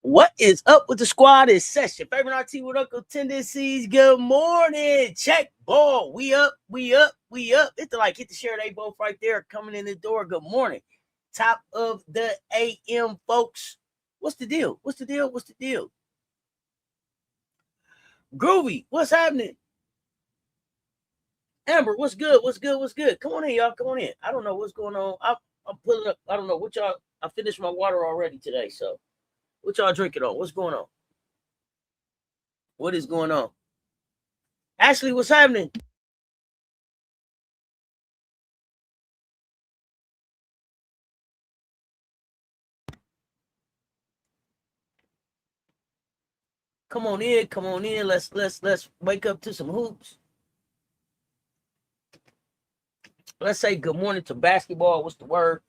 What is up with the squad? It's Cess, your favorite RT with Uncle Tendencies. Good morning. Check ball. We up. Hit the share. They both right there coming in the door. Good morning. Top of the AM, folks. What's the deal? Groovy, what's happening? Amber, what's good? Come on in, y'all. Come on in. I don't know what's going on. I'm pulling up. I don't know what y'all. I finished my water already today, so. What y'all drinking on? What's going on? What is going on? Ashley, what's happening? Come on in. Let's wake up to some hoops. Let's say good morning to basketball. What's the word?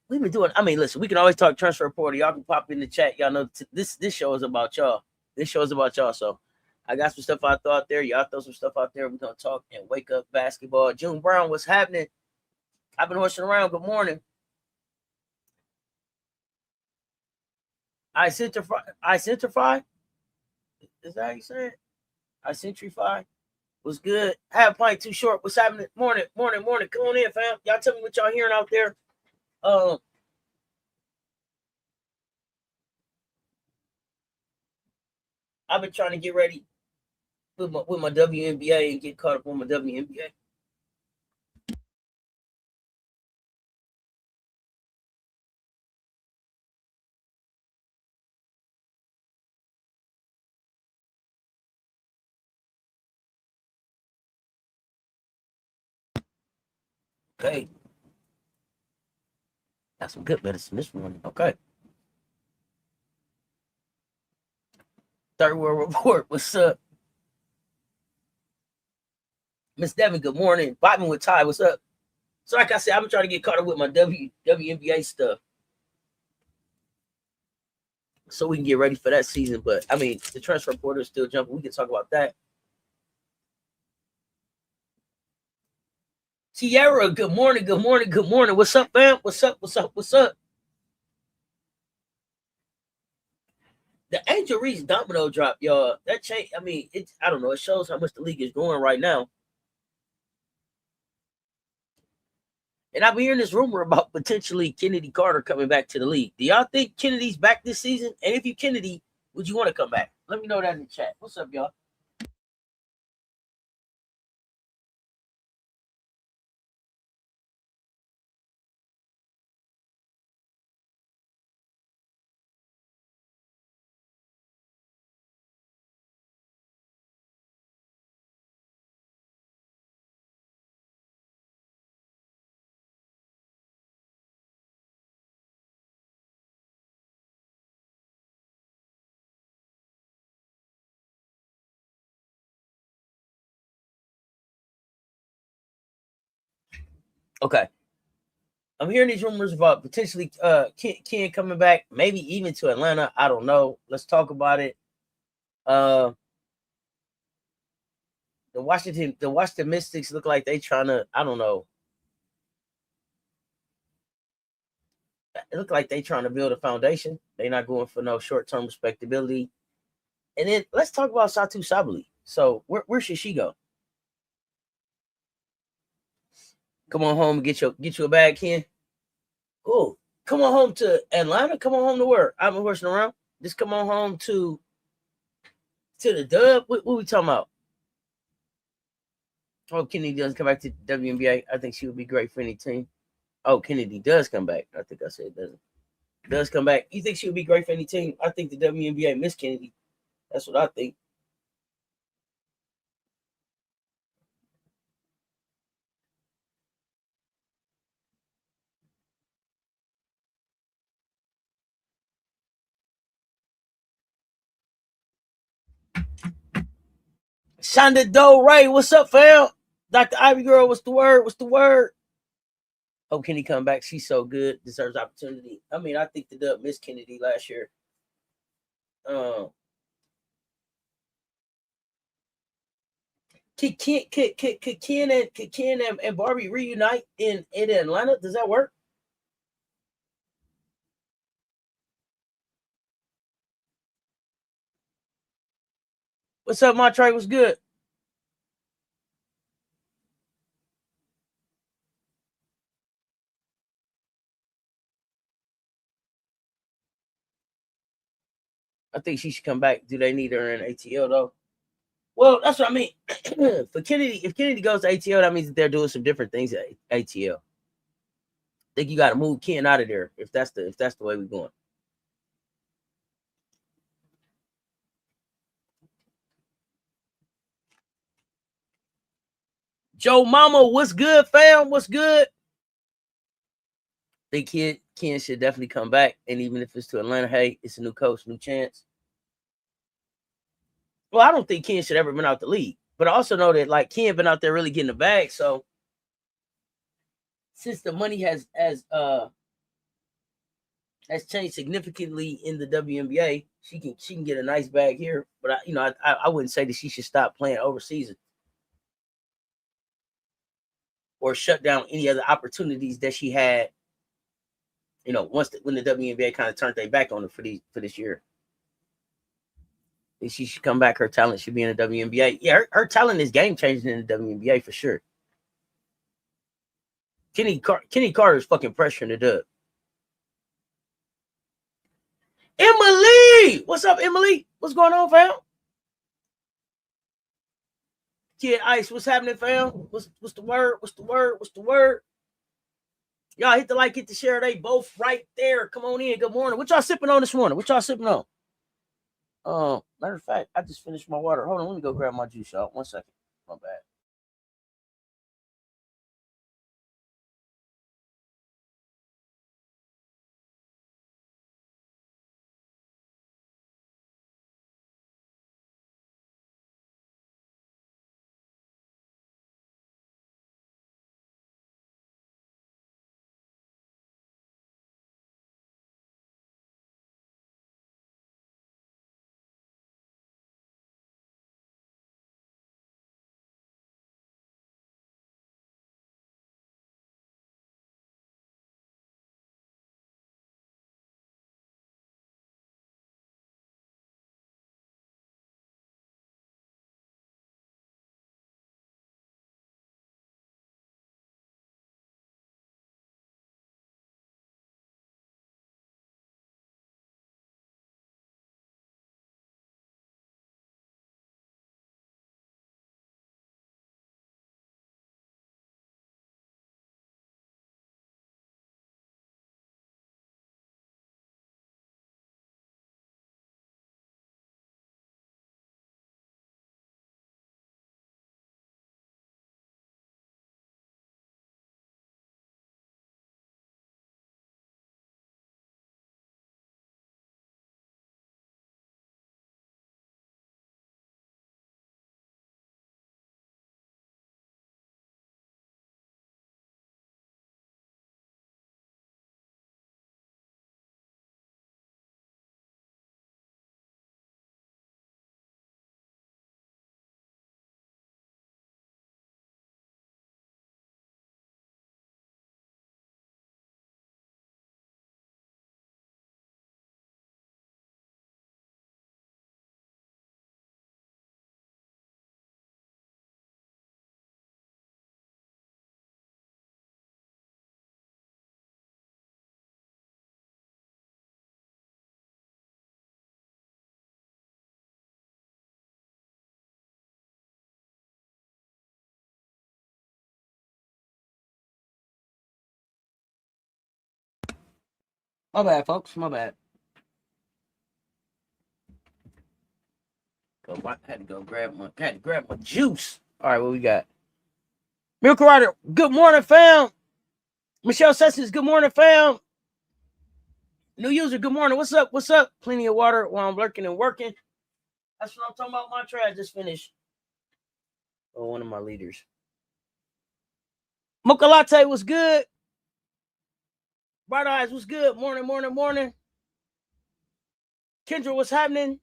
We've been doing. I mean, listen, we can always talk transfer portal. Y'all can pop in the chat. Y'all know this show is about y'all. So I got some stuff I throw out there. Y'all throw some stuff out there. We're gonna talk and wake up basketball. June Brown, what's happening? I've been horsing around. Good morning. I centrify. Is that how you say it? I centrify. What's good? Have a pint too short. What's happening? Morning. Come on in, fam. Y'all tell me what y'all hearing out there. I've been trying to get ready with my WNBA and get caught up on my WNBA. Okay. Got some good medicine this morning. Okay. Third World Report. What's up? Miss Devin, good morning. Vibing with Ty. What's up? So like I said, I've been trying to get caught up with my WNBA stuff. So we can get ready for that season. But I mean, the transfer portal is still jumping. We can talk about that. Tierra, good morning. What's up, fam? What's up? The Angel Reese domino drop, y'all. That change. I mean, I don't know. It shows how much the league is growing right now. And I've been hearing this rumor about potentially Chennedy Carter coming back to the league. Do y'all think Chennedy's back this season? And if you Chennedy, would you want to come back? Let me know that in the chat. What's up, y'all? Okay. I'm hearing these rumors about potentially Ken coming back, maybe even to Atlanta. I don't know. Let's talk about it. The Washington Mystics look like they trying to, I don't know. It look like they trying to build a foundation. They're not going for no short-term respectability. And then let's talk about Satou Sabally. So where should she go? Come on home and get you a bag, Ken. Oh, come on home to Atlanta. Come on home to where? I've been horsing around. Just come on home to the dub. What we talking about? Oh, Kennedy doesn't come back to WNBA. I think she would be great for any team. Oh, Kennedy does come back. I think I said doesn't. Does come back. You think she would be great for any team? I think the WNBA miss Kennedy. That's what I think. Shonda Doe Ray, what's up, fam? Dr. Ivy Girl, what's the word? Oh, Kennedy come back. She's so good. Deserves opportunity. I mean, I think the Dub missed Kennedy last year. Could Ken and Barbie reunite in Atlanta? Does that work? What's up, Montre? What's good? I think she should come back. Do they need her in ATL though? Well, that's what I mean. For Kennedy, if Kennedy goes to ATL, that means that they're doing some different things at ATL. I think you got to move Ken out of there if that's the way we're going. Joe Mama, what's good, fam? What's good? I think Ken should definitely come back, and even if it's to Atlanta, hey, it's a new coach, new chance. Well, I don't think Ken should ever been out the league, but I also know that like Ken been out there really getting the bag. So since the money has changed significantly in the WNBA, she can get a nice bag here. But I wouldn't say that she should stop playing overseas or shut down any other opportunities that she had. When the WNBA kind of turned their back on her for this year. She should come back. Her talent should be in the WNBA. Yeah, her talent is game changing in the WNBA for sure. Kenny Carter is fucking pressuring the dub. Emily, what's up, Emily? What's going on, fam? Kid Ice, what's happening, fam? What's the word? What's the word? What's the word? Y'all hit the like, hit the share. They both right there. Come on in. Good morning. What y'all sipping on this morning? What y'all sipping on? Matter of fact, I just finished my water. Hold on, let me go grab my juice, y'all. 1 second. My bad. My bad, folks. My bad. I had to grab my juice. All right, what we got? Milk Rider, good morning, fam. Michelle Sessions, good morning, fam. New user, good morning. What's up? What's up? Plenty of water while I'm lurking and working. That's what I'm talking about. My try just finished. Oh, one of my leaders. Mocha Latte was good. Bright Eyes was good. Morning, morning, morning. Kendra, what's happening?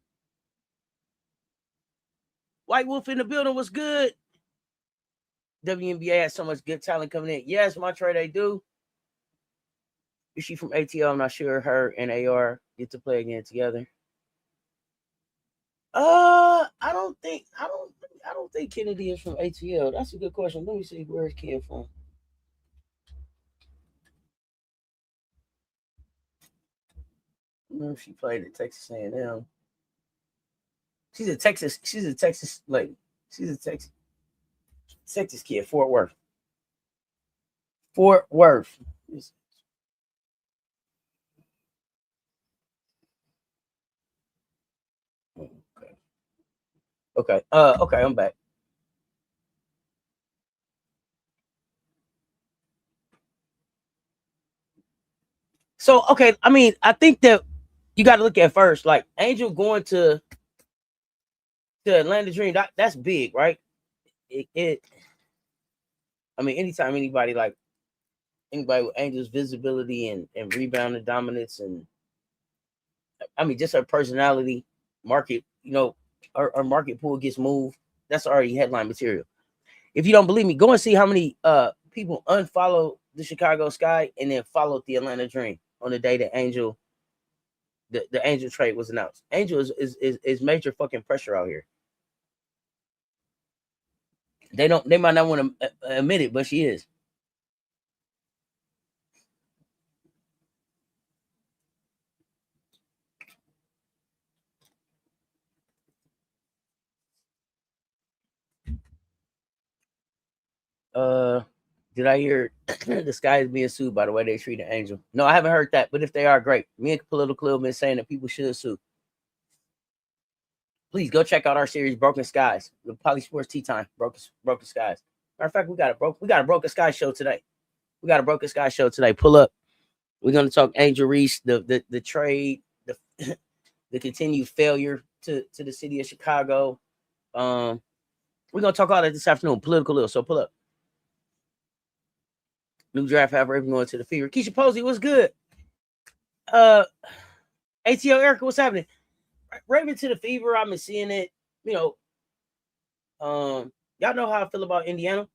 White Wolf in the building was good. WNBA has so much good talent coming in. Yes, Monterey, they do. Is she from ATL? I'm not sure. Her and AR get to play again together. I don't think Chennedy is from ATL. That's a good question. Let me see where it came from. I don't know if she played at Texas A&M. She's a Texas lady. She's a Texas kid, Fort Worth. Okay. Okay, I'm back. So, okay, I mean, I think that you got to look at first, like Angel going to Atlanta Dream. That's big, right? I mean, anytime anybody with Angel's visibility and rebound and dominance, and I mean, just her personality, market, her market pool gets moved. That's already headline material. If you don't believe me, go and see how many people unfollow the Chicago Sky and then followed the Atlanta Dream on the day that Angel, the Angel trade was announced. Angel is major fucking pressure out here. They might not want to admit it, but she is. Did I hear the Sky is being sued by the way they treat an Angel? No, I haven't heard that. But if they are, great. Me and Political have been saying that people should sue. Please go check out our series, Broken Skies, the Poly Sports Tea Time, Broken Skies. Matter of fact, we got a Broken Sky show today. Pull up. We're gonna talk Angel Reese, the trade, the continued failure to the city of Chicago. We're gonna talk all that this afternoon. Political, so pull up. New draft have Raven going to the Fever. Keisha Posey, what's good? ATL Erica, what's happening? Raven to the Fever. I've been seeing it. Y'all know how I feel about Indiana.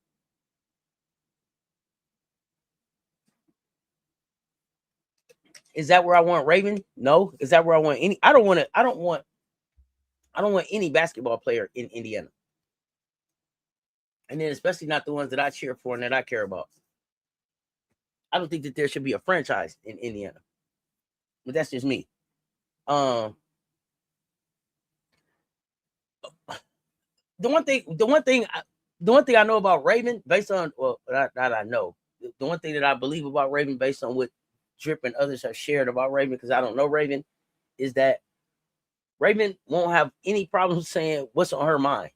Is that where I want Raven? No. Is that where I want any? I don't want any basketball player in Indiana. And then especially not the ones that I cheer for and that I care about. I don't think that there should be a franchise in Indiana. But that's just me. The one thing I know about Raven, based on the one thing that I believe about Raven, based on what Drip and others have shared about Raven, because I don't know Raven, is that Raven won't have any problem saying what's on her mind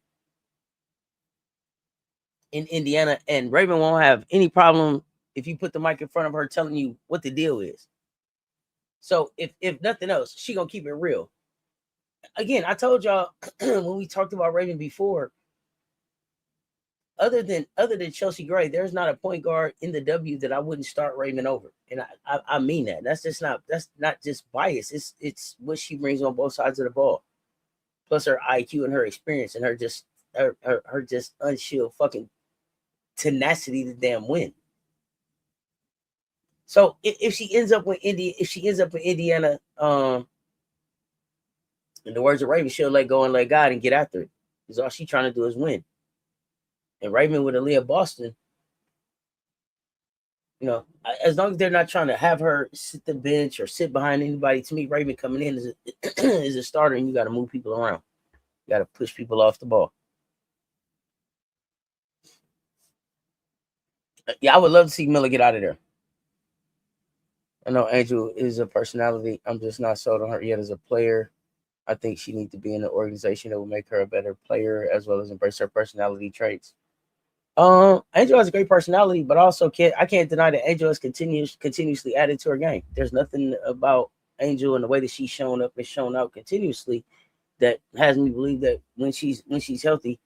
in Indiana, and Raven won't have any problem if you put the mic in front of her telling you what the deal is. So if nothing else, she gonna keep it real. Again, I told y'all when we talked about Raven before, other than Chelsea Gray, there's not a point guard in the W that I wouldn't start Raven over. And I mean that. That's not just bias. It's what she brings on both sides of the ball. Plus her IQ and her experience and her just unshielded fucking tenacity to damn win. So if she ends up with Indiana, in the words of Raven, she'll let go and let God and get after it. Because all she's trying to do is win. And Raven with Aaliyah Boston, as long as they're not trying to have her sit the bench or sit behind anybody, to me, Raven coming in is a starter, and you got to move people around. You got to push people off the ball. Yeah, I would love to see Miller get out of there. I know Angel is a personality. I'm just not sold on her yet as a player. I think she needs to be in an organization that will make her a better player as well as embrace her personality traits. Angel has a great personality, but also I can't deny that Angel has continuously added to her game. There's nothing about Angel and the way that she's shown up and shown out continuously that has me believe that when she's healthy,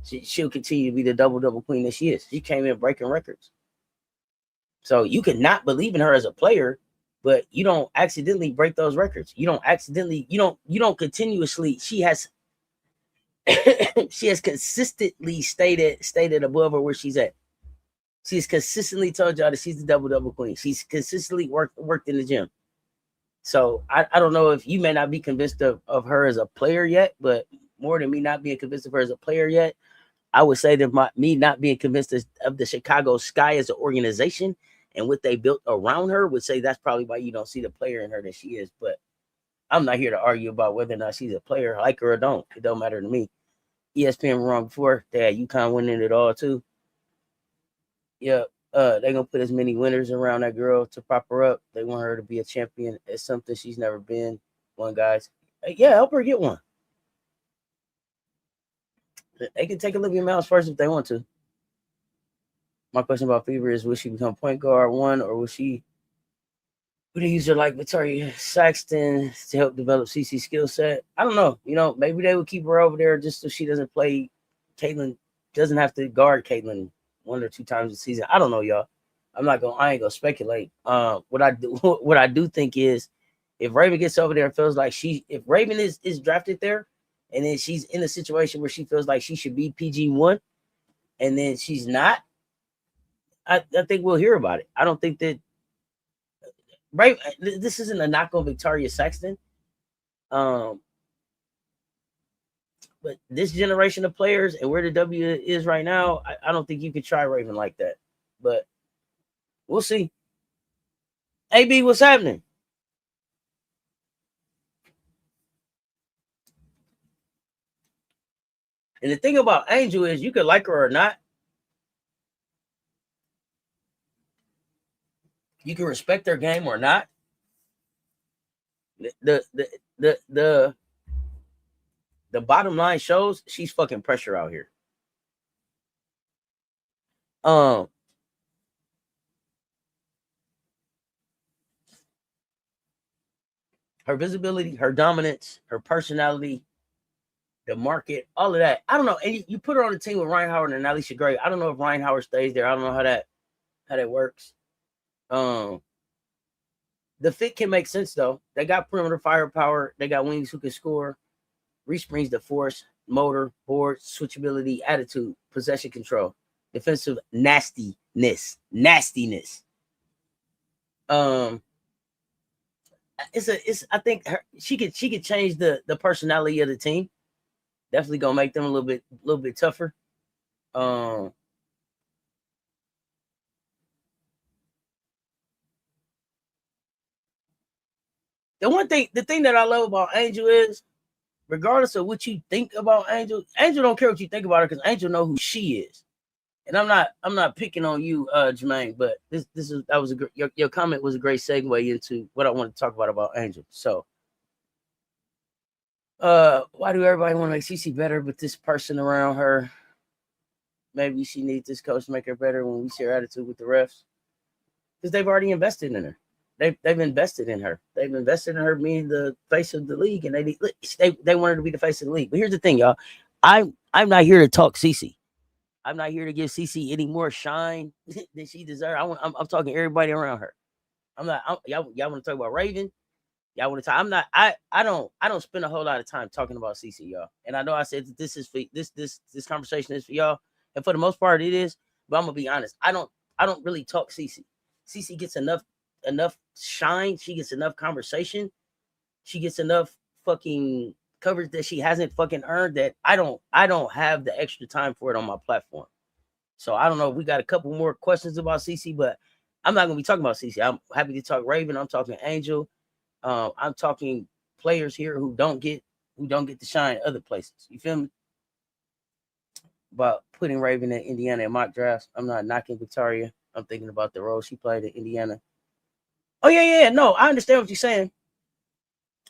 she'll continue to be the double queen that she is. She came in breaking records. So you could not believe in her as a player, but you don't accidentally break those records. You don't continuously. She has she has consistently stated above her where she's at. She's consistently told y'all that she's the double queen. She's consistently worked in the gym. So I don't know if you may not be convinced of her as a player yet, but more than me not being convinced of her as a player yet, I would say that me not being convinced of the Chicago Sky as an organization and what they built around her would say that's probably why you don't see the player in her that she is. But I'm not here to argue about whether or not she's a player, like her or don't. It don't matter to me. ESPN were wrong before. They had UConn winning it all too. Yeah, they're gonna put as many winners around that girl to prop her up. They want her to be a champion. It's something she's never been. One guys, yeah, help her get one. They can take Olivia Mouse first if they want to. My question about Fever is: will she become point guard one, or will she? Would they use her like Victoria Saxton to help develop CC's skill set? I don't know. You know, maybe they would keep her over there just so she doesn't play. Caitlin doesn't have to guard Caitlin 1 or 2 times a season. I don't know, y'all. I ain't gonna speculate. What I do think is if Raven gets over there and feels like if Raven is drafted there and then she's in a situation where she feels like she should be PG1 and then she's not, I think we'll hear about it. I don't think that Raven, this isn't a knock on Victoria Saxton. But this generation of players and where the W is right now, I don't think you could try Raven like that. But we'll see. AB, what's happening? And the thing about Angel is you could like her or not. You can respect her game or not. The bottom line shows she's fucking pressure out here. Her visibility, her dominance, her personality, the market, all of that. I don't know. And you put her on the team with Ryan Howard and Alicia Gray. I don't know if Ryan Howard stays there. I don't know how that works. The fit can make sense though. They got perimeter firepower. They got wings who can score. Reese brings the force, motor, board, switchability, attitude, possession control, defensive nastiness. I think she could change the personality of the team. Definitely gonna make them a little bit tougher. The thing that I love about Angel is, regardless of what you think about Angel don't care what you think about her because Angel know who she is. And I'm not picking on you, Jermaine, but your comment was a great segue into what I want to talk about Angel. So, why do everybody want to make Cece better, but this person around her, maybe she needs this coach to make her better when we share attitude with the refs? Because they've already invested in her. They've invested in her. They've invested in her being the face of the league, and they want her to be the face of the league. But here's the thing, y'all. I'm not here to talk Cece. I'm not here to give Cece any more shine than she deserves. I'm talking everybody around her. Y'all want to talk about Raven? Y'all want to talk? I don't spend a whole lot of time talking about Cece, y'all. And I know I said that this is for this conversation is for y'all, and for the most part it is. But I'm gonna be honest. I don't really talk Cece. Cece gets enough shine. She gets enough conversation. She gets enough fucking coverage that she hasn't fucking earned that I don't have the extra time for it on my platform. So I don't know if we got a couple more questions about CC, but I'm not gonna be talking about CC. I'm happy to talk Raven. I'm talking Angel. I'm talking players here who don't get to shine other places. You feel me? About putting Raven in Indiana in mock drafts. I'm not knocking Victoria. I'm thinking about the role she played in Indiana. Oh yeah. No, I understand what you're saying.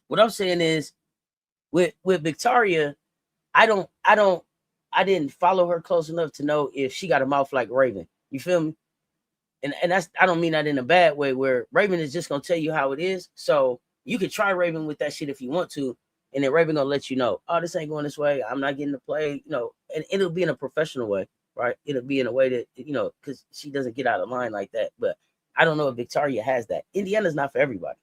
What I'm saying is with Victoria, I didn't follow her close enough to know if she got a mouth like Raven. You feel me? And that's, I don't mean that in a bad way, where Raven is just gonna tell you how it is. So you could try Raven with that shit if you want to, and then Raven gonna let you know, oh, this ain't going this way. I'm not getting to play, and it'll be in a professional way, right? It'll be in a way that, because she doesn't get out of line like that. But I don't know if Victoria has that. Indiana's not for everybody.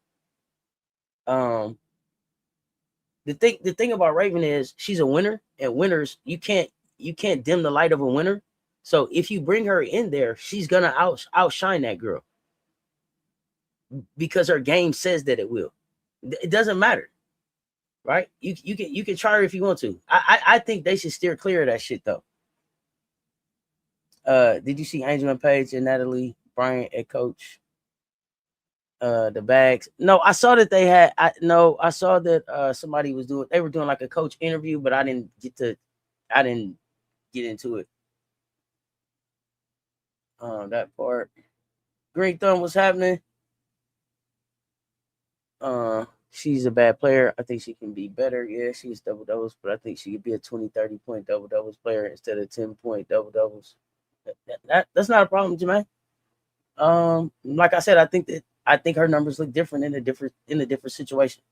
The thing about Raven is she's a winner, and winners you can't dim the light of a winner. So if you bring her in there, she's gonna outshine that girl because her game says that it will. It doesn't matter, right? You can try her if you want to. I think they should steer clear of that shit though. Did you see Angel and Paige and Natalie Bryant at coach? The bags. No, I saw that they had. I saw that somebody was doing. They were doing like a coach interview, but I didn't get into it. That part. Green Thumb was happening. She's a bad player. I think she can be better. Yeah, she's double doubles, but I think she could be a 20, 30 point double doubles player instead of 10-point double doubles. That's not a problem, Jermaine. Like I said, I think her numbers look different in a different situation.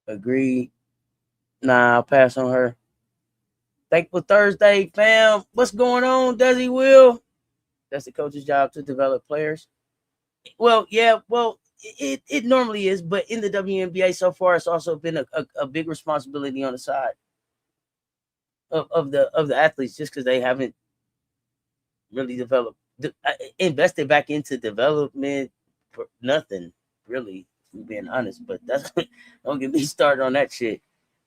Agreed. Nah, I'll pass on her. Thankful Thursday, fam. What's going on, Desi Will? That's the coach's job to develop players. Well, yeah, it normally is, but in the WNBA so far, it's also been a big responsibility on the side of the athletes, just because they haven't really invested back into development for nothing, really, being honest. But that's don't get me started on that shit.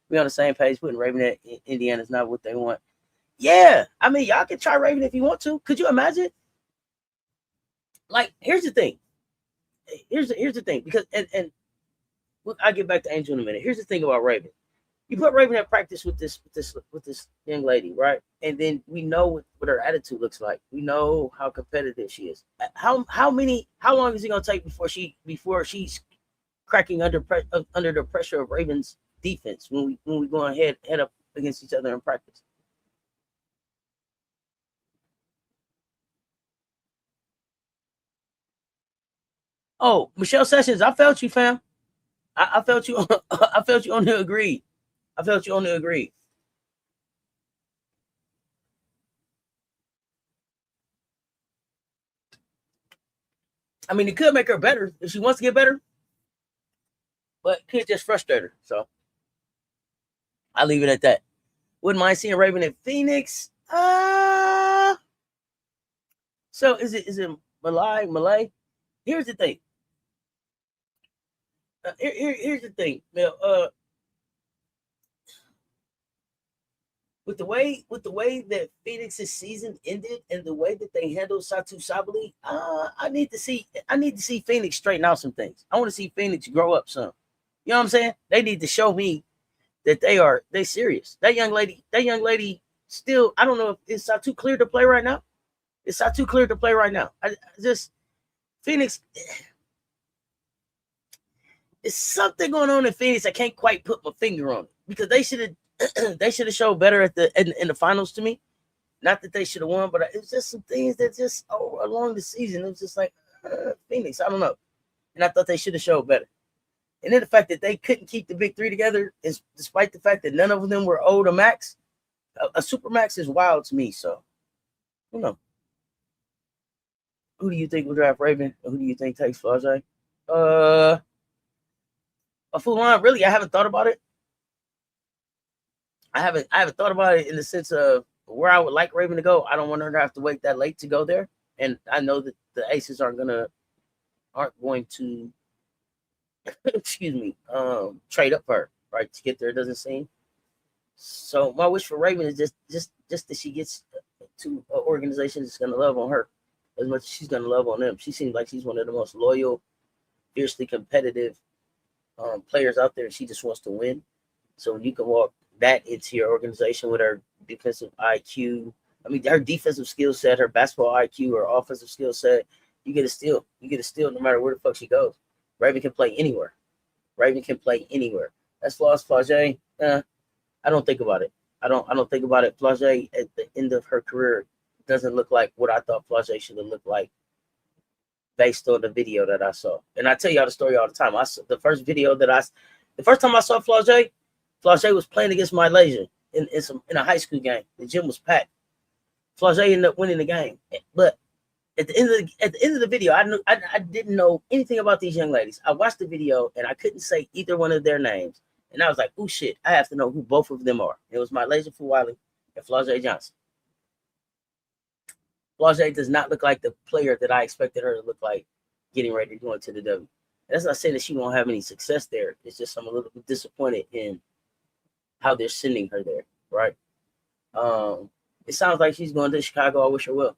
We on the same page. Putting Raven at Indiana is not what they want. Yeah, I mean, y'all can try Raven if you want to. Could you imagine? Like, here's the thing. Here's the thing, because and I'll get back to Angel in a minute. Here's the thing about Raven. You put Raven at practice with this young lady, right? And then we know what her attitude looks like. We know how competitive she is. How long is it gonna take before she's cracking under the pressure of Raven's defense when we go head up against each other in practice? Oh, Michelle Sessions, I felt you, fam. I felt you. I felt you on the agree. I felt you on the agree. I mean, it could make her better if she wants to get better, but it could just frustrate her. So I'll leave it at that. Wouldn't mind seeing Raven in Phoenix. So is it Malay? Here's the thing. Here's the thing, with the way that Phoenix's season ended and the way that they handled Satou Sabally, I need to see Phoenix straighten out some things. I want to see Phoenix grow up some. You know what I'm saying? They need to show me that they serious. That young lady still, I don't know if is Satou cleared to play right now. Is Satou cleared to play right now? I just Phoenix. There's something going on in Phoenix. I can't quite put my finger on it, because they should have showed better in the finals to me. Not that they should have won, but it's just some things that just along the season, it was just like Phoenix. I don't know, and I thought they should have showed better. And then the fact that they couldn't keep the big three together, is despite the fact that none of them were owed a max, a super max is wild to me. So, you know, who do you think will draft Raven? Or who do you think takes Flage? A full line, really, I haven't thought about it. I haven't thought about it in the sense of where I would like Raven to go. I don't want her to have to wait that late to go there, and I know that the Aces aren't going to excuse me, trade up for her, right, to get there. It doesn't seem. So my wish for Raven is just that she gets to an organization that's going to love on her as much as she's going to love on them. She seems like she's one of the most loyal, fiercely competitive players out there. She just wants to win. So when you can walk that into your organization with her defensive IQ, I mean, her defensive skill set, her basketball IQ, her offensive skill set, you get a steal. You get a steal no matter where the fuck she goes. Raven can play anywhere. That's Flage. I don't think about it. I don't think about it. Flage at the end of her career doesn't look like what I thought Flage should have looked like based on the video that I saw. And I tell y'all the story all the time. The first time I saw Flage was playing against Malaysia in a high school game. The gym was packed. Flage ended up winning the game. But at the end of the video, I didn't know anything about these young ladies. I watched the video and I couldn't say either one of their names. And I was like, oh shit, I have to know who both of them are. It was Mylasia Fuwale and Flau'jae Johnson. Flau'jae does not look like the player that I expected her to look like getting ready to go into the W. And that's not saying that she won't have any success there. It's just I'm a little bit disappointed in how they're sending her there, right? It sounds like she's going to Chicago. I wish her well.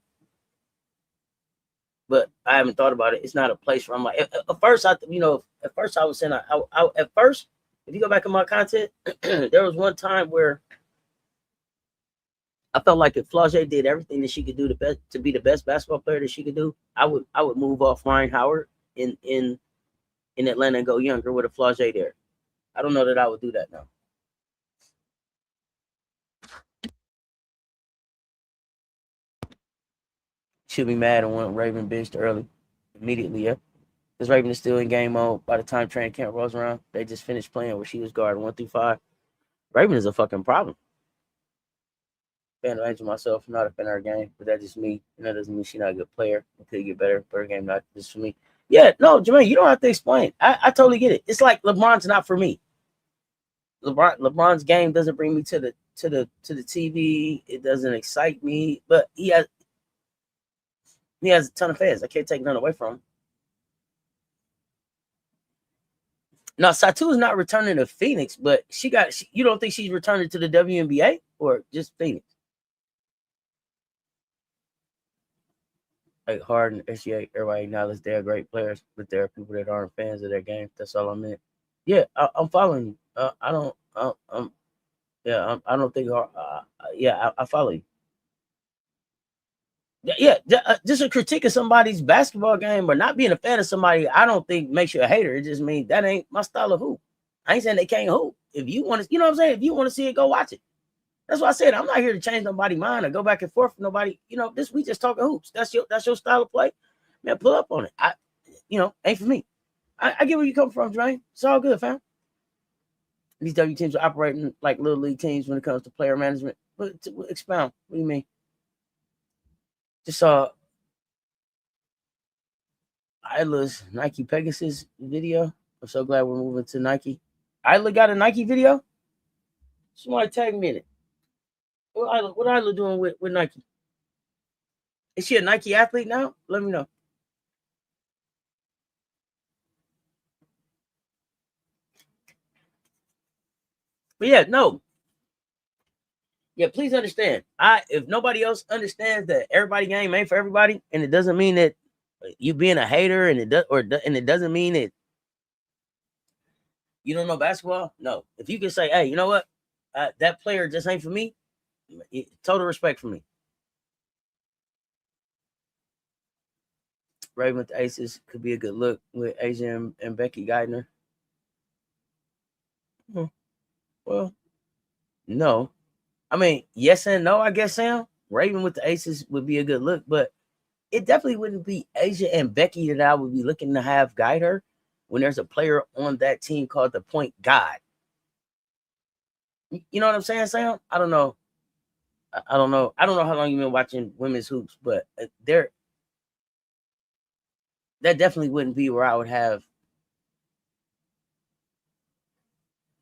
But I haven't thought about it. It's not a place where I'm like, at first I was saying, at first, if you go back in my content, there was one time where I felt like if Flau'jae did everything that she could do to be the best basketball player that she could do, I would move off Ryan Howard in Atlanta and go younger with a Flau'jae there. I don't know that I would do that now. She'll be mad and want Raven benched early, immediately, yeah. Because Raven is still in game mode by the time training camp rolls around. They just finished playing where she was guarding 1 through 5. Raven is a fucking problem. Fan of Angel myself, I'm not a fan of her game, but that's just me. And that doesn't mean she's not a good player. It could get better, but her game not just for me. Yeah, no, Jermaine, you don't have to explain. I totally get it. It's like LeBron's not for me. LeBron's game doesn't bring me to the TV. It doesn't excite me, but he has a ton of fans. I can't take none away from him. Now, Satou is not returning to Phoenix, but you don't think she's returning to the WNBA or just Phoenix? Like Harden, SGA, everybody acknowledges they're great players, but there are people that aren't fans of their game. That's all I meant. Yeah, I'm following you. I don't think. I follow you. Yeah, just a critique of somebody's basketball game or not being a fan of somebody, I don't think makes you a hater. It just means that ain't my style of hoop. I ain't saying they can't hoop. If you want to, you know what I'm saying? If you want to see it, go watch it. That's why I said I'm not here to change nobody's mind or go back and forth with nobody. We just talking hoops. That's your style of play. Man, pull up on it. Ain't for me. I get where you come from, Dwayne. It's all good, fam. These W teams are operating like little league teams when it comes to player management. But expound. What do you mean? Just saw Isla's Nike Pegasus video. I'm so glad we're moving to Nike. Isla got a Nike video? Somebody tag me in it. What Isla doing with Nike? Is she a Nike athlete now? Let me know. But yeah, no. Yeah, please understand. If nobody else understands that everybody game ain't for everybody, and it doesn't mean that you being a hater, and it doesn't mean that you don't know basketball. No, if you can say, hey, you know what, that player just ain't for me. Total respect for me. Raven with the Aces could be a good look with Asia and Becky Geithner. Well, no. I mean, yes and no, I guess, Sam. Raven with the Aces would be a good look, but it definitely wouldn't be Asia and Becky that I would be looking to have guide her when there's a player on that team called the point guard. You know what I'm saying, Sam? I don't know. I don't know how long you've been watching women's hoops, but that definitely wouldn't be where I would have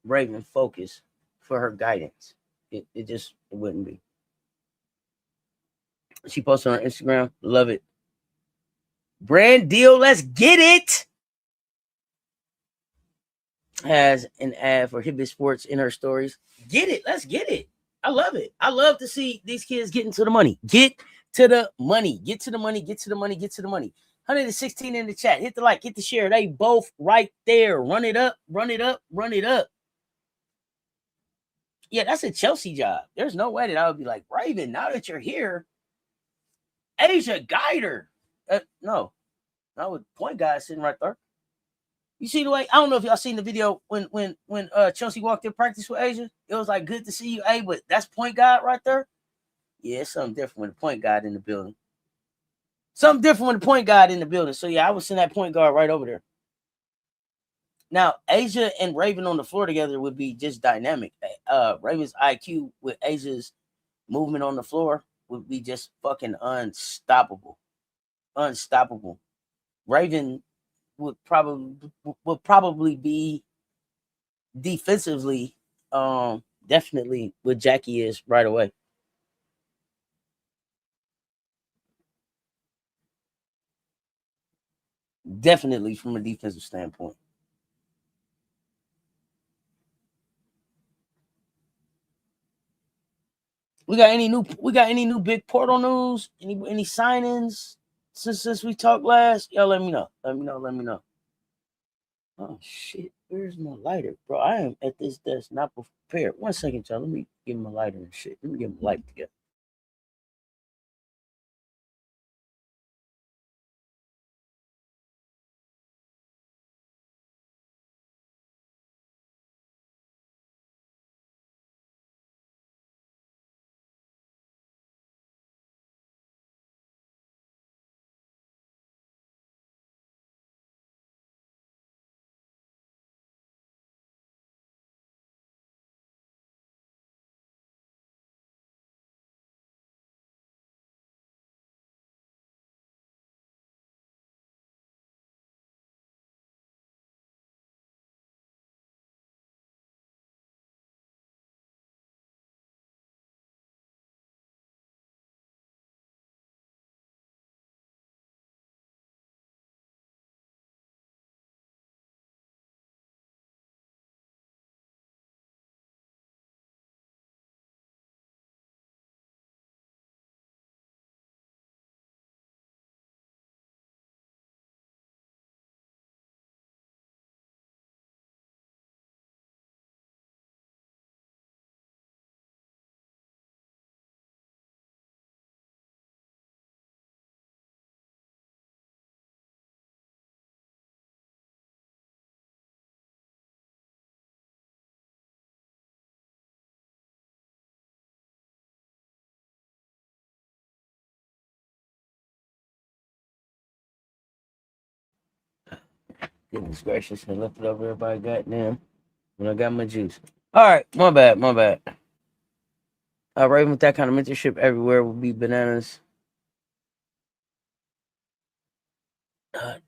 Raven focus for her guidance. It just wouldn't be. She posted on her Instagram. Love it. Brand deal. Let's get it. Has an ad for Hibbett Sports in her stories. Get it. Let's get it. I love it. I love to see these kids getting to the money. Get to the money. Get to the money. Get to the money. Get to the money. 116 in the chat. Hit the like. Hit the share. They both right there. Run it up. Run it up. Run it up. Yeah, that's a Chelsea job. There's no way that I would be like, Raven, now that you're here, Asia Guider. No, not with point guy sitting right there. You see the way? I don't know if y'all seen the video when Chelsea walked in practice with Asia. It was like, good to see you, A, but that's point guard right there. Yeah, it's something different when the point guard in the building. Something different when the point guard in the building. So yeah, I would send that point guard right over there. Now, Asia and Raven on the floor together would be just dynamic. Raven's IQ with Asia's movement on the floor would be just fucking unstoppable. unstoppable. Raven would probably be defensively, definitely what Jackie is right away. Definitely from a defensive standpoint. We got any new big portal news? Any signings since we talked last? Y'all let me know. Let me know. Oh shit, where's my lighter? Bro, I am at this desk not prepared. 1 second, y'all. Let me give him a lighter and shit. Let me give him a light together. Goodness gracious, I left it over everybody goddamn when I got my juice. Alright, my bad. Raven with that kind of mentorship everywhere would be bananas.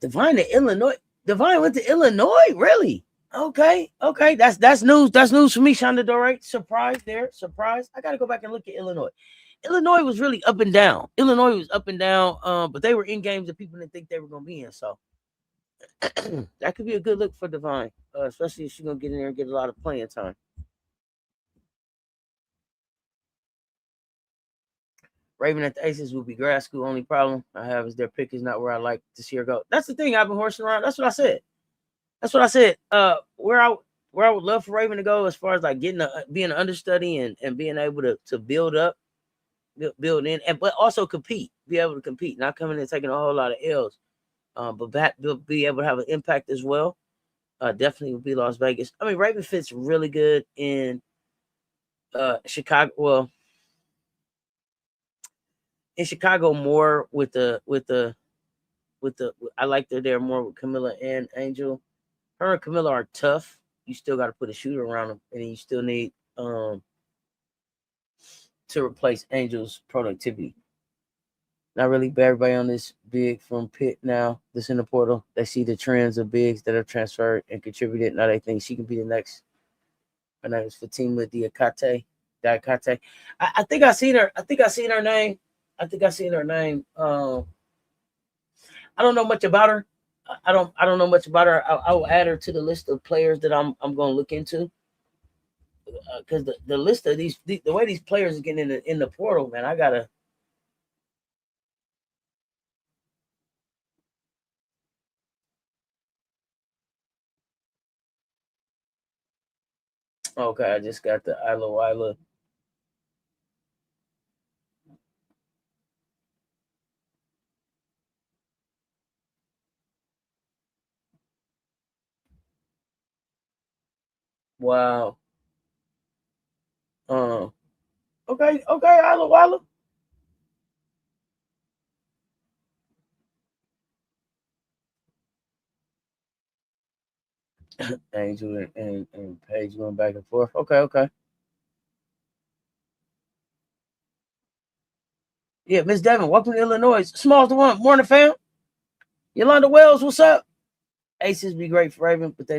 Divine to Illinois. Divine went to Illinois, really? Okay. That's news. That's news for me, Shonda Dore. Surprise there. Surprise. I gotta go back and look at Illinois. Illinois was really up and down. But they were in games that people didn't think they were gonna be in. So that could be a good look for Divine, especially if she's gonna get in there and get a lot of playing time. Raven at the Aces would be grad school. Only problem I have is their pick is not where I like to see her go. That's the thing. I've been horsing around. That's what I said. Where I would love for Raven to go as far as like being an understudy and being able to build up, build in, but also compete. Be able to compete, not coming in and taking a whole lot of L's. But be able to have an impact as well. Definitely would be Las Vegas. I mean, Raven fits really good in Chicago. Well, in Chicago more with the I like they're there more with Camilla and Angel. Her and Camilla are tough. You still got to put a shooter around them, and you still need to replace Angel's productivity. Not really, but everybody on this big from Pitt now that's in the portal. They see the trends of bigs that have transferred and contributed. Now they think she can be the next. Her name is Fatima Diakate. I think I seen her. I think I seen her name. I don't know much about her. I don't know much about her. I will add her to the list of players that I'm going to look into because the list of the way these players are getting in the portal, man. I gotta. Okay, I just got the Isla. Wow. Um. Okay. Isla. Angel and Paige going back and forth. Okay. Yeah, Miss Devin, welcome to Illinois. Small's the one. Morning, fam. Yolanda Wells, what's up? Aces be great for Raven, but they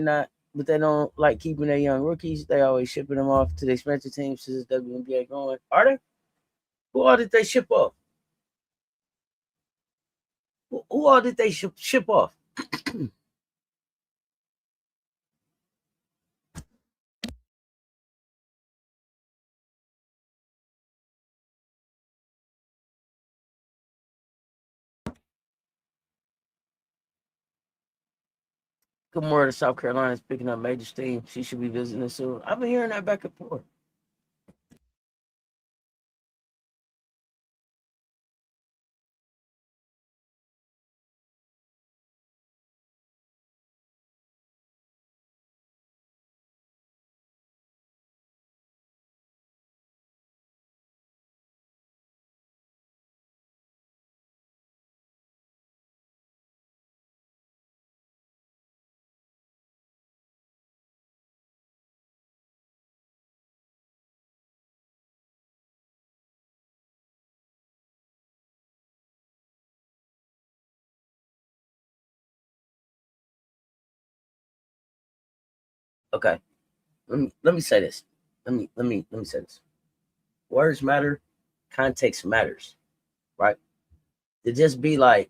don't like keeping their young rookies. They always shipping them off to the expansion teams since WNBA going. Are they? Who all did they ship off? Who all did they ship off? Good morning. South Carolina is picking up major steam. She should be visiting us soon. I've been hearing that back and forth. Okay. Let me say this. Let me say this. Words matter, context matters, right? To just be like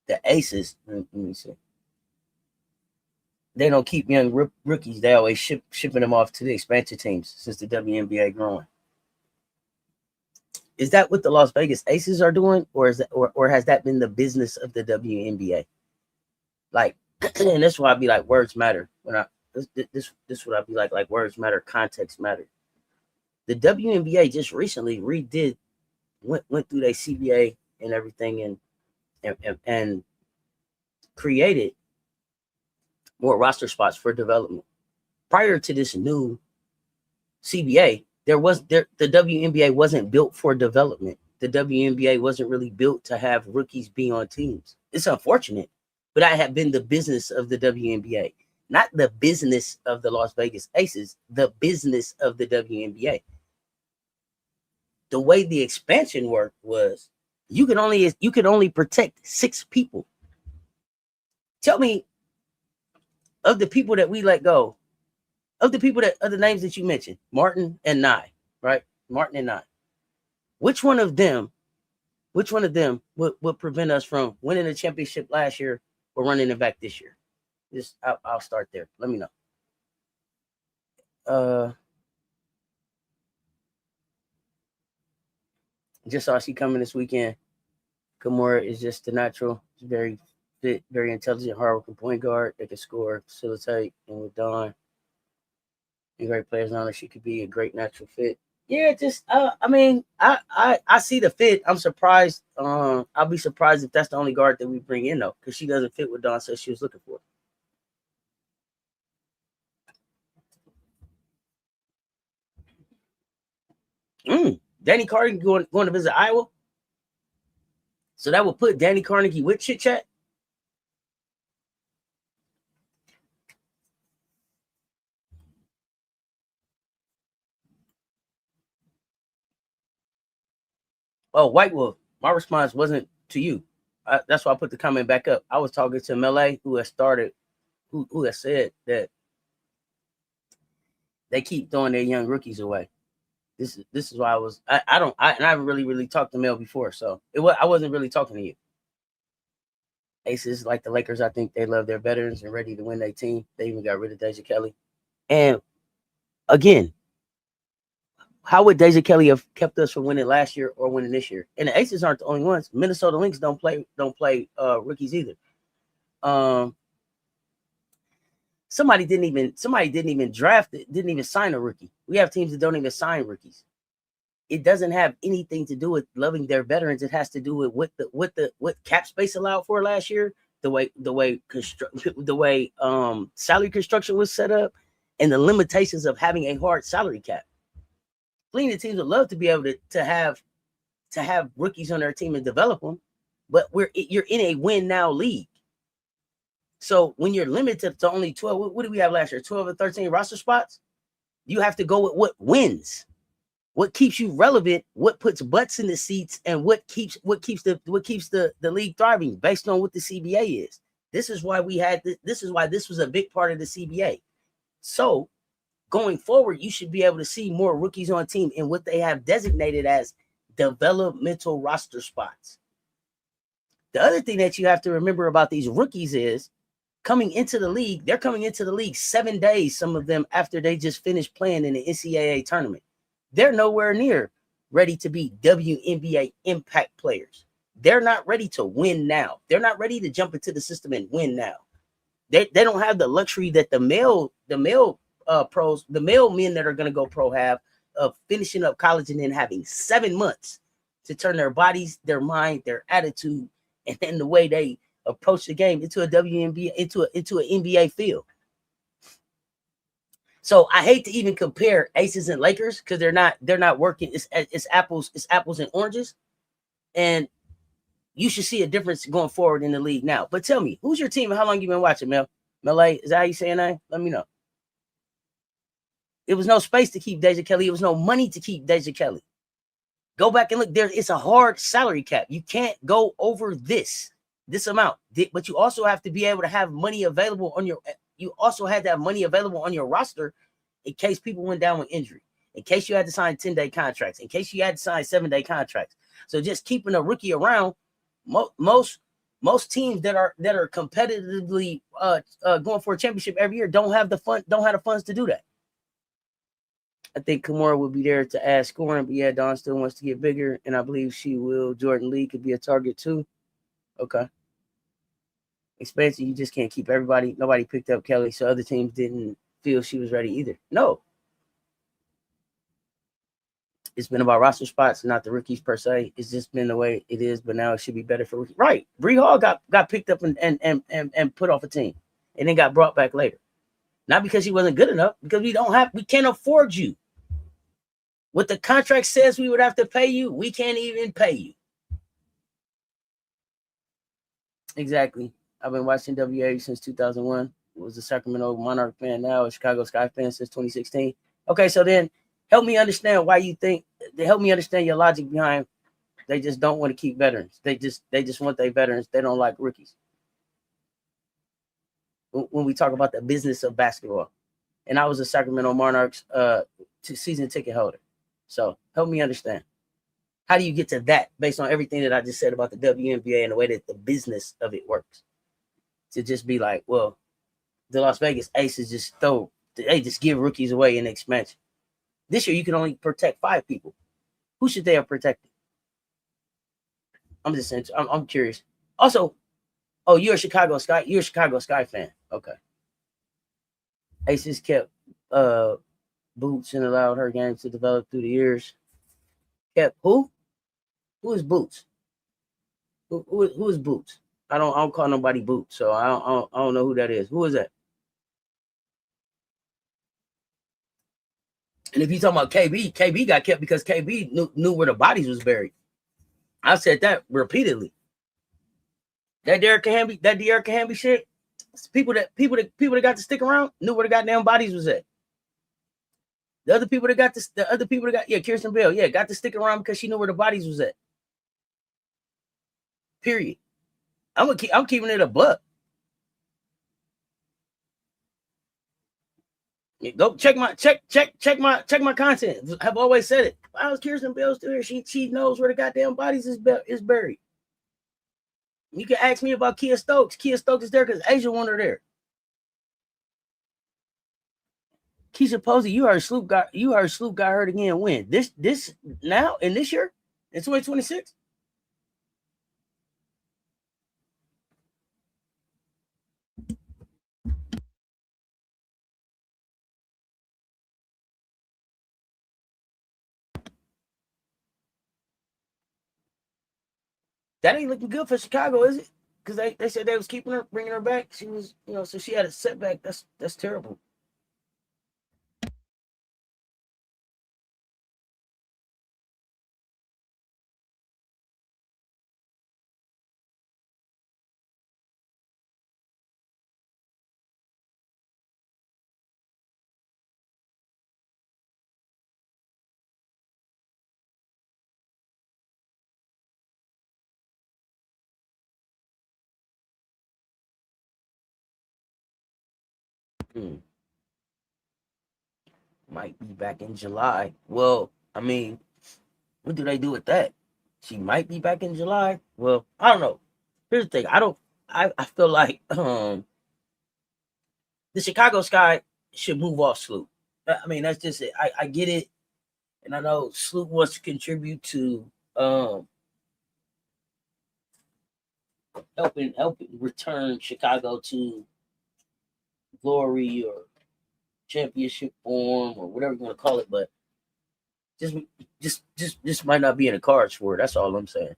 the Aces, let me see. They don't keep young rookies. They always shipping them off to the expansion teams since the WNBA growing. Is that what the Las Vegas Aces are doing, or is that, or has that been the business of the WNBA? Like, and that's why I be like, words matter. When I this would I be like words matter, context matter. The WNBA just recently went through their CBA and everything, and created more roster spots for development. Prior to this new CBA, the WNBA wasn't built for development. The WNBA wasn't really built to have rookies be on teams. It's unfortunate, but that had been the business of the WNBA, not the business of the Las Vegas Aces, the business of the WNBA. The way the expansion worked was you could only protect 6 people. Tell me, of the people that we let go, of the names that you mentioned, Martin and Nye, right? Martin and Nye. Which one of them would prevent us from winning the championship last year or running it back this year? I'll start there. Let me know. Just saw she coming this weekend. Kimura is just a natural. She's very fit, very intelligent, hardworking point guard that can score, facilitate, and with Dawn and great players on her, she could be a great natural fit. Yeah, just I mean, I see the fit. I'm surprised. I'll be surprised if that's the only guard that we bring in though, because she doesn't fit what Dawn said she was looking for. Danny Carnegie going to visit Iowa. So that would put Danny Carnegie with Chit Chat. Oh, White Wolf. My response wasn't to you. That's why I put the comment back up. I was talking to Melee, who has started, who has said that they keep throwing their young rookies away. This is why I haven't really talked to Mel before, so I wasn't really talking to you. Aces, like the Lakers, I think they love their veterans and ready to win their team. They even got rid of Deja Kelly. And again, how would Deja Kelly have kept us from winning last year or winning this year? And the Aces aren't the only ones. Minnesota Lynx don't play rookies either. Somebody didn't even draft it, didn't even sign a rookie. We have teams that don't even sign rookies. It doesn't have anything to do with loving their veterans. It has to do with what cap space allowed for last year, the way salary construction was set up, and the limitations of having a hard salary cap. Plenty of teams would love to be able to have rookies on their team and develop them, but you're in a win now league. So when you're limited to only 12, what did we have last year? 12 or 13 roster spots? You have to go with what wins. what keeps you relevant, what puts butts in the seats, and what keeps the league thriving based on what the CBA is. This is why this is why this was a big part of the CBA. So going forward, you should be able to see more rookies on team in what they have designated as developmental roster spots. The other thing that you have to remember about these rookies is coming into the league, they're coming into the league 7 days, some of them after they just finished playing in the NCAA tournament. They're nowhere near ready to be WNBA impact players. They're not ready to win now. They're not ready to jump into the system and win now. They don't have the luxury that the male pros, the male men that are going to go pro have of finishing up college and then having 7 months to turn their bodies, their mind, their attitude, and then the way they approach the game into a WNBA, into an NBA field. So I hate to even compare Aces and Lakers because they're not working. It's apples and oranges, and you should see a difference going forward in the league now. But tell me, who's your team and how long you been watching, Mel? Melee, is that how you saying that? Let me know. It was no space to keep Deja Kelly. It was no money to keep Deja Kelly. Go back and look there. It's a hard salary cap. You can't go over this amount. But you also have to be able to have money available on your. You also had to have money available on your roster in case people went down with injury, in case you had to sign 10-day contracts, in case you had to sign 7-day contracts. So just keeping a rookie around, most teams that are competitively going for a championship every year don't have the funds to do that. I think Kimura will be there to add scoring, but yeah, Dawn still wants to get bigger, and I believe she will. Jordan Lee could be a target too. Okay. Expansion, you just can't keep everybody. Nobody picked up Kelly, so other teams didn't feel she was ready either. No. It's been about roster spots, not the rookies per se. It's just been the way it is, but now it should be better for rookies. Right. Bree Hall got picked up and put off a team and then got brought back later. Not because she wasn't good enough, because we can't afford you. What the contract says we would have to pay you, we can't even pay you. Exactly. I've been watching WA since 2001. Was a Sacramento Monarch fan, now a Chicago Sky fan since 2016. Okay, so then help me understand why you think. Help me understand your logic behind. They just don't want to keep veterans. They just want their veterans. They don't like rookies. When we talk about the business of basketball, and I was a Sacramento Monarchs season ticket holder. So help me understand. How do you get to that based on everything that I just said about the WNBA and the way that the business of it works? To just be like, well, the Las Vegas Aces they just give rookies away in the expansion. This year, you can only protect 5 people. Who should they have protected? I'm curious. Also, you're a Chicago Sky fan. Okay. Aces kept Boots and allowed her game to develop through the years. Kept who? Who is Boots? Who is Boots? I don't call nobody Boots, so I don't know who that is. Who is that? And if you talking about KB got kept because KB knew where the bodies was buried. I said that repeatedly. That Derek Hamby shit. People that got to stick around knew where the goddamn bodies was at. The other people that got Kirsten Bell, got to stick around because she knew where the bodies was at. Period. I'm keeping it a buck. Go check my content. I've always said it. Why is Kirsten Bell still here? She knows where the goddamn bodies is buried. You can ask me about Kia Stokes. Kia Stokes is there because Asia wanted her there. Keisha Posey, you heard Sloop got hurt again. When? This now in this year? In 2026? That ain't looking good for Chicago, is it? Because they said they was keeping her, bringing her back. She was, so she had a setback. That's terrible. Might be back in July. Well, I mean, what do they do with that? She might be back in July. Well, I don't know. Here's the thing. I feel like the Chicago Sky should move off Sloop. I mean, that's just it. I get it. And I know Sloop wants to contribute to helping return Chicago to glory or championship form or whatever you want to call it, but just might not be in the cards for it. That's all I'm saying.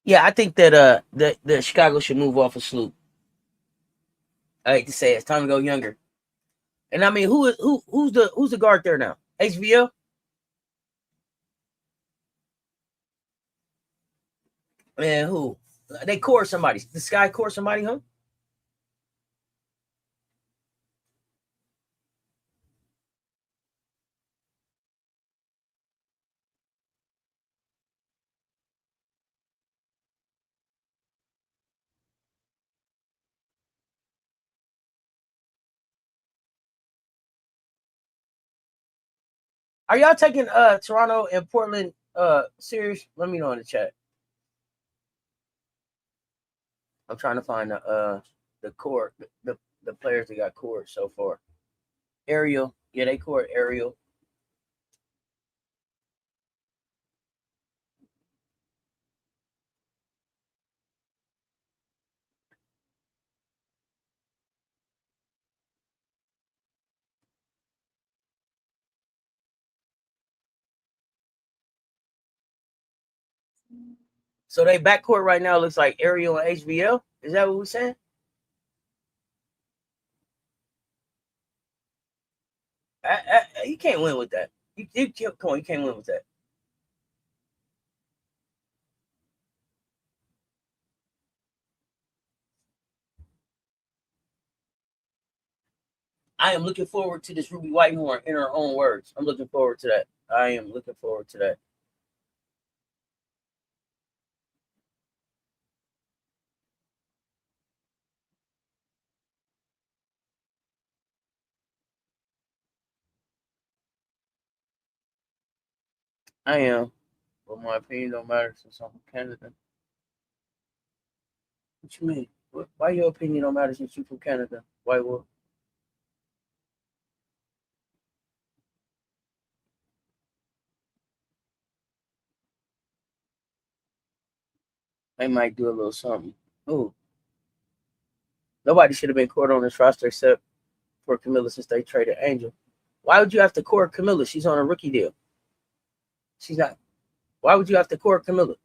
Yeah, I think that the Chicago should move off of Sloop. I hate to say it, it's time to go younger. And I mean, who's the guard there now? HVL? Man, who? They core somebody. The Sky core somebody, huh? Are y'all taking Toronto and Portland serious? Let me know in the chat. I'm trying to find the core, the players that got core so far. Ariel, yeah, they core Ariel. So they backcourt right now looks like Ariel and HBL. Is that what we're saying? You can't win with that. You can't, come on, you can't win with that. I am looking forward to this Ruby Whitehorn in her own words. I'm looking forward to that. I am looking forward to that. I am. But my opinion don't matter since I'm from Canada. What you mean? Why your opinion don't matter since you from Canada? Why what? They might do a little something. Oh, nobody should have been court on this roster except for Camilla since they traded Angel. Why would you have to court Camilla? She's on a rookie deal. She's not. Why would you have to court Camilla?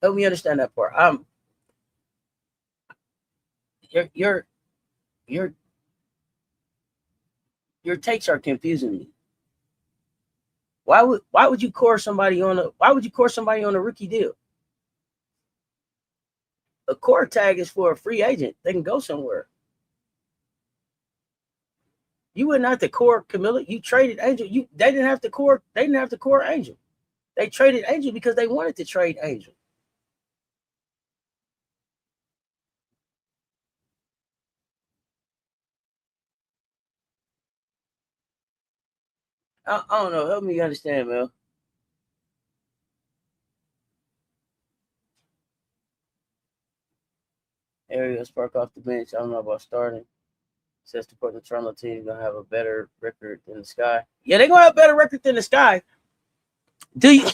Help me understand that part. Your your your your takes are confusing me. Why would you court somebody on a rookie deal? A court tag is for a free agent. They can go somewhere. You wouldn't have to court Camilla. You traded Angel. They didn't have to court. They didn't have to court Angel. They traded Angel because they wanted to trade Angel. I don't know. Help me understand, Mel. Ariel Spark off the bench. I don't know about starting. Says the Portland Toronto team is gonna have a better record than the Sky. Yeah, they're gonna have a better record than the Sky. Do you?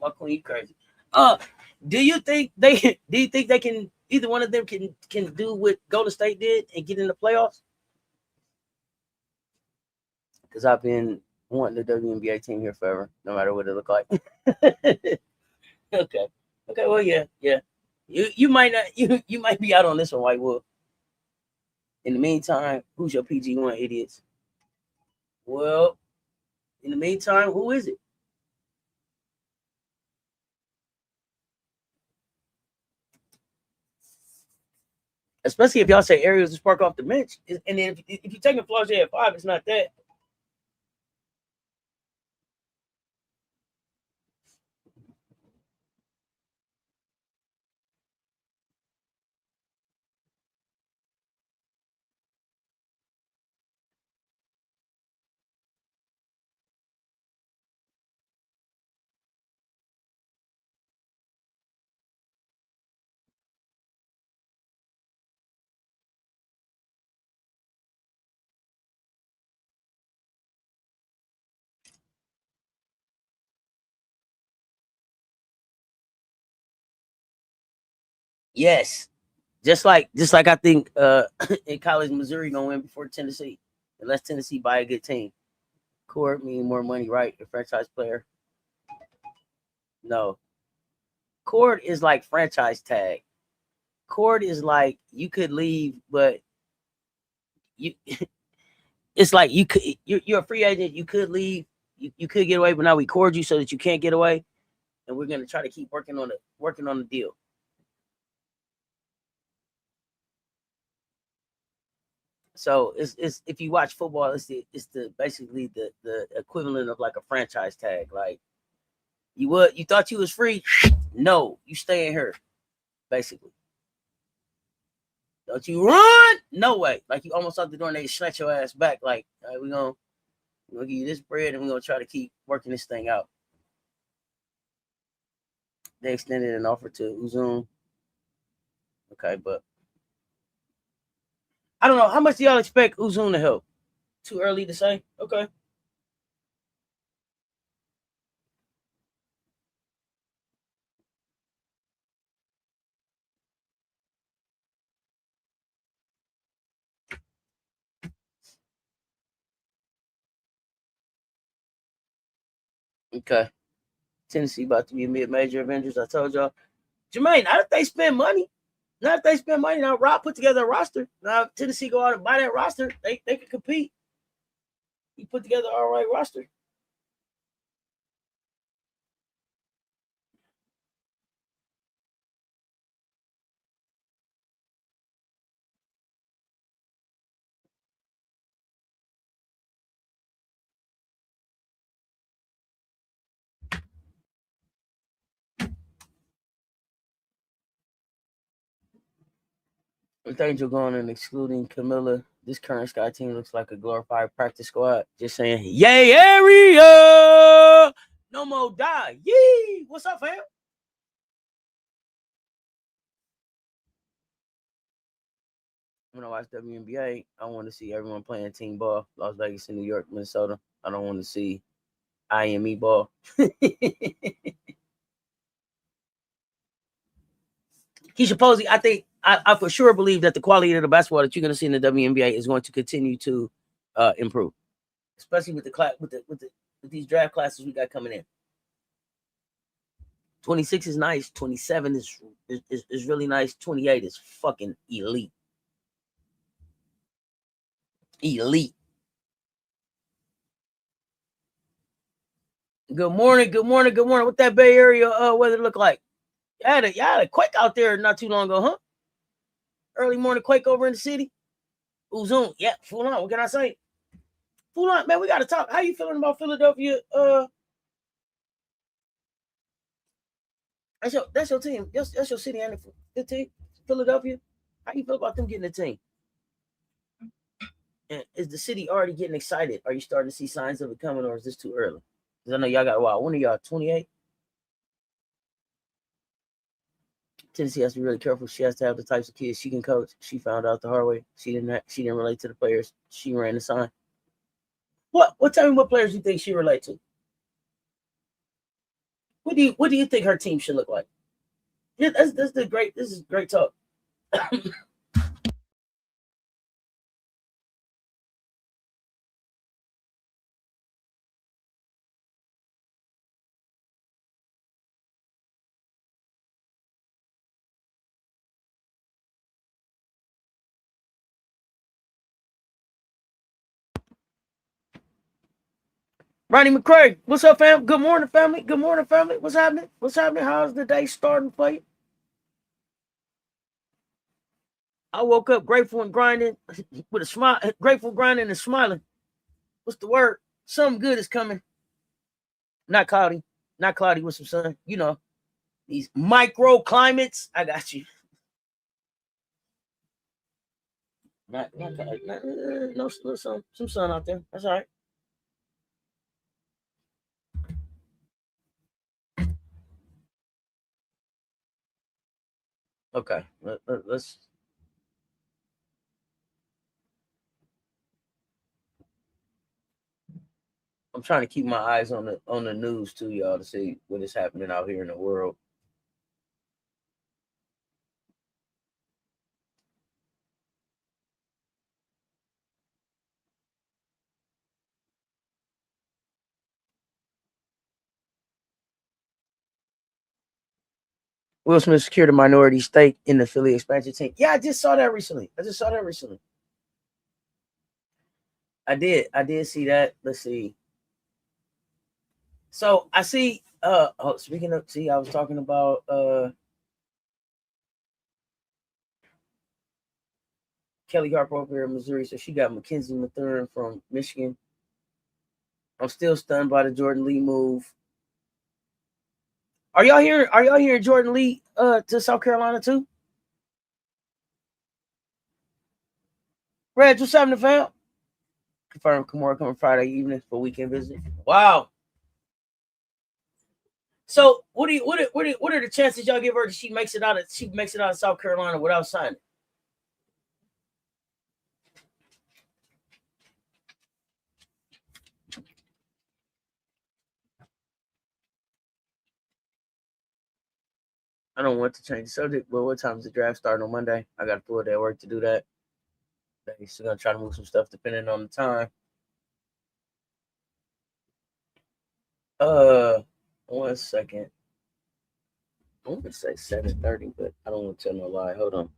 My queen crazy. Uh, do you think they can? Either one of them can do what Golden State did and get in the playoffs? Because I've been wanting the WNBA team here forever, no matter what it look like. Okay. Okay. Well, yeah. You might not. You might be out on this one, White Wolf. In the meantime, who's your PG1 idiots? Well, in the meantime, who is it? Especially if y'all say Ariel's to spark off the bench. And then if you're taking Flau'jae at 5, it's not that. Yes. Just like I think in college Missouri gonna win before Tennessee. Unless Tennessee buy a good team. Court mean more money, right? A franchise player. No. Court is like franchise tag. Court is like you could leave, but you it's like you're a free agent, you could leave, you could get away, but now we cord you so that you can't get away. And we're gonna try to keep working on the deal. So it's if you watch football, it's the basically the equivalent of like a franchise tag. Like you thought you was free, no, you stay in here, basically. Don't you run? No way. Like you almost out the door and they snatch your ass back. Like, all right, we're gonna give you this bread and we're gonna try to keep working this thing out. They extended an offer to Uzun. Okay, but I don't know. How much do y'all expect Uzun to help? Too early to say? Okay. Okay. Tennessee about to be mid-major Avengers. I told y'all. Jermaine, not if they spend money. Not if they spend money. Now Rob put together a roster. Now if Tennessee go out and buy that roster, they can compete. He put together an all right roster. With Angel going and excluding Camilla, this current Sky team looks like a glorified practice squad. Just saying, yay, area! No more die. Yee! What's up, fam? When I watch WNBA, I want to see everyone playing team ball. Las Vegas and New York, Minnesota. I don't want to see IME ball. Keisha Posey, I think I for sure believe that the quality of the basketball that you're going to see in the WNBA is going to continue to improve, especially with the class with these draft classes we got coming in. 26 is nice. 27 is really nice. 28 is fucking elite. Elite. Good morning. Good morning. Good morning. What that Bay Area weather look like? Y'all had a quake out there not too long ago, huh? Early morning quake over in the city. Uzun. Yeah, full on. What can I say? Full on, man. We gotta talk. How you feeling about Philadelphia? That's your team. That's your city and the team. Philadelphia. How you feel about them getting a team? And is the city already getting excited? Are you starting to see signs of it coming, or is this too early? Because I know y'all got wow. When are y'all 28? Tennessee has to be really careful. She has to have the types of kids she can coach. She found out the hard way. She didn't relate to the players. She ran the sign. What tell me what players you think she relate to? What do you think her team should look like? Yeah, that's the great. This is great talk. Ronnie McCray, what's up, fam? Good morning, family. Good morning, family. What's happening? What's happening? How's the day starting for you? I woke up grateful and grinding with a smile, grateful, grinding, and smiling. What's the word? Something good is coming. Not cloudy. Not cloudy with some sun. You know, these microclimates. I got you. No, some sun out there. That's all right. Okay, let's. I'm trying to keep my eyes on the news too, y'all, to see what is happening out here in the world. Will Smith secured a minority stake in the Philly expansion team. Yeah, I just saw that recently. I did see that. Let's see. So I see. Speaking of, see, I was talking about Kelly Harper over here in Missouri. So she got Mackenzie Mathurin from Michigan. I'm still stunned by the Jordan Lee move. Are y'all hearing Jordan Lee to South Carolina too? Reg, what's happening, fam? Confirmed Kimura coming Friday evening for weekend visit. Wow. So what are the chances y'all give her that she makes it out of South Carolina without signing? I don't want to change the subject, but what time is the draft starting on Monday? I got a full day of work to do that. They're still gonna try to move some stuff depending on the time. 1 second. I want to say 7:30, but I don't want to tell no lie. Hold on.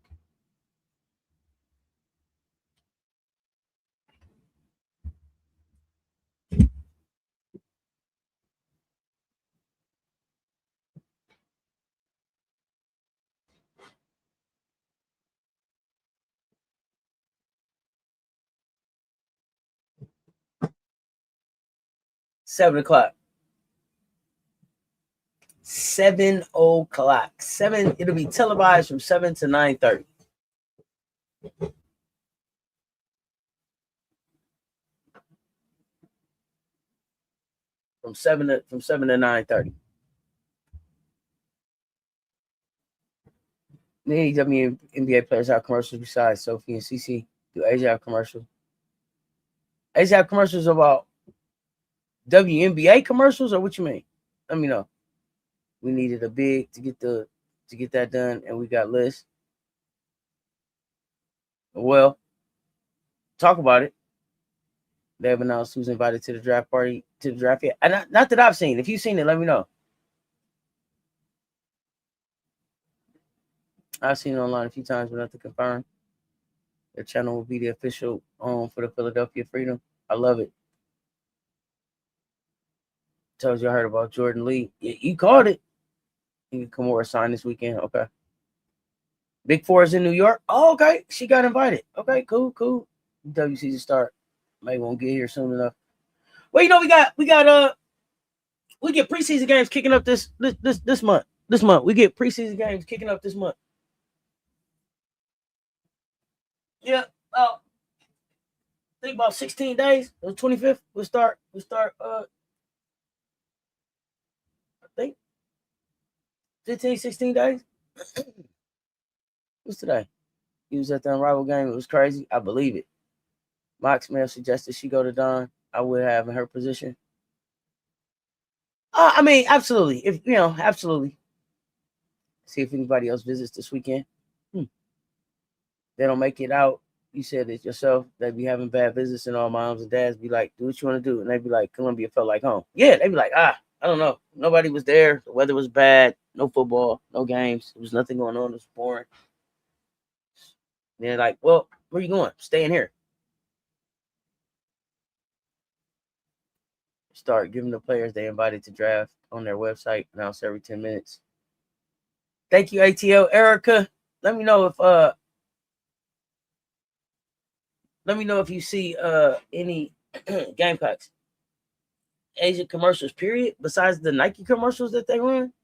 $7. 7 o'clock. It'll be televised from 7 to 9:30. From 7 to 9:30. Many WNBA players have commercials besides Sophie and Cece. Do Asia have commercials? Asia have commercials about WNBA commercials, or what you mean? Let me know. We needed a big to get that done, and we got Liz. Well, talk about it. They have announced who's invited to the draft party, to the draft yet. And not that I've seen. If you've seen it, let me know. I've seen it online a few times, but nothing confirmed. Their channel will be the official home for the Philadelphia Freedom. I love it. Tells you I heard about Jordan Lee. You called it. You can come over and sign this weekend. Okay. Big Four is in New York. Oh, okay. She got invited. Okay, cool. W season start. Maybe won't get here soon enough. Well, you know, we get preseason games kicking up this month. This month. We get preseason games kicking up this month. Yeah. I think about 16 days. The 25th. We'll start I think 15, 16 days. What's today? He was at the Unrival game. It was crazy. I believe it. Mox may have suggested she go to Dawn. I would have in her position. I mean, absolutely. Absolutely. See if anybody else visits this weekend. They don't make it out. You said it yourself. They be having bad visits, and all moms and dads be like, "Do what you want to do," and they be like, "Columbia felt like home." Yeah, they be like, I don't know. Nobody was there. The weather was bad. No football. No games. There was nothing going on. It was boring. And they're like, "Well, where you going? Staying here." start giving the players they invited to draft on their website, announced every 10 minutes. Thank you, ATL Erica. Let me know if you see any game packs. Asia commercials, period. Besides the Nike commercials that they run,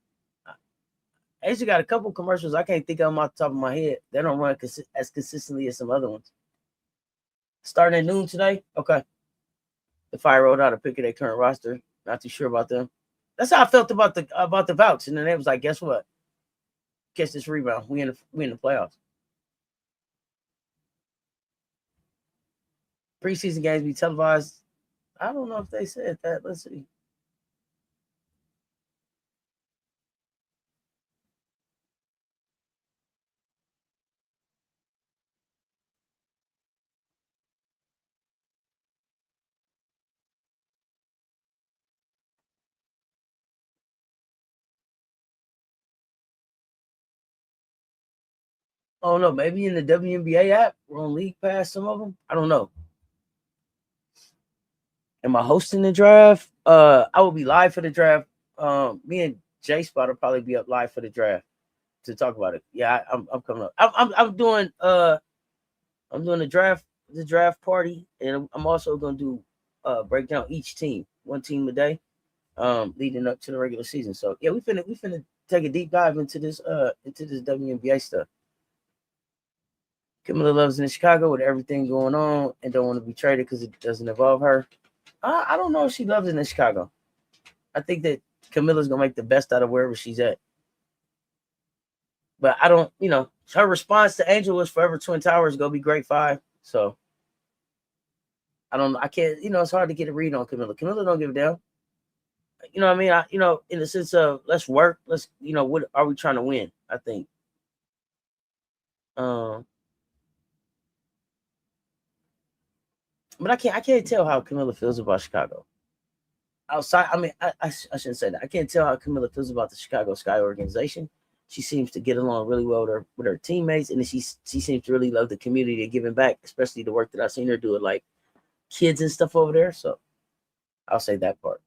Asia got a couple commercials I can't think of them off the top of my head. They don't run as consistently as some other ones. Starting at noon today, okay. The Fire rolled out a pick of their current roster. Not too sure about them. That's how I felt about the Vouch, and then they was like, guess what? Catch this rebound. We in the playoffs. Preseason games be televised. I don't know if they said that. Let's see. I don't know. Maybe in the WNBA app, we're on League Pass. Some of them. I don't know. Am I hosting the draft? I will be live for the draft. Me and J Spot will probably be up live for the draft to talk about it. Yeah, I'm coming up. I'm doing the draft party, and I'm also gonna do break down each team, one team a day, leading up to the regular season. So yeah, we finna take a deep dive into this WNBA stuff. Camilla loves in Chicago with everything going on and don't want to be traded because it doesn't involve her. I don't know if she loves it in Chicago. I think that Camilla's gonna make the best out of wherever she's at. But I don't, her response to Angel was Forever Twin Towers gonna be great 5. So I don't know. I can't, it's hard to get a read on Camilla. Camilla don't give a damn. You know what I mean? In the sense of let's work, what are we trying to win? I think. But I can't tell how Camilla feels about Chicago. Outside, I shouldn't say that. I can't tell how Camilla feels about the Chicago Sky organization. She seems to get along really well with her teammates, and she seems to really love the community and giving back, especially the work that I've seen her do with like kids and stuff over there. So I'll say that part.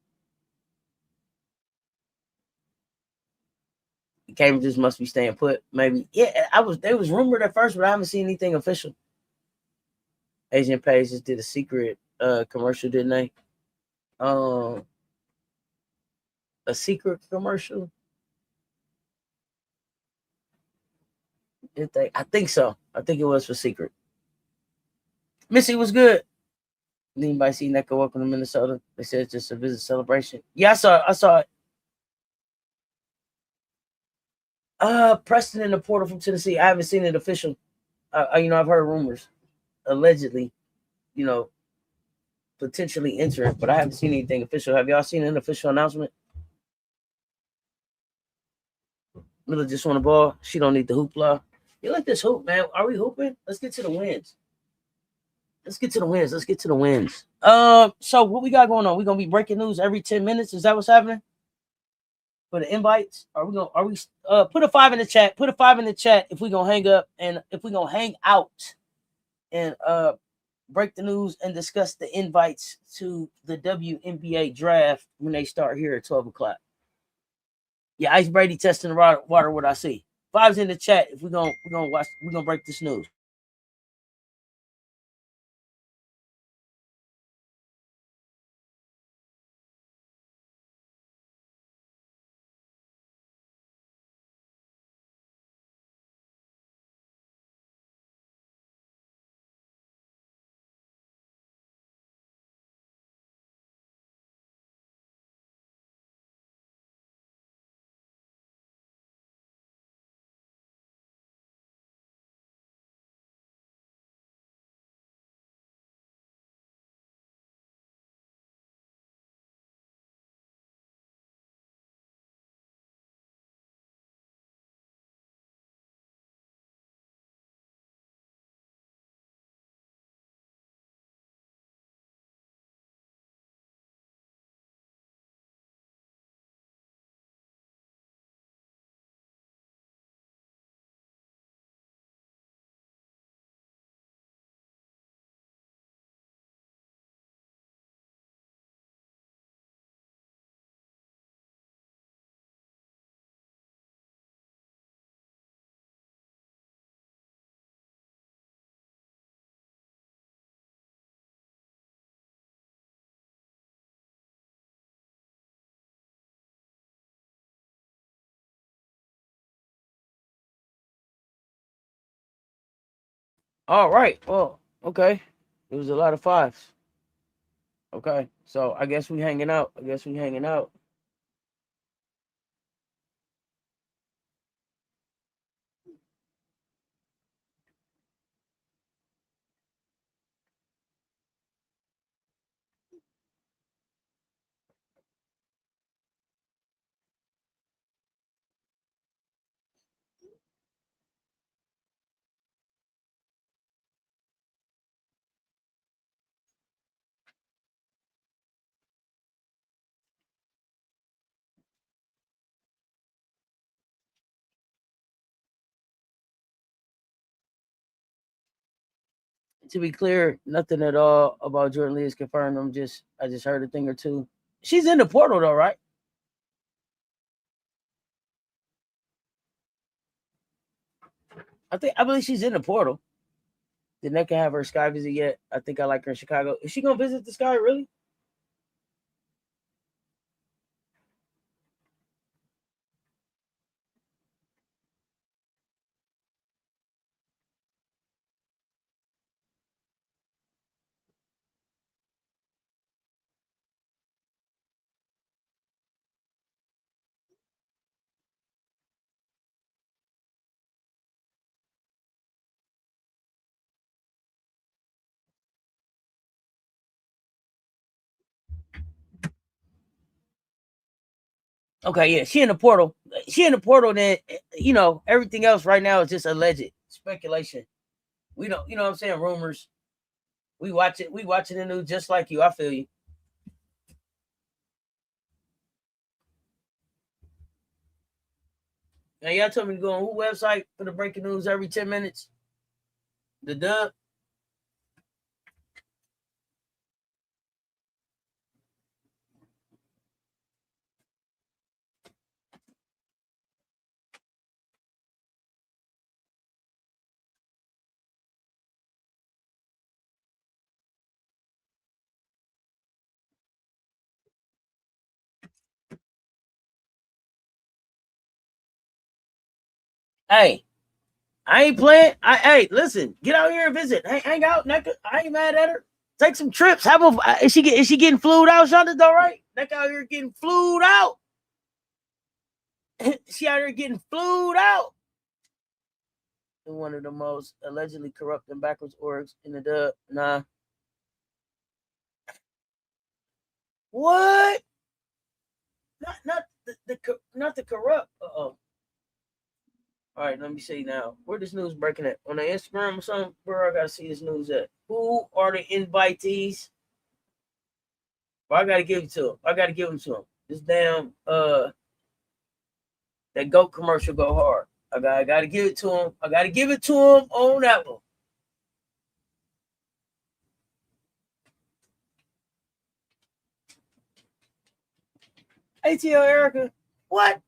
Cambridge must be staying put. Maybe, yeah. They was rumored at first, but I haven't seen anything official. Asian Page just did a secret commercial, didn't they? A secret commercial. I think so. I think it was for Secret. Missy was good. Anybody see Neko welcome to Minnesota? They said it's just a visit celebration. Yeah, I saw it. Preston in the portal from Tennessee. I haven't seen it official. I've heard rumors, allegedly, potentially entering, but I haven't seen anything official. Have y'all seen an official announcement? Miller just won the ball. She don't need the hoopla. You like this hoop, man? Are we hooping? Let's get to the wins. So what we got going on? We're gonna be breaking news every 10 minutes. Is that what's happening? For the invites? Are we put a 5 in the chat? Put a 5 in the chat if we're gonna hang up and if we're gonna hang out and break the news and discuss the invites to the WNBA draft when they start here at 12 o'clock. Yeah, Ice Brady testing the water, what I see. 5's in the chat if we're gonna break this news. All right. Well, okay. It was a lot of fives. Okay. So I guess we hanging out. To be clear, nothing at all about Jordan Lee is confirmed. I just heard a thing or two. She's in the portal though, right? I believe she's in the portal. Did Nneka have her Sky visit yet? I think I like her in Chicago. Is she gonna visit the Sky really? Okay, yeah, she in the portal. She in the portal. Then everything else right now is just alleged speculation. We don't, you know what I'm saying? Rumors. We watch it. We watching the news just like you. I feel you. Now y'all told me to go on who website for the breaking news every 10 minutes. The dub. Hey, I ain't playing. Hey, listen, get out here and visit. Hang out, Nneka. I ain't mad at her. Take some trips. Is she getting flued out? Shonda's all right. Nneka out here getting flued out. She out here getting flued out. In one of the most allegedly corrupt and backwards orgs in the dub. Nah. What? Not the corrupt. Uh-oh. All right, let me see now. Where this news breaking at? On the Instagram or something? Where I gotta see this news at? Who are the invitees? Well, I gotta give it to them. This damn that GOAT commercial go hard. I gotta give it to him. On that one. ATL Erica, what?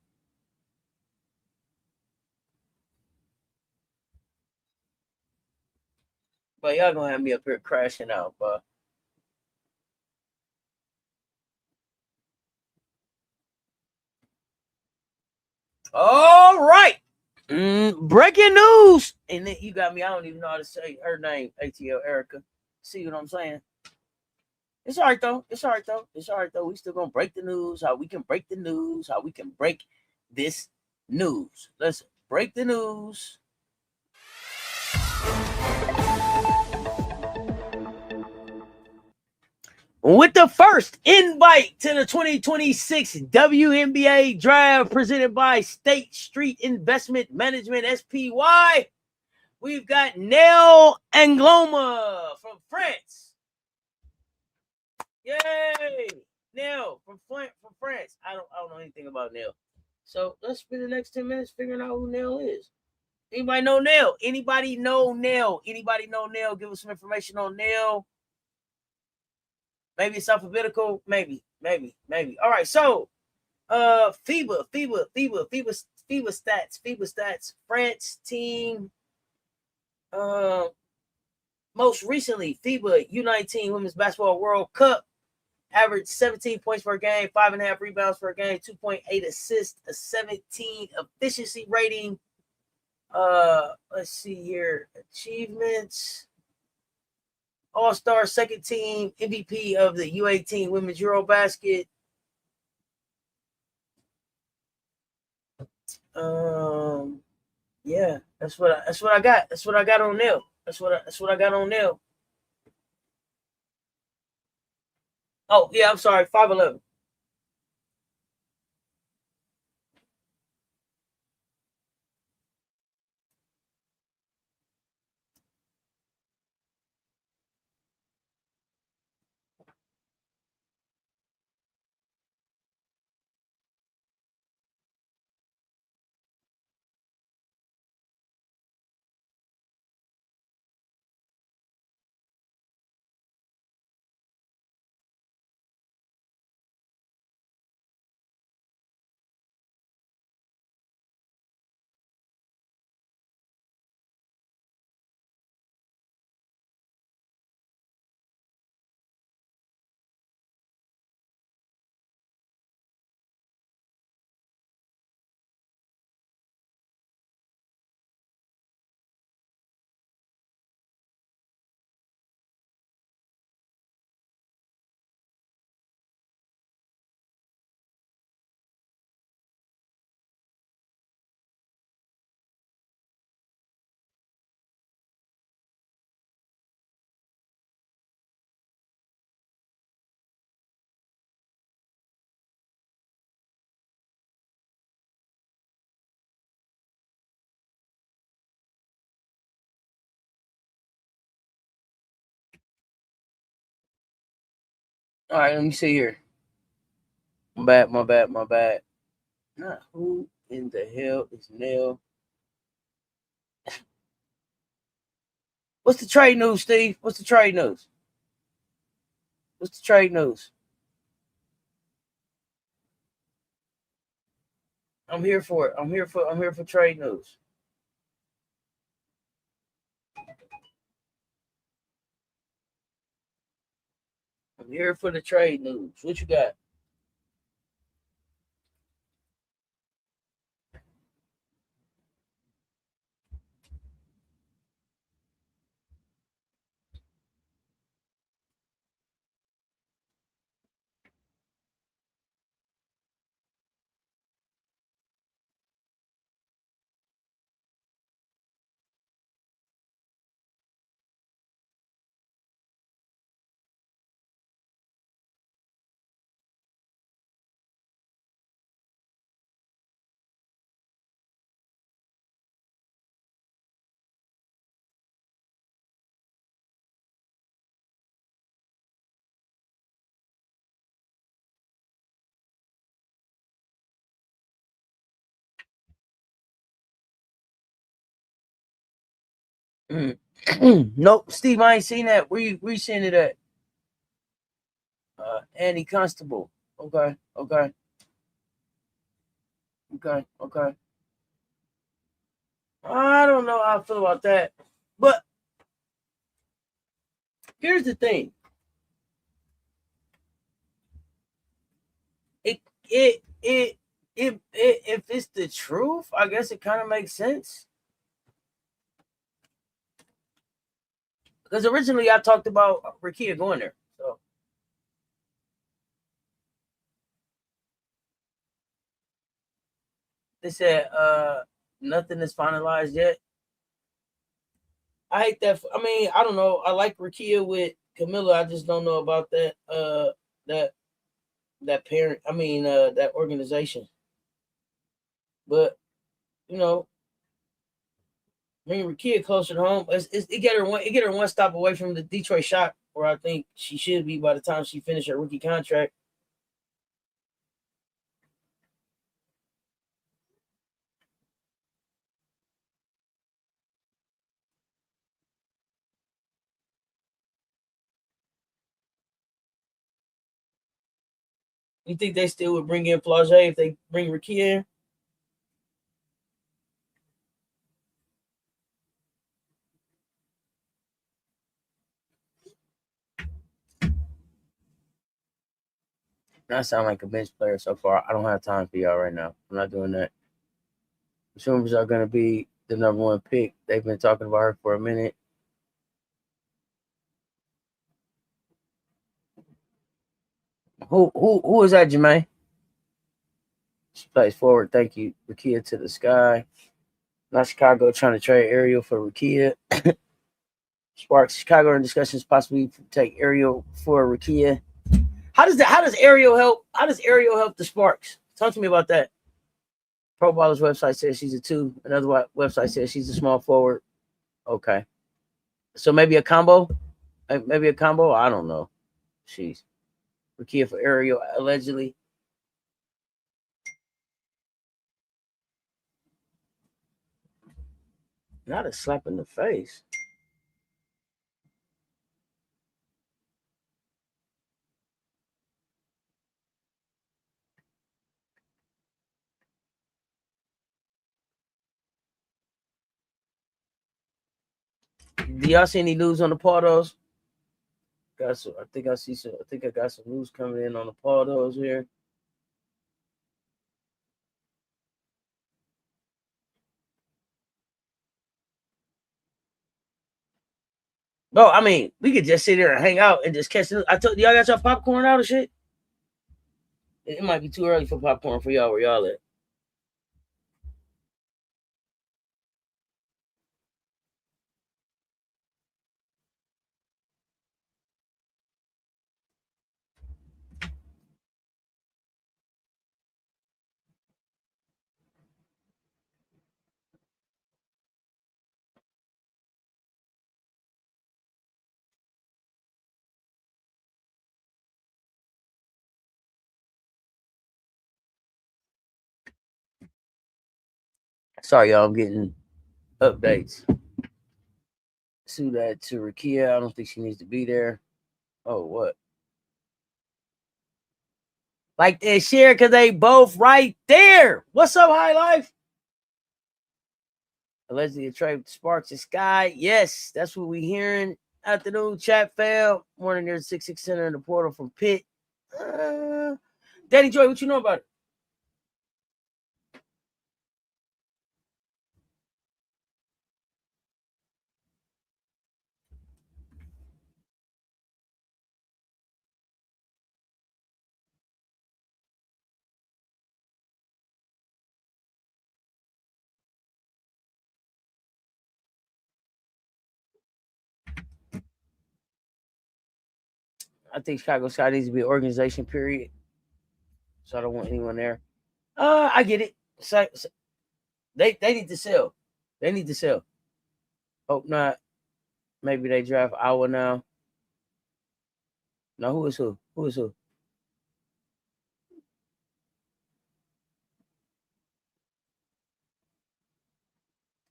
But y'all gonna have me up here crashing out, but all right. Breaking news. And then you got me. I don't even know how to say her name, ATL Erica. See what I'm saying? It's all right though. We still gonna break the news. How we can break the news. How we can break this news. Let's break the news. With the first invite to the 2026 WNBA draft presented by State Street Investment Management SPY, we've got Nell Angloma from France. Yay! Nell from France. I don't know anything about Nell. So let's spend the next 10 minutes figuring out who Nell is. Anybody know Nell? Anybody know Nell? Give us some information on Nell. Maybe it's alphabetical. Maybe. All right. So, FIBA stats. France team. Most recently, FIBA U19 Women's Basketball World Cup averaged 17 points per game, 5.5 rebounds per game, 2.8 assists, a 17 efficiency rating. Let's see here. Achievements. All-Star second team MVP of the U18 Women's Eurobasket. Yeah, that's what I got. That's what I got on nail. That's what I got on nail. Oh yeah, I'm sorry, 5'11". All right, let me see here. My bad. Nah, who in the hell is Nail? What's the trade news, Steve? What's the trade news? What's the trade news? I'm here for it. I'm here for trade news. I'm here for the trade news. What you got? Nope, Steve, I ain't seen that. We seen it at Annie Constable. Okay. I don't know how I feel about that, but here's the thing. If it's the truth, I guess it kind of makes sense. Because originally I talked about Rakia going there. So they said nothing is finalized yet. I hate that. I mean, I don't know. I like Rakia with Camilla. I just don't know about that that parent. I mean that organization. But you know, bring Rakia closer to home. It get her one stop away from the Detroit Shock, where I think she should be by the time she finished her rookie contract. You think they still would bring in Flage if they bring Rakia in? I sound like a bench player so far. I don't have time for y'all right now. I'm not doing that. The Zoomers are going to be the number one pick. They've been talking about her for a minute. Who is that, Jermaine? She plays forward. Thank you. Rakia to the sky. Not Chicago trying to trade Ariel for Rakia. Sparks Chicago in discussions possibly take Ariel for Rakia. How does Ariel help? How does Ariel help the Sparks? Talk to me about that. Pro Ballers website says she's a 2. Another website says she's a small forward. Okay. So maybe a combo? Maybe a combo? I don't know. She's Rakia for Ariel, allegedly. Not a slap in the face. Do y'all see any news on the Pardos? I think I got some news coming in on the Pardos here. No, I mean, we could just sit there and hang out and just catch it. I told y'all got your popcorn out or shit. It might be too early for popcorn for y'all. Where y'all at? Sorry, y'all. I'm getting updates. Sue that to Rakia. I don't think she needs to be there. Oh, what? Like that share because they both right there. What's up, High Life? Allegedly a trade with Sparks and Sky. Yes, that's what we hearing. Afternoon chat fam. Morning there's 6-6 center in the portal from Pitt. Daddy Joy, what you know about it? I think Chicago Sky needs to be an organization, period. So I don't want anyone there. I get it. So they need to sell. They need to sell. Hope not. Maybe they draft Iowa now. Now who is who? Who is who?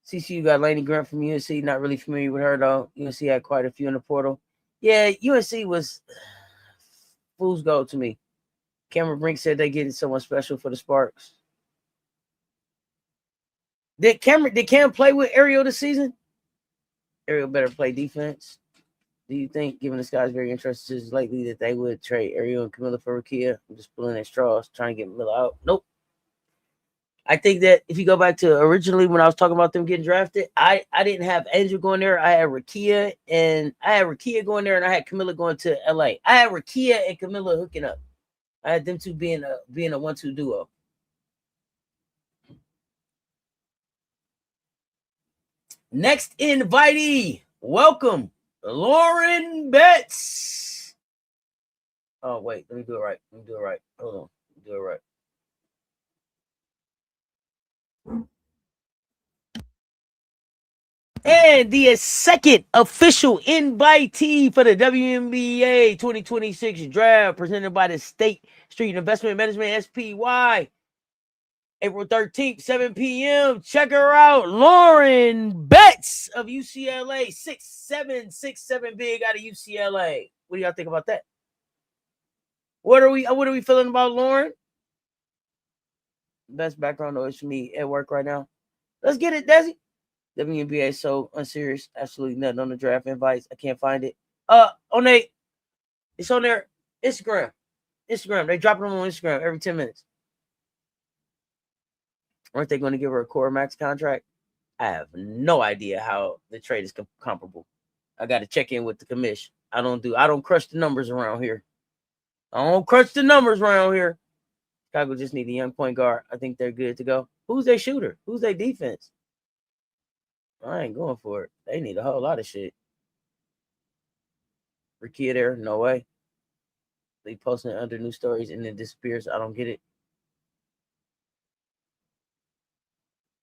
CCU got Laney Grant from UNC. Not really familiar with her though. UNC had quite a few in the portal. Yeah, UNC was fool's gold to me. Cameron Brink said they getting someone special for the Sparks. Did Cam play with Ariel this season? Ariel better play defense. Do you think, given this guy's very interested lately, that they would trade Ariel and Camilla for Rakia? I'm just pulling at straws, trying to get Miller out. Nope. I think that if you go back to originally when I was talking about them getting drafted, I didn't have Angel going there. I had Rakia going there, and I had Camilla going to LA. I had Rakia and Camilla hooking up. I had them two being a 1-2 duo. Next invitee, welcome, Lauren Betts. Oh wait, let me do it right. Hold on, do it right. And the second official invitee for the WNBA 2026 draft presented by the State Street Investment Management, SPY. April 13th, 7 p.m. Check her out. Lauren Betts of UCLA. 6'7", big out of UCLA. What do y'all think about that? What are we feeling about Lauren? Best background noise for me at work right now. Let's get it, Desi. WNBA is so unserious. Absolutely nothing on the draft invites. I can't find it. It's on their Instagram. They drop it on Instagram every 10 minutes. Aren't they going to give her a core max contract? I have no idea how the trade is comparable. I got to check in with the commission. I don't crush the numbers around here. Chicago just need a young point guard. I think they're good to go. Who's their shooter? Who's their defense? I ain't going for it. They need a whole lot of shit. Ricky there? No way. They posting under new stories and then disappears. I don't get it.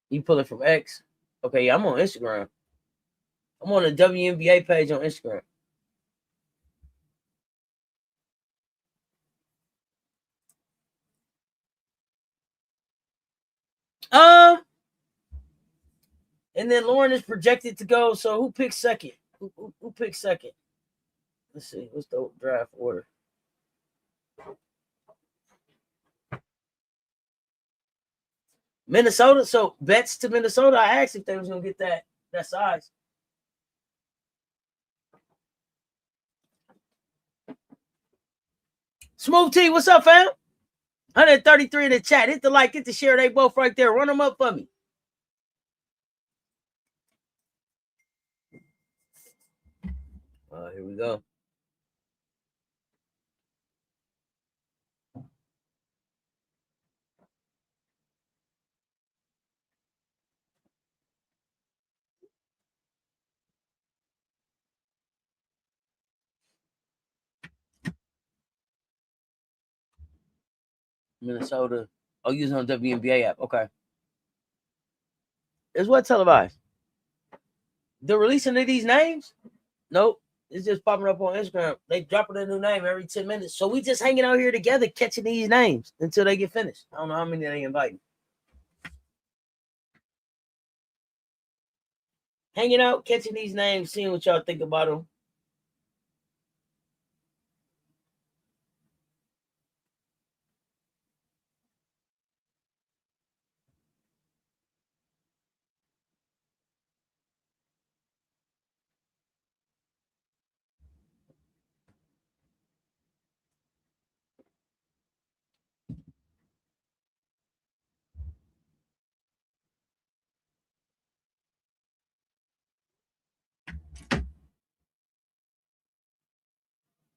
You pull it from X. Okay, yeah, I'm on Instagram. I'm on the WNBA page on Instagram. And then Lauren is projected to go. So who picks second? Who picks second? Let's see. What's the draft order? Minnesota. So bets to Minnesota. I asked if they was gonna get that size. Smooth T, what's up, fam? 133 in the chat. Hit the like, hit the share. They both right there. Run them up for me. Here we go. Minnesota. Oh, using on WNBA app. Okay. Is what televised? The releasing of these names? Nope. It's just popping up on Instagram. They dropping a new name every 10 minutes. So we just hanging out here together catching these names until they get finished. I don't know how many they inviting. Hanging out, catching these names, seeing what y'all think about them.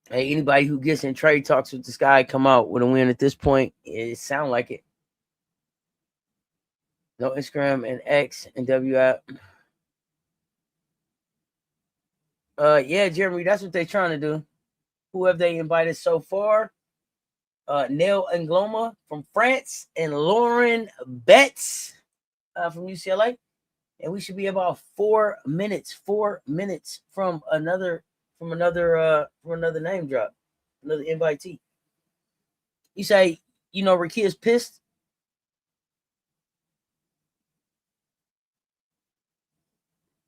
Hey, anybody who gets in trade talks with this guy come out with a win at this point. It sound like it. No Instagram and X and W app. Yeah, Jeremy, that's what they're trying to do. Who have they invited so far? Neil Angloma from France and Lauren Betts from UCLA. And we should be about 4 minutes from another name drop, another invitee. You say, Rakia's pissed.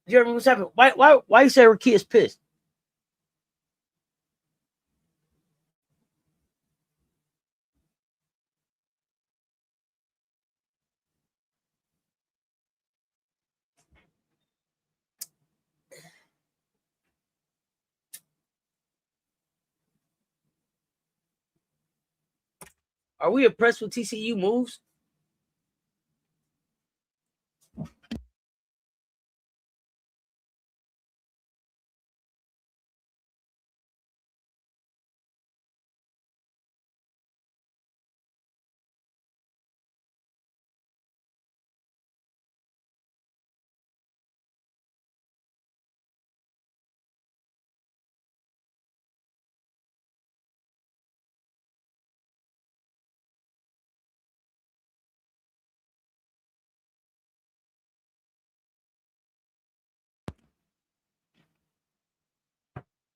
Jeremy, what's happening? Why you say Rakia's pissed? Are we impressed with TCU moves?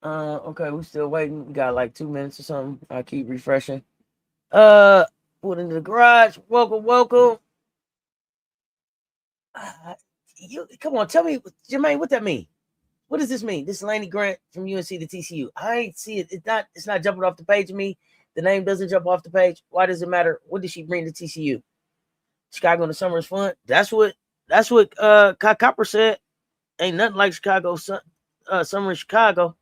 Okay, we're still waiting. We got like 2 minutes or something. I keep refreshing. Put into the garage. Welcome. You come on, tell me, Jermaine, what that mean? What does this mean? This is Laney Grant from UNC to TCU. I ain't see it. It's not jumping off the page of me. The name doesn't jump off the page. Why does it matter? What did she bring to TCU? Chicago in the summer is fun. That's what Kai Copper said. Ain't nothing like Chicago summer in Chicago.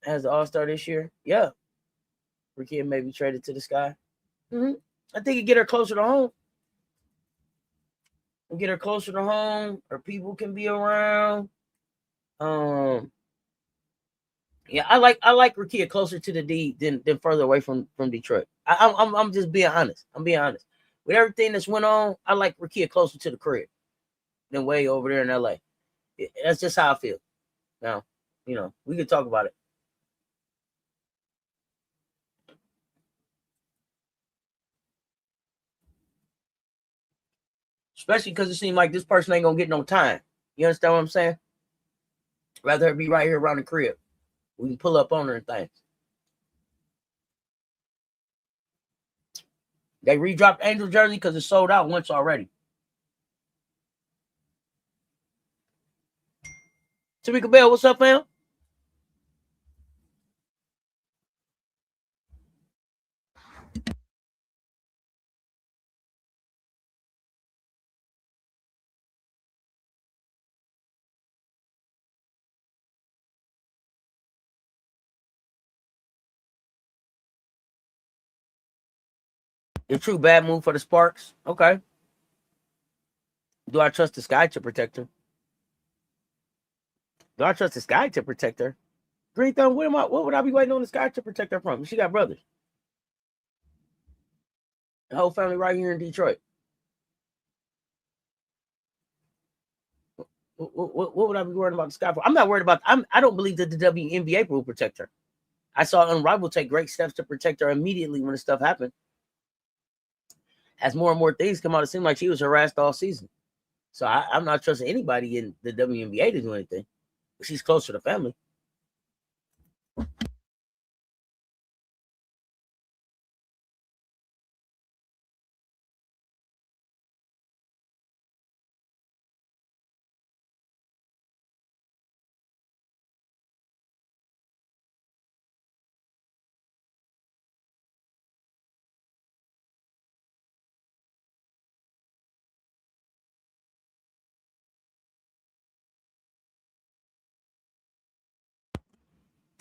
As the All-Star this year. Yeah. Ricky may be traded to the sky. I think it get her closer to home. get her closer to home. Her people can be around. Yeah, I like Rakia closer to the D than further away from Detroit. I'm just being honest. I'm being honest. With everything that's went on, I like Rakia closer to the crib than way over there in LA. That's just how I feel. Now, we can talk about it. Especially because it seems like this person ain't gonna get no time. You understand what I'm saying? Rather her be right here around the crib. We can pull up on her and things. They redropped Angel jersey because it sold out once already. Tamika Bell, what's up, fam? The true bad move for the Sparks. Okay. Do I trust the sky to protect her? Do I trust the sky to protect her? Green Thumb, what would I be waiting on the sky to protect her from? She got brothers. The whole family right here in Detroit. What would I be worried about the sky for? I'm not worried about. I don't believe that the WNBA will protect her. I saw Unrivaled take great steps to protect her immediately when the stuff happened. As more and more things come out, it seemed like she was harassed all season. So I'm not trusting anybody in the WNBA to do anything. She's close to the family.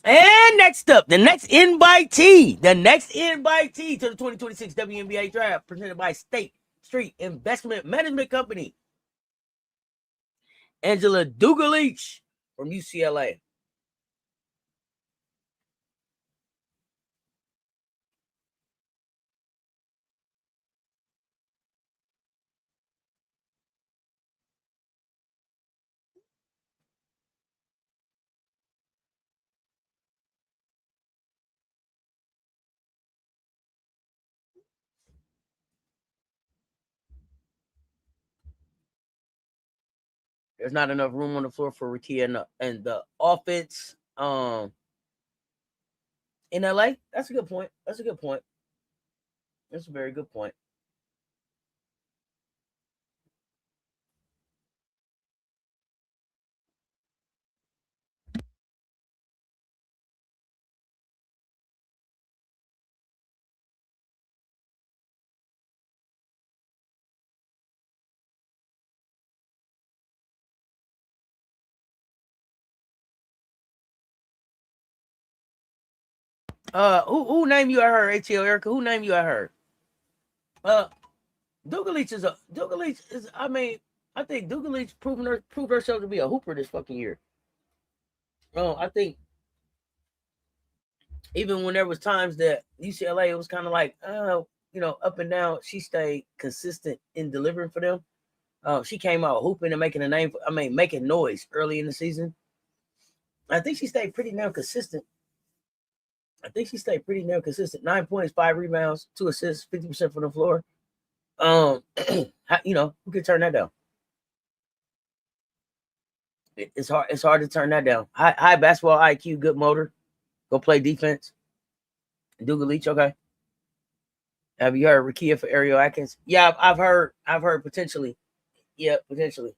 And next up, the next invitee to the 2026 WNBA draft presented by State Street Investment Management Company, Angela Dugalich from UCLA. There's not enough room on the floor for Rakia and the offense in LA. That's a good point. That's a good point. That's a very good point. Who name you I heard? ATL Erica. Who name you I heard? Uh, Dugalich is. I mean, I think Dugalich proved herself to be a hooper this fucking year. I think even when there was times that UCLA, it was kind of like, up and down. She stayed consistent in delivering for them. She came out hooping and making a name. Making noise early in the season. I think she stayed pretty damn consistent. 9 points, 5 rebounds, 2 assists, 50% from the floor. Who could turn that down? It's hard. It's hard to turn that down. High basketball IQ, good motor. Go play defense. Dugalich, okay. Have you heard Rakia for Ariel Atkins? Yeah, I've heard. I've heard potentially. Yeah, potentially.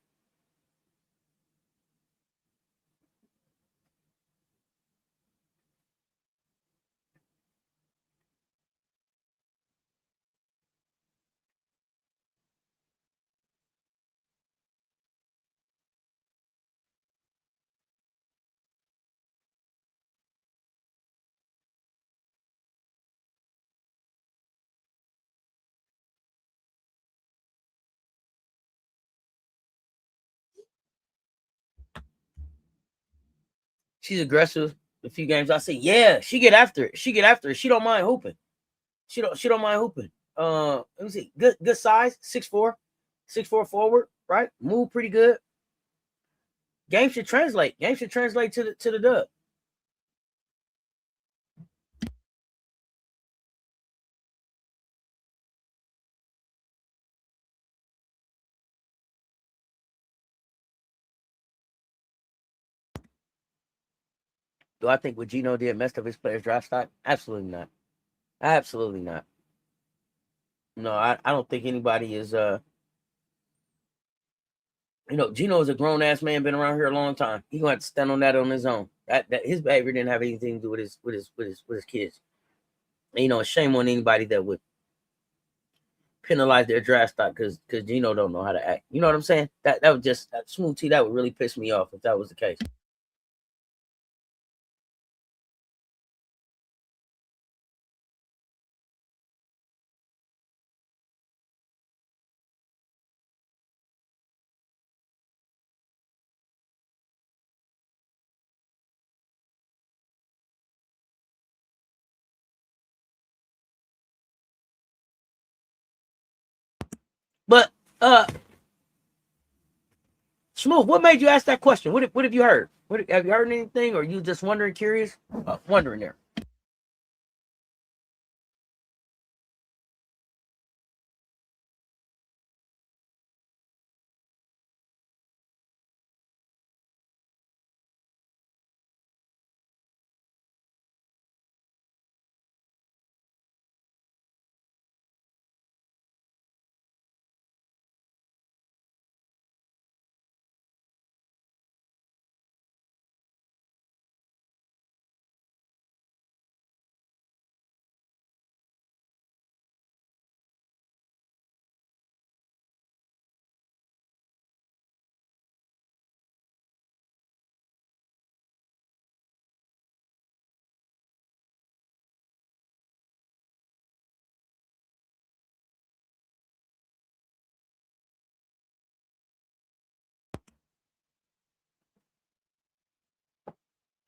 She's aggressive. A few games I see, yeah, she get after it. She don't mind hooping. She don't mind hooping. Let me see. Good size, 6'4", 6'4" forward, right? Move pretty good. Game should translate. Game should translate to the dub. Do I think what Gino did messed up his players' draft stock? Absolutely not. Absolutely not. No, I don't think anybody is Gino is a grown ass man, been around here a long time. He gonna have to stand on that on his own. That his behavior didn't have anything to do with his kids. And, shame on anybody that would penalize their draft stock because Gino don't know how to act. You know what I'm saying? That would just smooth tea. That would really piss me off if that was the case. But Smooth, what made you ask that question? What have you heard? Have you heard anything, or you just wondering, curious, wondering there?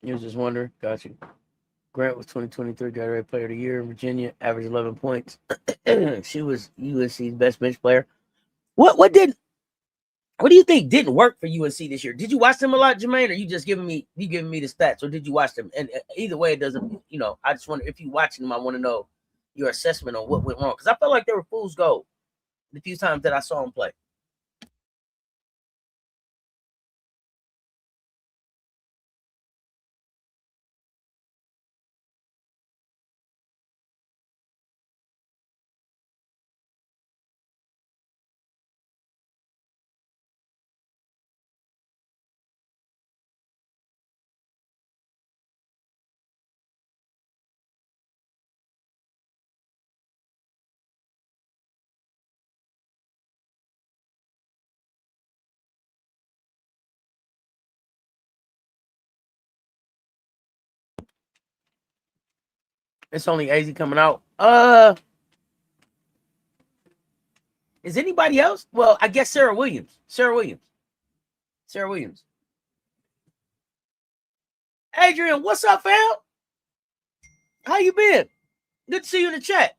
You was just wondering. Got you. Grant was 2023 Gatorade Player of the Year in Virginia, averaged 11 points. She was UNC's best bench player. What do you think didn't work for UNC this year? Did you watch them a lot, Jermaine, or you just giving me the stats, or did you watch them? And either way, it doesn't. I just wonder if you watching them. I want to know your assessment on what went wrong, because I felt like they were fool's gold the few times that I saw them play. It's only AZ coming out. Is anybody else? Well, I guess Sarah Williams. Sarah Williams. Adrian, what's up, fam? How you been? Good to see you in the chat.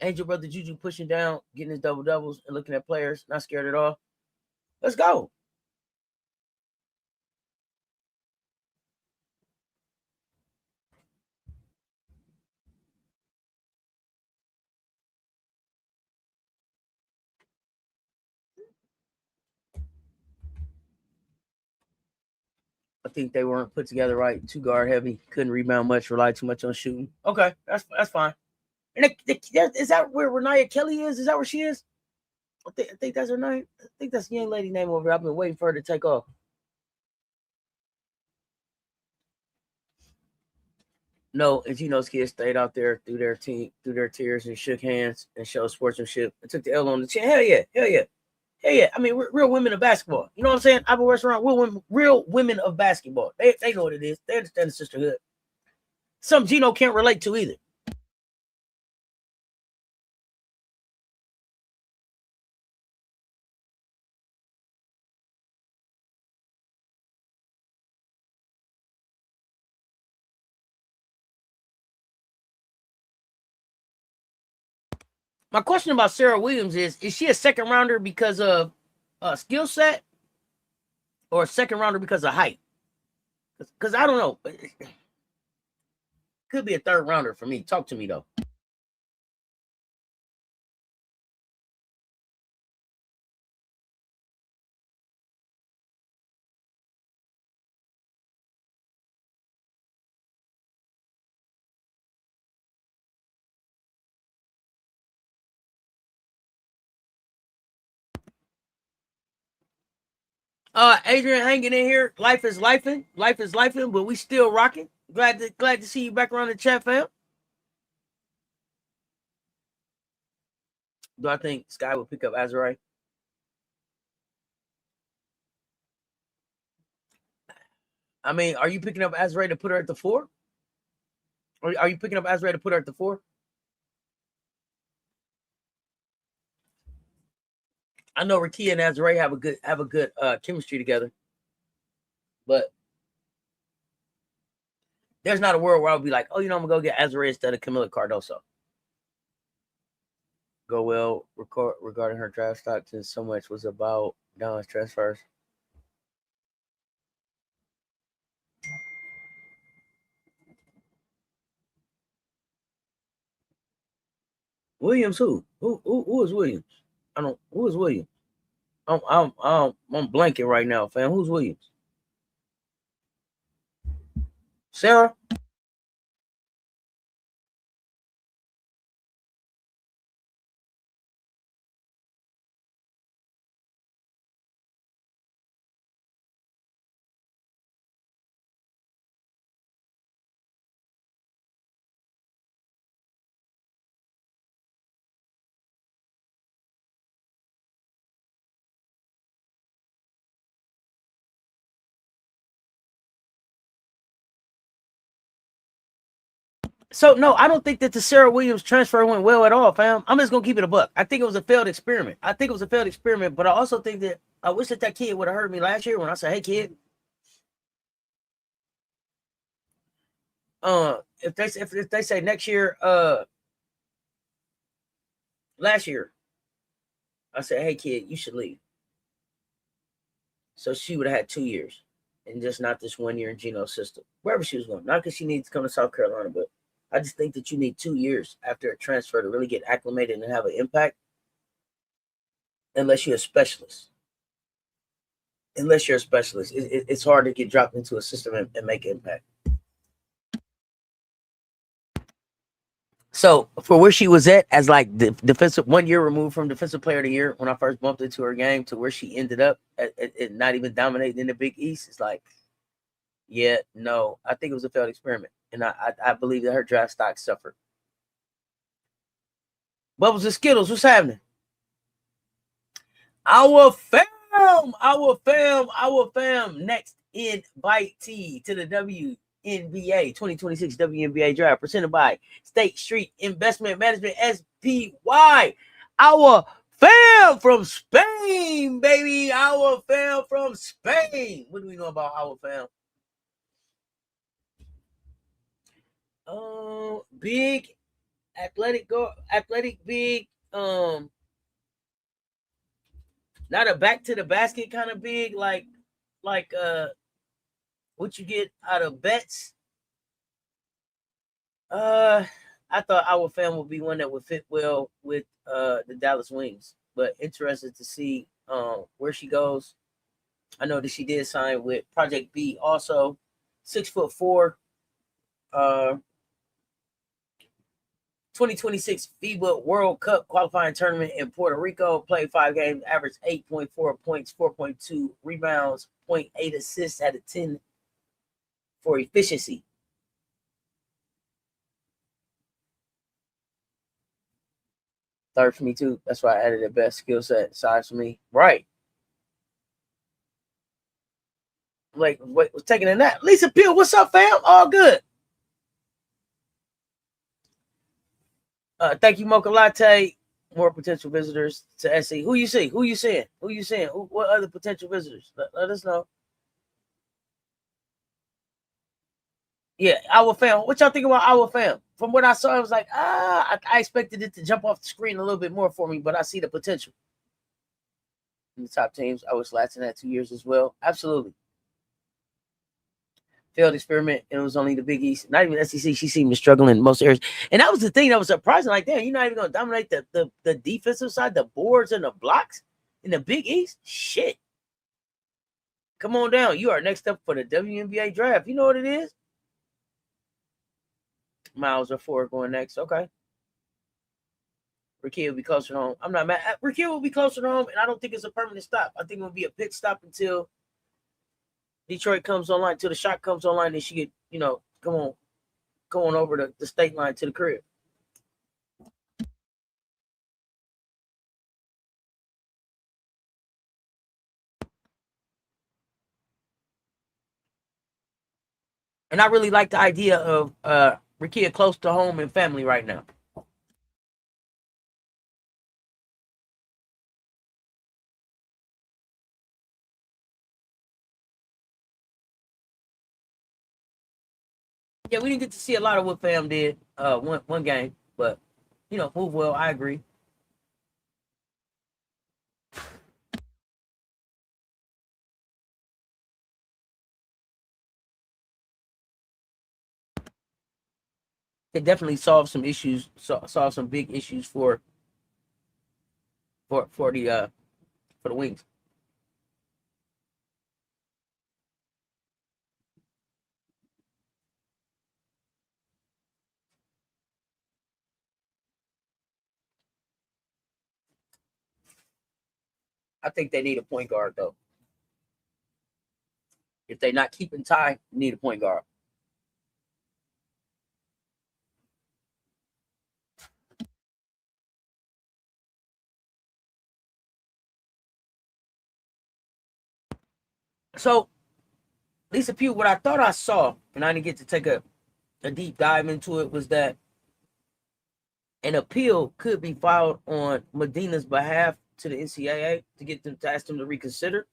Angel brother Juju pushing down, getting his double doubles, and looking at players, not scared at all. Let's go. I think they weren't put together right. Too guard heavy, couldn't rebound much, relied too much on shooting. Okay, that's fine. And is that where Renaya Kelly is? Is that where she is? I think that's her name. I think that's the young lady name over there. I've been waiting for her to take off. No, and Gino's kids stayed out there through their tears and shook hands and showed sportsmanship and took the L on the chin. Hell yeah. I mean, real women of basketball. You know what I'm saying? I've been working around real women of basketball. They know what it is. They understand the sisterhood. Some Gino can't relate to either. My question about Sarah Williams is she a second rounder because of skill set or a second rounder because of height? Because I don't know. Could be a third rounder for me. Talk to me, though. Adrian hanging in here. Life is lifing. Life is lifing, but we still rocking. Glad to see you back around the chat, fam. Do I think Sky will pick up Azariah? I mean, are you picking up Azariah to put her at the 4? Or are you picking up Azariah to put her at the 4? I know Rakia and Azariah have a good chemistry together, but there's not a world where I'll be like, oh, I'm gonna go get Azariah instead of Camila Cardoso. Go well regarding her draft stock, since so much was about Don's transfers. Williams, who is Williams? Who is Williams? I'm blanking right now, fam. Who's Williams? Sarah? So no, I don't think that the Sarah Williams transfer went well at all, fam. I'm just gonna keep it a buck. I think it was a failed experiment. But I also think that I wish that kid would have heard me last year when I said, "Hey, kid, if they say next year, last year, I said, hey, kid, you should leave." So she would have had 2 years, and just not this 1 year in Geno's system, wherever she was going. Not because she needs to come to South Carolina, but I just think that you need 2 years after a transfer to really get acclimated and have an impact. Unless you're a specialist. It's hard to get dropped into a system and make an impact. So for where she was at as like the defensive 1 year removed from defensive player of the year when I first bumped into her game to where she ended up at not even dominating in the Big East, it's like, yeah, no, I think it was a failed experiment. And I believe that her draft stock suffered. Bubbles and Skittles, what's happening? Our fam, next invitee to the WNBA 2026 WNBA draft presented by State Street Investment Management SPY. Our fam from Spain, baby. Our fam from Spain. What do we know about our fam? Big, athletic, big. Not a back to the basket kind of big, like what you get out of bets. I thought our fam would be one that would fit well with the Dallas Wings, but interested to see where she goes. I know that she did sign with Project B also. 6'4", 2026 FIBA World Cup qualifying tournament in Puerto Rico. Played 5 games, averaged 8.4 points, 4.2 rebounds, 0.8 assists, had a 10 for efficiency. Third for me too. That's why I added the best skill set size for me. Right. Like, what was taking a nap? Lisa Peel, what's up, fam? All good. Thank you, Mocha Latte. More potential visitors to SC. Who you see? What other potential visitors? Let us know. Yeah, our fam. What y'all think about our fam? from what I saw, I was like, I expected it to jump off the screen a little bit more for me, but I see the potential in the top teams. I was lasting that 2 years as well. Absolutely. Failed experiment, and it was only the Big East. Not even SEC. She seemed to struggle in most areas. And that was the thing that was surprising. Like, damn, you're not even going to dominate the defensive side, the boards and the blocks in the Big East? Shit. Come on down. You are next up for the WNBA draft. You know what it is? Miles or Ford going next. Okay. Rakia will be closer to home. I'm not mad. Rakia will be closer to home, and I don't think it's a permanent stop. I think it will be a pit stop until Detroit comes online, until the shot comes online, and she get, going over the state line to the crib. And I really like the idea of Rakia close to home and family right now. Yeah, we didn't get to see a lot of what fam did one game, but move well. I agree. It definitely solved some issues, solved some big issues for the Wings. I think they need a point guard though. If they're not keeping Ty, need a point guard. So, Lisa Pugh, what I thought I saw, and I didn't get to take a deep dive into it, was that an appeal could be filed on Medina's behalf to the NCAA to get them to ask them to reconsider.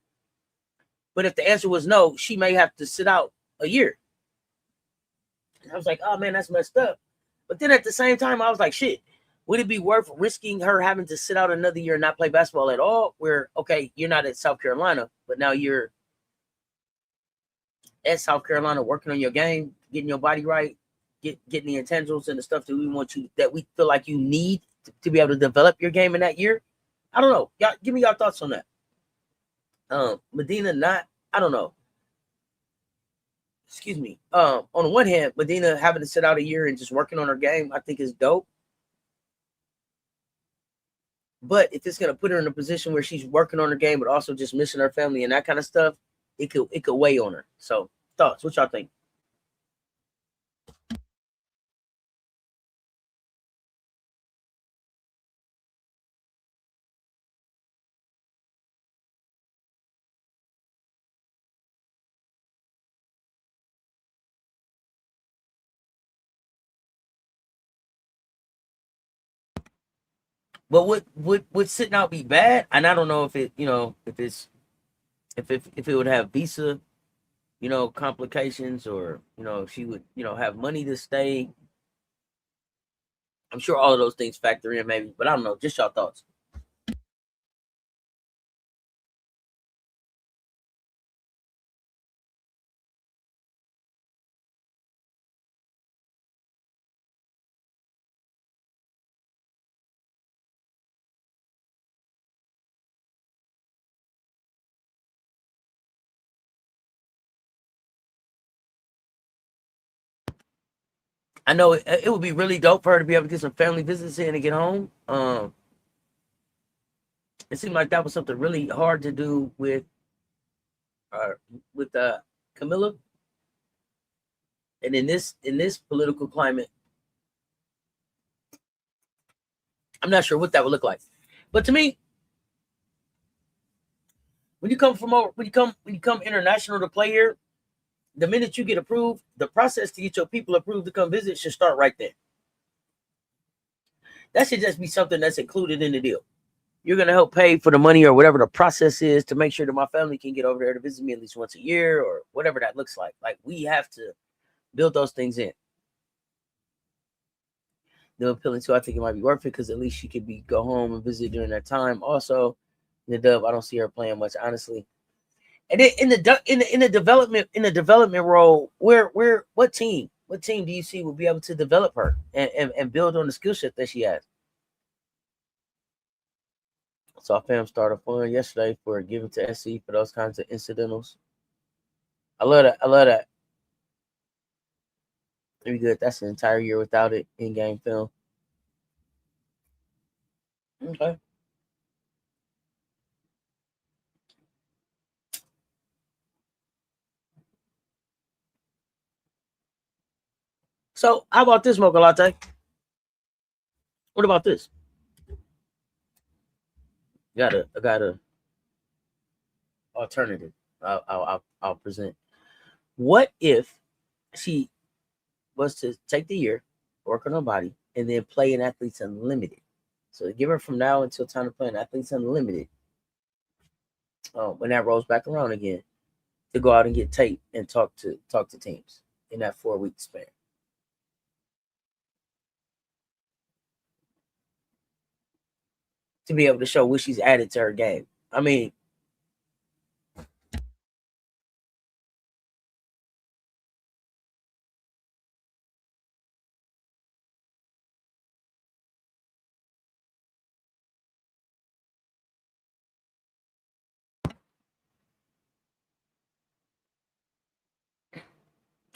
But if the answer was no, she may have to sit out a year. And I was like, oh man, that's messed up. But then at the same time, I was like, shit, would it be worth risking her having to sit out another year and not play basketball at all? Where, okay, you're not at South Carolina, but now you're at South Carolina working on your game, getting your body right, getting the intangibles and the stuff that we feel like you need to be able to develop your game in that year. I don't know. Y'all, give me your thoughts on that. Medina, I don't know. Excuse me. On the one hand, Medina having to sit out a year and just working on her game, I think is dope. But if it's gonna put her in a position where she's working on her game, but also just missing her family and that kind of stuff, it could weigh on her. So, thoughts? What y'all think? But would sitting out be bad? And I don't know if it, if it would have visa, complications, or if she would, have money to stay. I'm sure all of those things factor in, maybe, but I don't know. Just y'all thoughts. I know it would be really dope for her to be able to get some family visits in and get home. It seemed like that was something really hard to do uh, with Camilla, and in this political climate, I'm not sure what that would look like. But to me, when you come international to play here, the minute you get approved, the process to get your people approved to come visit should start right there. That should just be something that's included in the deal. You're going to help pay for the money or whatever the process is to make sure that my family can get over there to visit me at least once a year or whatever that looks like. Like, we have to build those things in. they're appealing to. I think it might be worth it because at least she could go home and visit during that time. Also, the Dub, I don't see her playing much, honestly. And then in the development role, what team do you see will be able to develop her and build on the skill set that she has? So our fam started a fund yesterday for giving to SC for those kinds of incidentals. I love that. Pretty good. That's an entire year without it in-game film. Okay. So how about this, Mocha Latte? What about this? I got a alternative. I'll present. What if she was to take the year, work on her body, and then play in Athletes Unlimited? So give her from now until time to play in Athletes Unlimited. When that rolls back around again, to go out and get tape and talk to teams in that 4-week span. To be able to show what she's added to her game. I mean,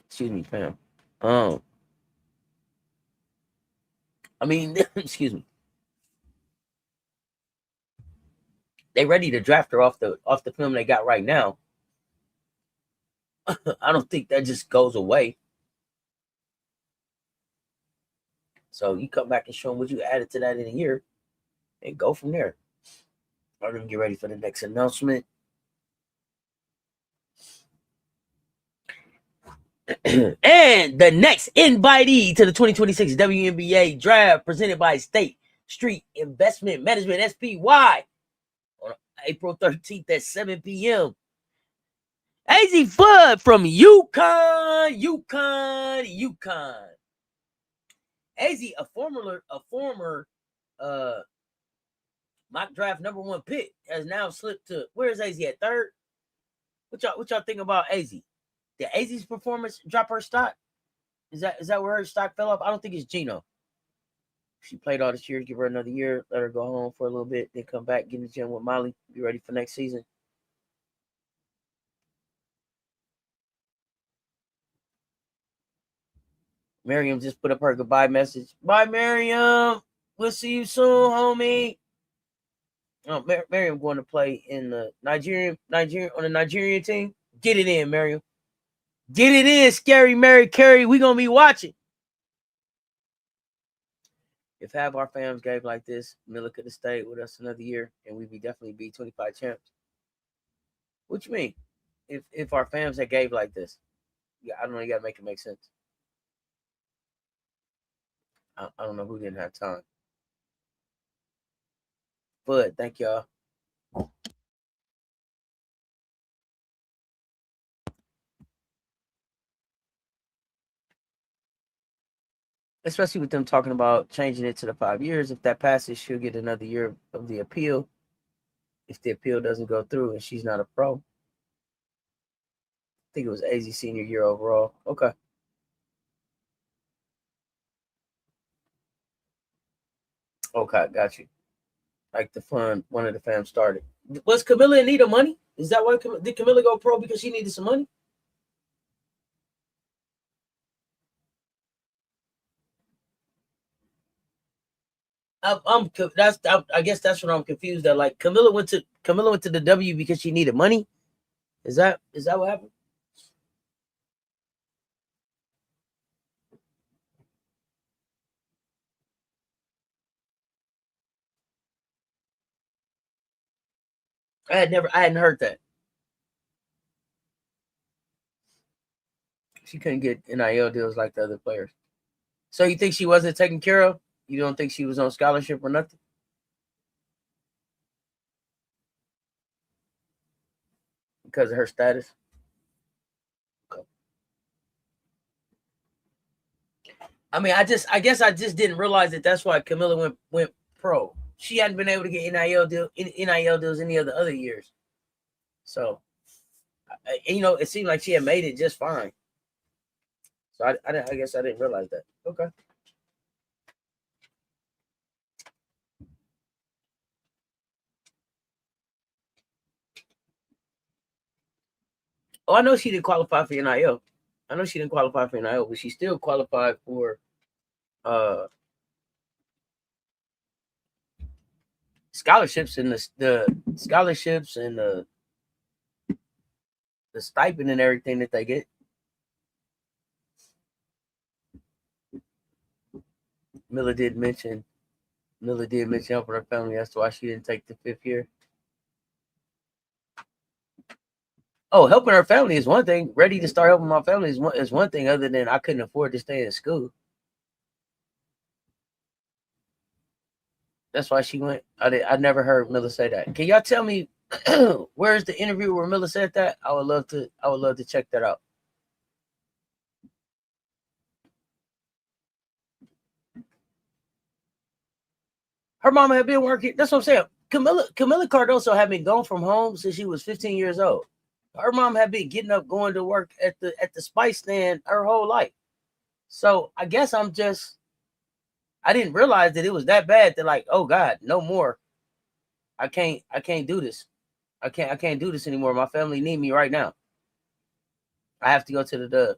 excuse me, fam. I mean, excuse me. They ready to draft her off the film they got right now. I don't think that just goes away. So you come back and show them what you added to that in a year and go from there. I'm going to get ready for the next announcement. And the next invitee to the 2026 WNBA draft presented by State Street Investment Management, SPY, on April 13th at 7 p.m. AZ Flood from UConn. AZ, a former mock draft number 1 pick, has now slipped to, where is AZ at? 3rd? What y'all think about AZ? Did AZ's performance drop her stock? Is that where her stock fell off? I don't think it's Gino. She played all this year. Give her another year. Let her go home for a little bit. Then come back, get in the gym with Molly. Be ready for next season. Miriam just put up her goodbye message. Bye, Miriam. We'll see you soon, homie. Oh, Miriam going to play in the Nigerian on the Nigerian team. Get it in, Miriam. Get it in, Scary Mary Carey. We gonna be watching. If half our fans gave like this, Miller could have stayed with us another year, and we'd definitely be 25 champs. What you mean? If our fans that gave like this, yeah, I don't know. You gotta make it make sense. I don't know who didn't have time. But thank y'all. Especially with them talking about changing it to the 5 years. If that passes, she'll get another year of the appeal. If the appeal doesn't go through and she's not a pro, I think it was AZ senior year overall. Okay. Okay, got you. Like the fund, one of the fans started. Was Camilla in need of money? Is that why did Camilla go pro because she needed some money? I guess that's what I'm confused at. Like Camilla went to the W because she needed money. Is that what happened? I hadn't heard that. She couldn't get NIL deals like the other players. So you think she wasn't taken care of? You don't think she was on scholarship or nothing? Because of her status? Okay. I mean, I guess I just didn't realize that that's why Camilla went pro. She hadn't been able to get NIL deals any of the other years. So, it seemed like she had made it just fine. So I guess I didn't realize that. Okay. Oh, I know she didn't qualify for NIL. I know she didn't qualify for NIL, but she still qualified for scholarships and the scholarships and the stipend and everything that they get. Miller did mention helping her family. That's why she didn't take the 5th year. Oh, helping her family is one thing. Ready to start helping my family is one thing. Other than I couldn't afford to stay in school. That's why she went. I never heard Miller say that. Can y'all tell me where's the interview where Miller said that? I would love to check that out. Her mama had been working. That's what I'm saying. Camilla Cardoso had been gone from home since she was 15 years old. Her mom had been getting up, going to work at the spice stand her whole life. So I guess I didn't realize that it was that bad. That like, oh God, no more. I can't do this. I can't do this anymore. My family need me right now. I have to go to the dub.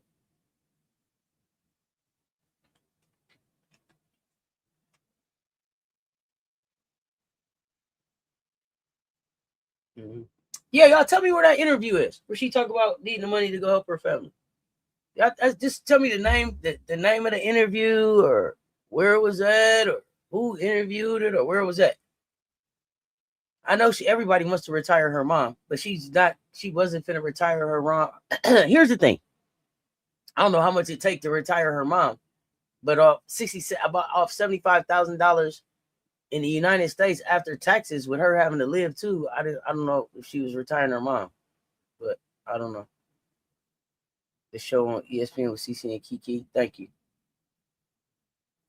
Mm-hmm. Yeah, y'all tell me where that interview is, where she talk about needing the money to go help her family. Y'all just tell me the name of the interview, or where it was at, or who interviewed it, or where it was at. I know everybody wants to retire her mom, but she wasn't finna retire her mom. Here's the thing. I don't know how much it take to retire her mom, but off $75,000 in the United States after taxes, with her having to live too. I don't know if she was retiring her mom, but I don't know. The show on ESPN with CC and Kiki. Thank you.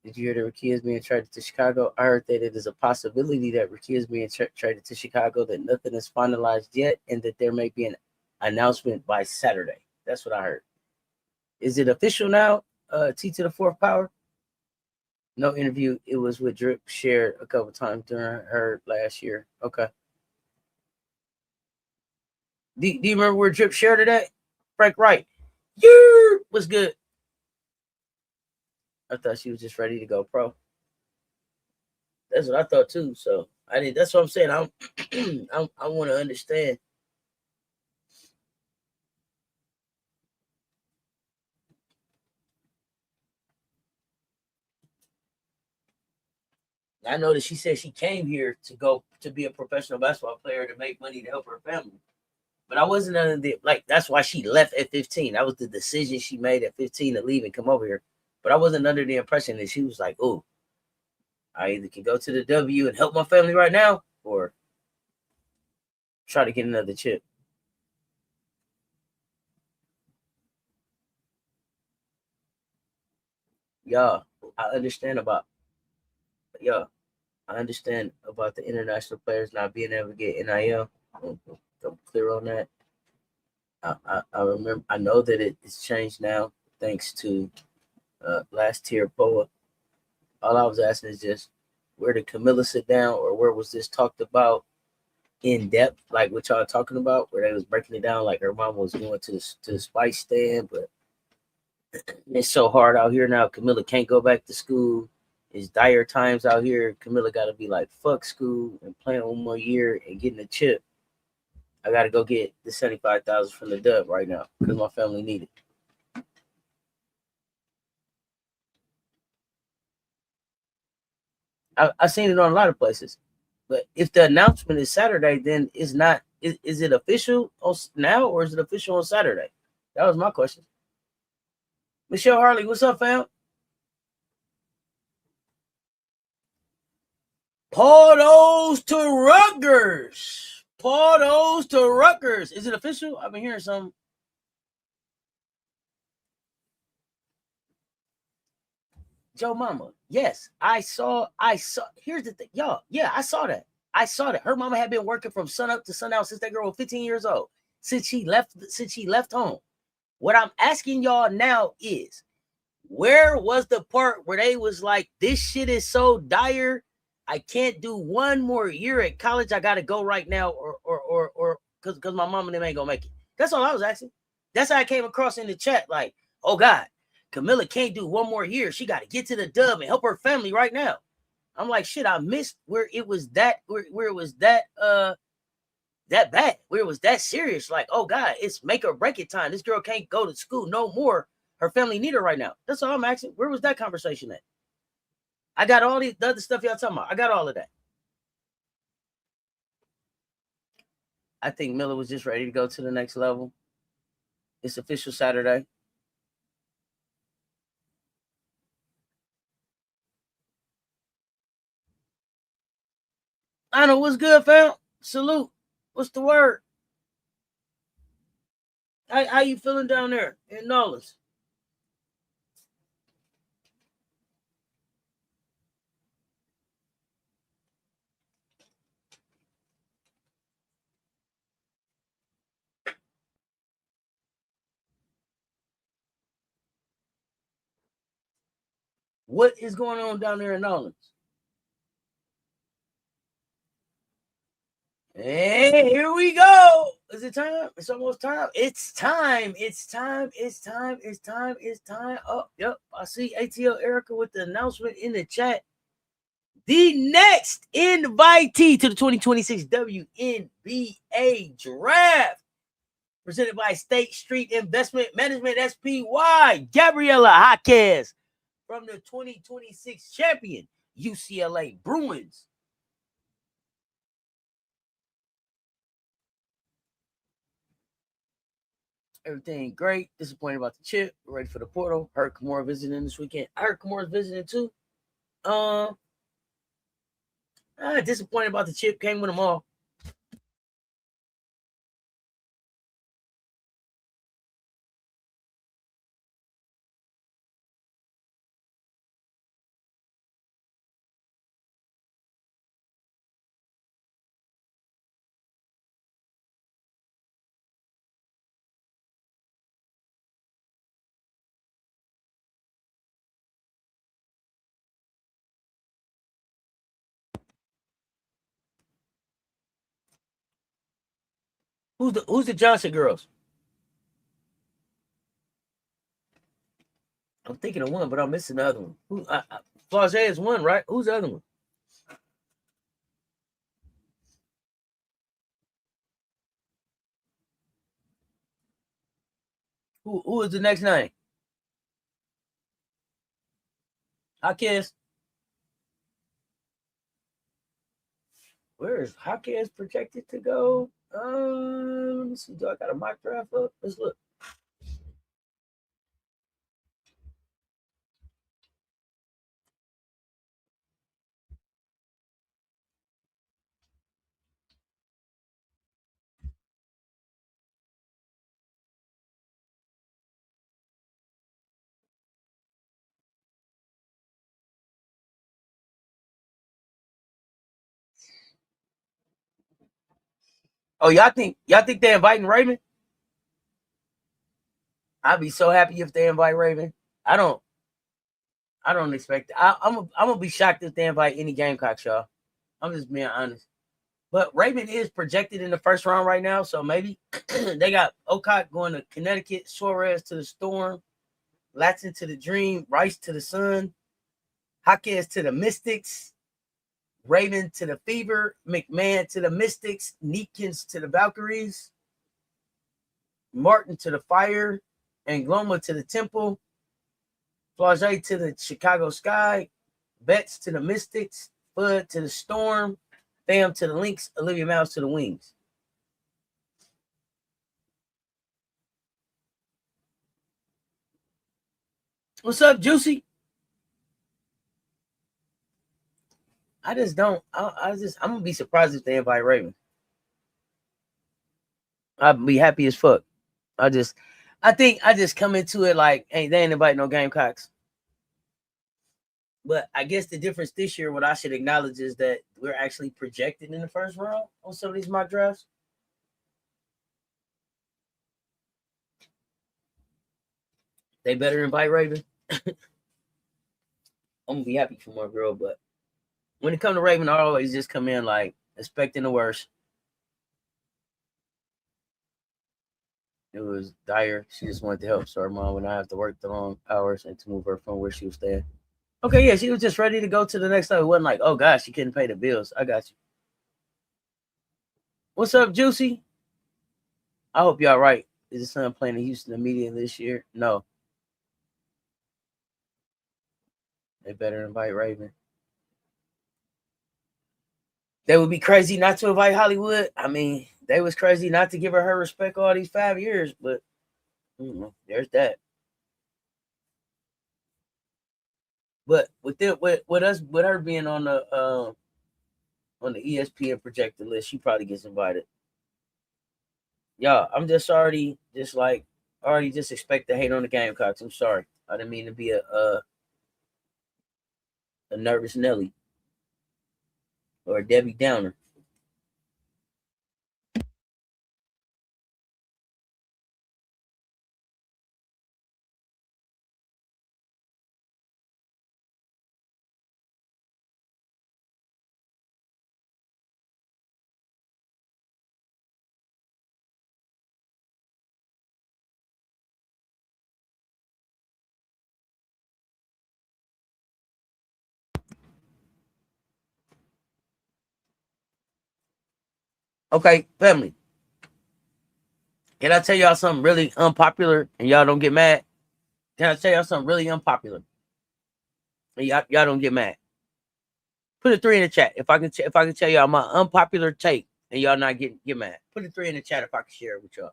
Did you hear that Ricky is being traded to Chicago? I heard that it is a possibility that Ricky is being traded to Chicago, that nothing is finalized yet, and that there may be an announcement by Saturday. That's what I heard. Is it official now? T to the 4th power? No interview. It was with Drip shared a couple times during her last year. Okay. Do you remember where Drip shared it at? Frank Wright. Yeah, was good. I thought she was just ready to go pro. That's what I thought too. So that's what I'm saying. I want to understand. I know that she said she came here to be a professional basketball player, to make money to help her family. But I wasn't under the, that's why she left at 15. That was the decision she made at 15 to leave and come over here. But I wasn't under the impression that she was like, oh, I either can go to the W and help my family right now, or try to get another chip. Yeah, I understand about the international players not being able to get NIL. I'm clear on that. I remember. I know that it's changed now thanks to last tier POA. All I was asking is just, where did Camilla sit down, or where was this talked about in depth, like what y'all talking about, where they was breaking it down, like her mom was going to the spice stand, but it's so hard out here now. Camilla can't go back to school. It's dire times out here. Camilla got to be like, fuck school and playing 1 more year and getting a chip. I got to go get the 75,000 from the dub right now because my family need it. I've seen it on a lot of places. But if the announcement is Saturday, then it's not. Is it official now, or is it official on Saturday? That was my question. Michelle Harley, what's up, fam? Portos to Rutgers. Portos to Rutgers. Is it official? I've been hearing some. Joe Mama. Yes, I saw. Here's the thing, y'all. Yeah, I saw that. Her mama had been working from sun up to sundown since that girl was 15 years old. Since she left home. What I'm asking y'all now is, where was the part where they was like, this shit is so dire, I can't do one more year at college. I gotta go right now, or because my mom and them ain't gonna make it. That's all I was asking. That's how I came across in the chat. Like, oh God, Camilla can't do one more year. She got to get to the dub and help her family right now. I'm like, shit, I missed where it was that where it was that that bad, where it was that serious. Like, oh God, it's make or break it time. This girl can't go to school no more. Her family need her right now. That's all I'm asking. Where was that conversation at? I got all the other stuff y'all talking about. I got all of that. I think Miller was just ready to go to the next level. It's official Saturday. I know what's good, fam. Salute. What's the word? How you feeling down there in Nolens? What is going on down there in Nolens? Hey, here we go. Is it time? It's almost time. It's time. It's time. It's time. It's time. It's time. Oh, yep. I see ATL Erica with the announcement in the chat. The next invitee to the 2026 WNBA draft, presented by State Street Investment Management, SPY, Gabriela Jaquez, from the 2026 champion UCLA Bruins. Everything great. Disappointed about the chip. We're ready for the portal. Heard Kimura visiting this weekend. I heard Kimura's visiting too. Disappointed about the chip. Came with them all. Who's the Johnson girls? I'm thinking of one, but I'm missing the other one. Flage is one, right? Who's the other one? Who is the next name? Jaquez. Where is Jaquez projected to go? Let me see. Do I got a mock draft up? Let's look. Oh, y'all think they're inviting Raven? I'd be so happy if they invite Raven. I don't expect it. I'm gonna be shocked if they invite any Gamecocks, y'all. I'm just being honest. But Raven is projected in the first round right now, so maybe they got Okot going to Connecticut, Suarez to the Storm, Latson to the Dream, Rice to the Sun, Jaquez to the Mystics, Raven to the Fever, McMahon to the Mystics, Neekins to the Valkyries, Martin to the Fire, Angloma to the Temple, Flage to the Chicago Sky, Betts to the Mystics, Bud to the Storm, Bam to the Lynx, Olivia Mouse to the Wings. What's up, Juicy? I just don't. I'm gonna be surprised if they invite Raven. I'd be happy as fuck. I think I just come into it like, hey, they ain't inviting no Gamecocks. But I guess the difference this year, what I should acknowledge is that we're actually projected in the first round on some of these mock drafts. They better invite Raven. I'm gonna be happy for my girl, but when it comes to Raven, I always just come in like expecting the worst. It was dire. She just wanted to help her mom when I have to work the long hours and to move her from where she was staying. Okay, yeah, she was just ready to go to the next level. It wasn't like, oh gosh, she couldn't pay the bills. I got you. What's up, Juicy? I hope y'all right. Is his son playing in Houston immediately this year? No. They better invite Raven. They would be crazy not to invite Hollywood. I mean, they was crazy not to give her respect all these 5 years, but there's that. But with her being on the ESPN projected list, she probably gets invited. Y'all, I'm just already just expect to hate on the Gamecocks. I'm sorry. I didn't mean to be a nervous Nelly or a Debbie Downer. Okay, family. Can I tell y'all something really unpopular and y'all don't get mad? Can I tell y'all something really unpopular and y'all don't get mad? Put a 3 in the chat if I can tell y'all my unpopular take and y'all not get mad. Put a 3 in the chat if I can share it with y'all.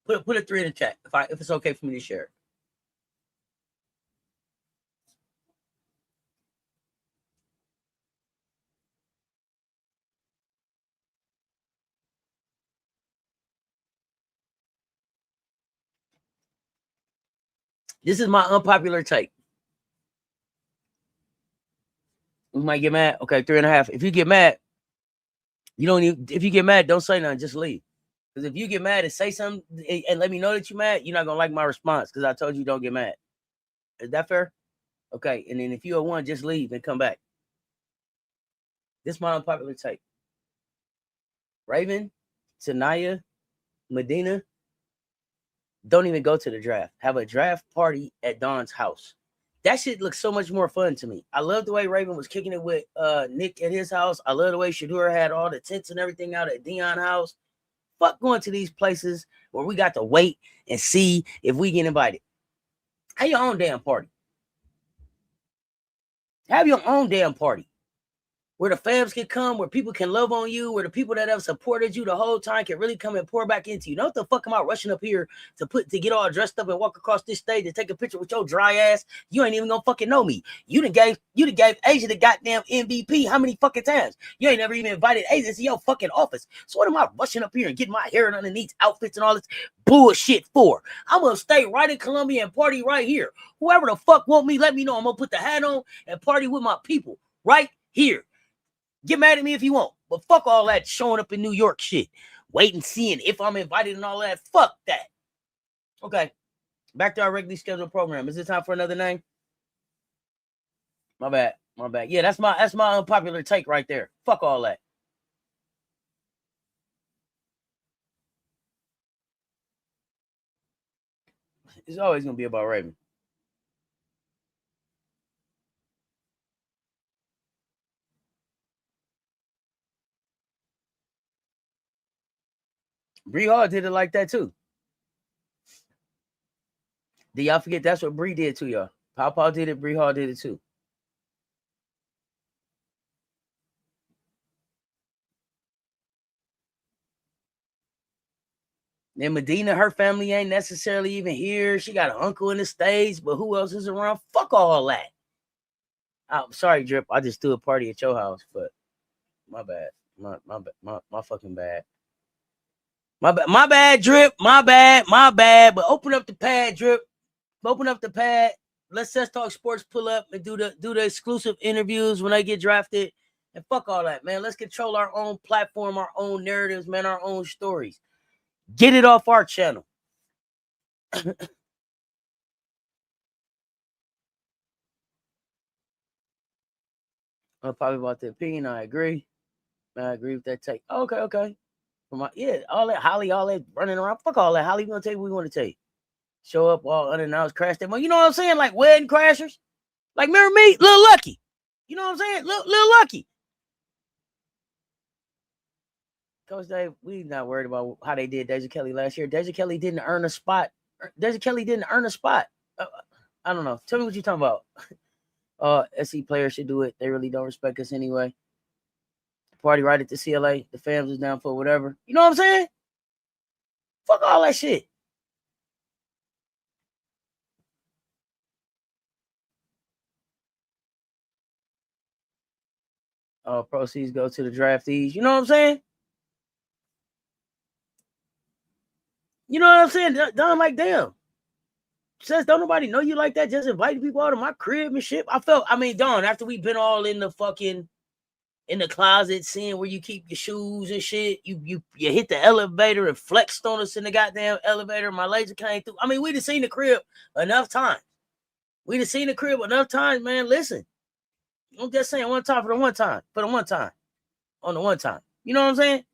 Put a 3 in the chat if it's okay for me to share it. This is my unpopular take. You might get mad. Okay, 3.5. If you get mad, if you get mad, don't say nothing. Just leave. Because if you get mad and say something and let me know that you're mad, you're not gonna like my response because I told you don't get mad. Is that fair? Okay. And then if you're a 1, just leave and come back. This is my unpopular take. Raven, Tanaya, Medina, don't even go to the draft. Have a draft party at Dawn's house. That shit looks so much more fun to me. I love the way Raven was kicking it with Nick at his house. I love the way Shadur had all the tents and everything out at Dion's house. Fuck going to these places where we got to wait and see if we get invited. Have your own damn party. Have your own damn party. Where the fams can come, where people can love on you, where the people that have supported you the whole time can really come and pour back into you. Don't the fuck am I rushing up here to get all dressed up and walk across this stage and take a picture with your dry ass? You ain't even gonna fucking know me. You done gave Asia the goddamn MVP how many fucking times? You ain't never even invited Asia to your fucking office. So what am I rushing up here and getting my hair and underneath outfits and all this bullshit for? I'm gonna stay right in Columbia and party right here. Whoever the fuck want me, let me know. I'm gonna put the hat on and party with my people right here. Get mad at me if you want, but fuck all that showing up in New York shit. Wait and seeing if I'm invited and all that. Fuck that. Okay, back to our regularly scheduled program. Is it time for another name? My bad. Yeah, that's my unpopular take right there. Fuck all that. It's always gonna be about Raven. Bree Hall did it like that too. Did y'all forget that's what Bree did to y'all? Paw did it, Bree Hall did it too. And Medina, her family ain't necessarily even here. She got an uncle in the States, but who else is around? Fuck all that. I'm sorry, Drip. I just threw a party at your house, but my bad. My fucking bad. My bad, Drip. My bad. But open up the pad, Drip. Open up the pad. Let Cess Talks Sports pull up and do the exclusive interviews when they get drafted. And fuck all that, man. Let's control our own platform, our own narratives, man, our own stories. Get it off our channel. Probably about the opinion. I agree. I agree with that take. Okay. All that Holly, all that running around. Fuck all that. Holly, we gonna tell you what we want to tell you. Show up all unannounced, crash that money. You know what I'm saying? Like wedding crashers. Like remember me, Lil Lucky. You know what I'm saying? Lil Lucky. Coach Dave, we not worried about how they did Deja Kelly last year. Deja Kelly didn't earn a spot. I don't know. Tell me what you're talking about. SC players should do it. They really don't respect us anyway. Party right at the CLA. The fams is down for whatever. You know what I'm saying? Fuck all that shit. Proceeds go to the draftees. You know what I'm saying? You know what I'm saying? Don, like, damn. Says, don't nobody know you like that. Just inviting people out of my crib and shit. Don, after we've been all in the fucking, in the closet, seeing where you keep your shoes and shit, you hit the elevator and flexed on us in the goddamn elevator. My laser came through. I mean, we'd have seen the crib enough times. We'd have seen the crib enough times, man. Listen, I'm just saying one time for the one time. For the one time. On the one time. You know what I'm saying?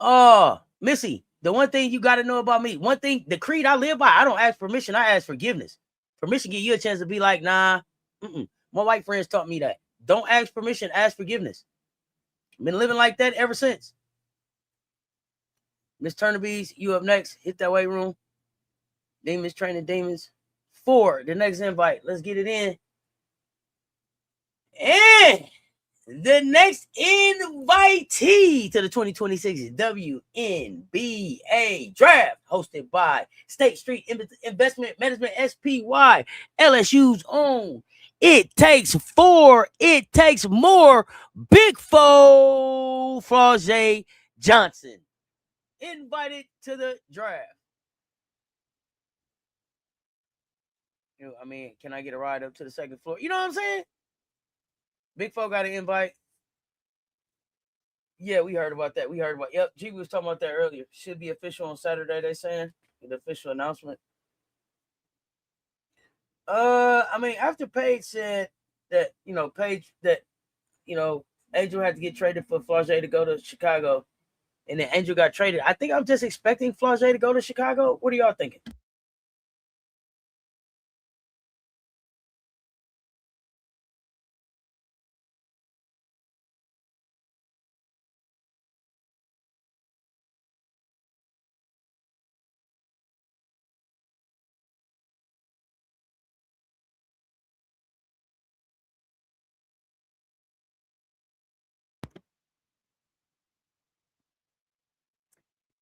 Oh, Missy, the one thing you got to know about me, one thing, the creed I live by, I don't ask permission. I ask forgiveness. Permission give you a chance to be like, nah. My white friends taught me that. Don't ask permission, ask forgiveness. Been living like that ever since. Miss Turnerbees, you up next. Hit that weight room. Demons training demons. 4, the next invite. Let's get it in. And the next invitee to the 2026 WNBA draft, hosted by State Street Investment Management SPY, LSU's own. It takes 4. It takes more. Big Foe Flau'jae Johnson invited to the draft. Can I get a ride up to the second floor? You know what I'm saying? Big Foe got an invite. Yeah, we heard about that. Yep, G was talking about that earlier. Should be official on Saturday, they saying. The official announcement. After Paige said that, Angel had to get traded for Flau'jae to go to Chicago, and then Angel got traded. I think I'm just expecting Flau'jae to go to Chicago. What are y'all thinking?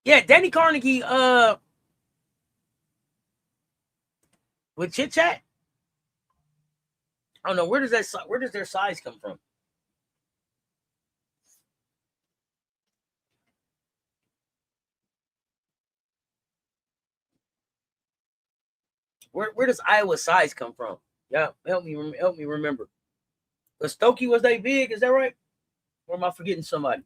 Yeah, Danny Carnegie, with Chit Chat. I don't know, where does their size come from? Where does Iowa size come from? Yeah, help me remember. The Stokey was they big? Is that right? Or am I forgetting somebody?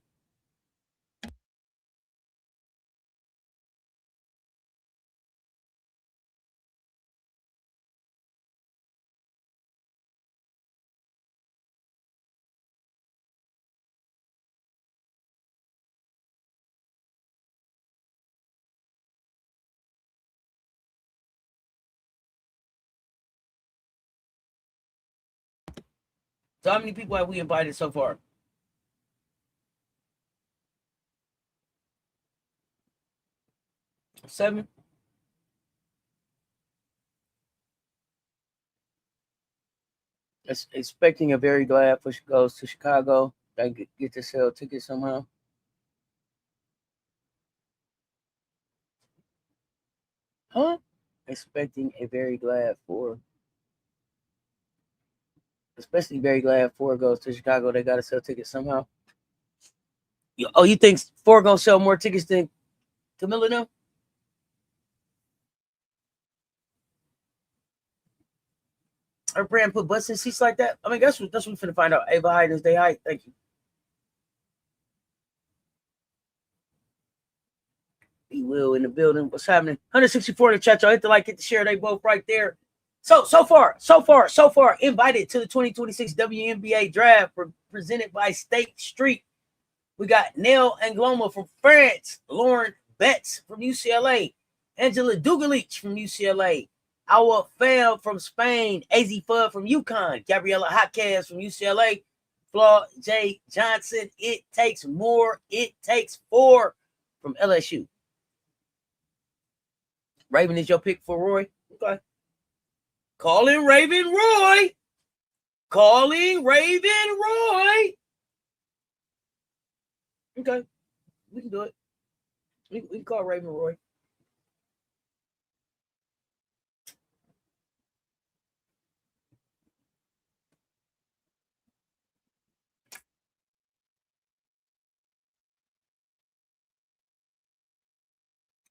So how many people have we invited so far? 7. Expecting a very glad for goes to Chicago. I get to sell tickets somehow. Huh? Expecting a very glad for. Especially very glad 4 goes to Chicago. They got to sell tickets somehow. You think 4 gonna sell more tickets than Camilla now? Her brand put butts in seats like that. I mean, that's what we're finna find out. Ava Hyde is day height. Thank you. Be Will in the building. What's happening? 164 in the chat. Y'all hit the like, hit the share. They both right there. So far, invited to the 2026 WNBA draft presented by State Street. We got Nell Angloma from France, Lauren Betts from UCLA, Angela Dugalich from UCLA, our fam from Spain, AZ Fudd from UConn, Gabriella Hotcaz from UCLA, Flaw J. Johnson, It Takes More, It Takes Four from LSU. Raven is your pick for Roy? Okay. Calling Raven Roy. Calling Raven Roy. Okay. We can do it. We can call Raven Roy.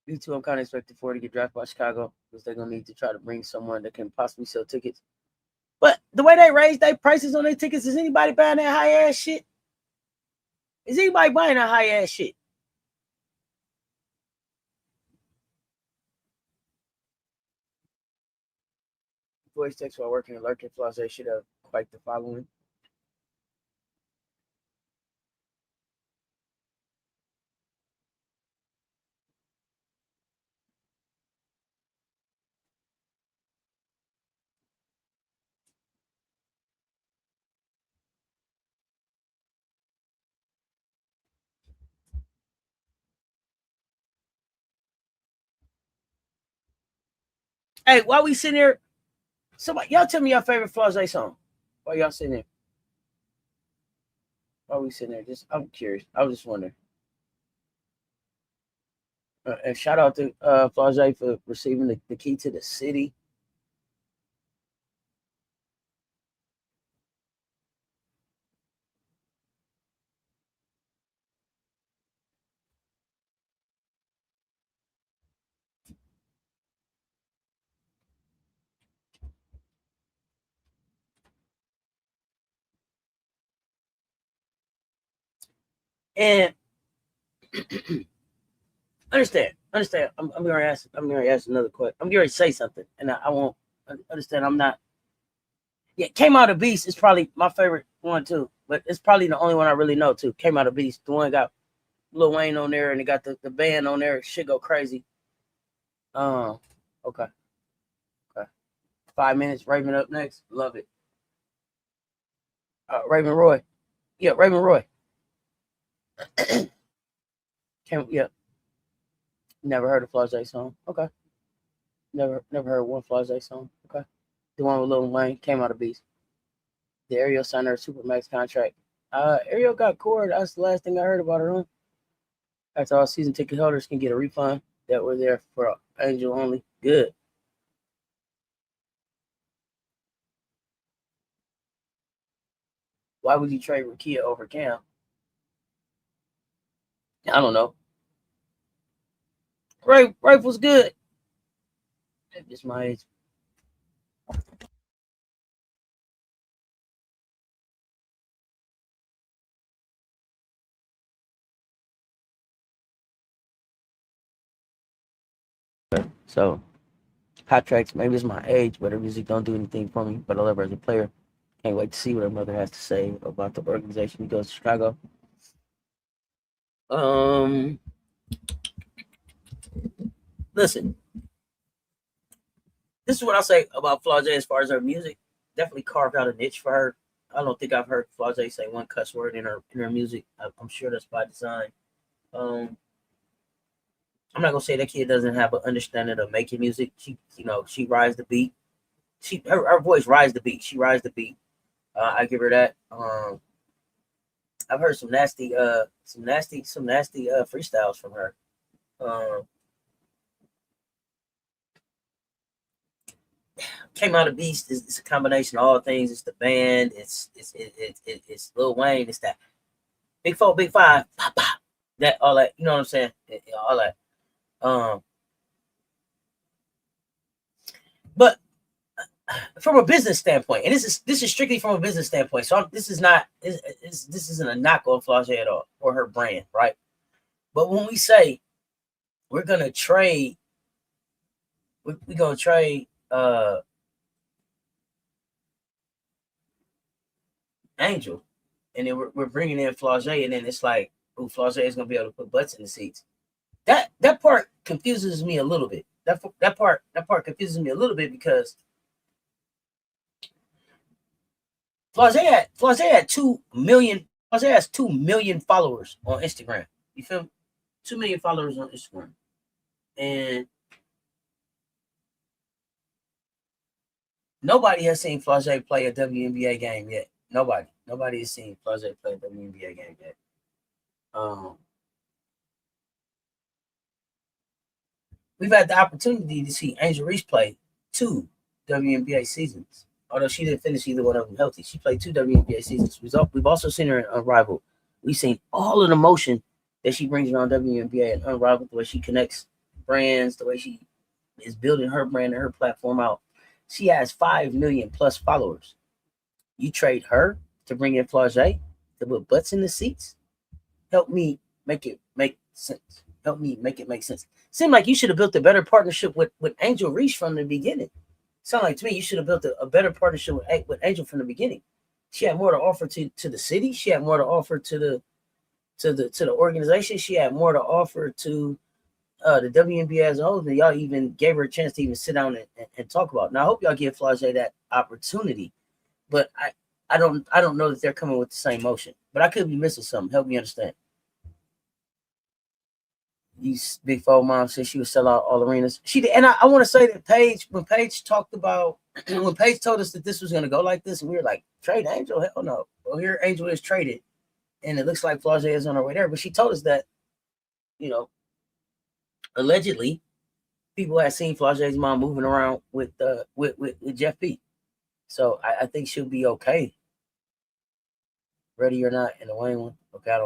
Me too. I'm kind of expecting for to get drafted by Chicago because they're gonna need to try to bring someone that can possibly sell tickets. But the way they raise their prices on their tickets, is anybody buying that high ass shit? Is anybody buying that high ass shit? Voice text while working at Lurking Flause should have quite the following. Hey, while we sitting here, somebody y'all tell me your favorite Flause song. While y'all sitting there. While we sitting there, I'm curious. I was just wondering. And shout out to Flause for receiving the key to the city. And understand. I'm going to ask another question. I'm going to say something, and I won't understand. I'm not. Yeah, Came Out of Beast is probably my favorite one too, but it's probably the only one I really know too. Came Out of Beast, the one got Lil Wayne on there, and it got the band on there. Shit go crazy. Okay. 5 minutes. Raven up next. Love it. Raven Roy. Yeah, Raven Roy. Yeah. Never heard a Flause song. Okay. Never heard one Flause song. Okay. The one with Lil Wayne, Came Out of Beast. The Ariel signed her Supermax contract. Ariel got cord. That's the last thing I heard about her. After all, season ticket holders can get a refund that were there for Angel only. Good. Why would you trade Rakia over Cam? I don't know. Rafe was good. It's my age. So, hot tracks, maybe it's my age, but her music don't do anything for me. But I love her as a player. Can't wait to see what her mother has to say about the organization who goes to Chicago. Listen, this is what I'll say about Flause as far as her music. Definitely carved out a niche for her. I don't think I've heard Flause say one cuss word in her music. I'm sure that's by design. I'm not gonna say that kid doesn't have an understanding of making music. She rides the beat. Her voice rides the beat. She rides the beat. I give her that. I've heard some nasty freestyles from her. Came Out of Beast is a combination of all things. It's the band. It's Lil Wayne. It's that Big 4, Big 5, pop, pop. That all that. You know what I'm saying? All that. But from a business standpoint, and this is strictly from a business standpoint. So this isn't a knock on Flau'jae at all or her brand, right? But when we say we're gonna trade, we're gonna trade Angel, and then we're bringing in Flau'jae, and then it's like, oh, Flau'jae is gonna be able to put butts in the seats. That part confuses me a little bit. That part confuses me a little bit because Flau'jae had 2 million. Flau'jae has 2 million followers on Instagram. You feel me? 2 million followers on Instagram, and nobody has seen Flau'jae play a WNBA game yet. Nobody has seen Flau'jae play a WNBA game yet. We've had the opportunity to see Angel Reese play 2 WNBA seasons. Although she didn't finish either one of them healthy, she played 2 WNBA seasons. We've also seen her in Unrivaled. We've seen all of the motion that she brings around WNBA and Unrivaled, the way she connects brands, the way she is building her brand and her platform out. She has 5 million plus followers. You trade her to bring in Flau'jae to put butts in the seats? Help me make it make sense. Help me make it make sense. Seemed like you should have built a better partnership with Angel Reese from the beginning. Sound like to me you should have built a better partnership with Angel from the beginning. She had more to offer to the city. She had more to offer to the organization. She had more to offer to the WNBA as a whole. That y'all even gave her a chance to even sit down and talk about. Now I hope y'all give Flau'jae that opportunity, but I don't know that they're coming with the same motion. But I could be missing something. Help me understand. These big four moms said she would sell out all arenas. She did, and I want to say that when Paige talked about when Paige told us that this was going to go like this, and we were like, trade Angel? Hell no. Well, here Angel is traded, and it looks like Flau'jae is on her way there. But she told us that, allegedly, people had seen Flau'jae's mom moving around with Jeff P. So I think she'll be okay. Ready or not, in the Wayne one. Okay, I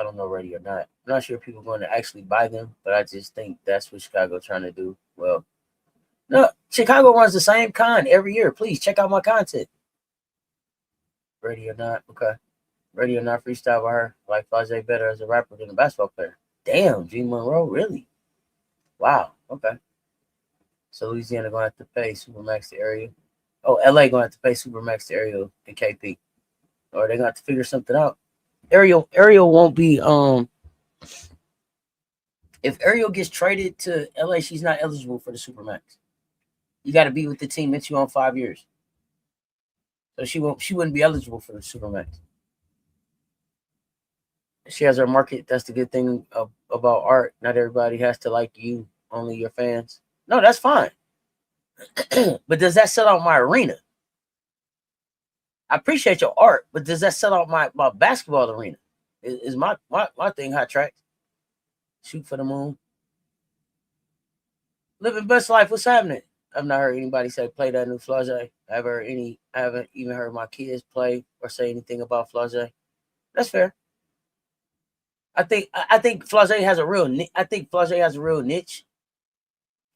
don't know ready or not. I'm not sure if people are going to actually buy them, but I just think that's what Chicago's trying to do. Well, no, Chicago runs the same con every year. Please check out my content. Ready or not, okay. Ready or not, freestyle by her. Like Flau'jae better as a rapper than a basketball player. Damn, G Monroe, really? Wow, okay. So Louisiana going to have to pay Supermax to Ariel. Oh, LA going to have to pay Supermax to Ariel and KP. Or they're going to have to figure something out. Ariel won't be if Ariel gets traded to LA, she's not eligible for the Supermax. You got to be with the team that you on 5 years. So she wouldn't be eligible for the Supermax. She has her market. That's the good thing about art. Not everybody has to like you, only your fans. No, that's fine. But does that sell out my arena? I appreciate your art, but does that sell out my basketball arena? Is my thing hot tracks? Shoot for the moon. Living best life. What's happening? I've not heard anybody say play that new Flau'jae. I haven't even heard my kids play or say anything about Flau'jae. That's fair. I think Flau'jae has a real niche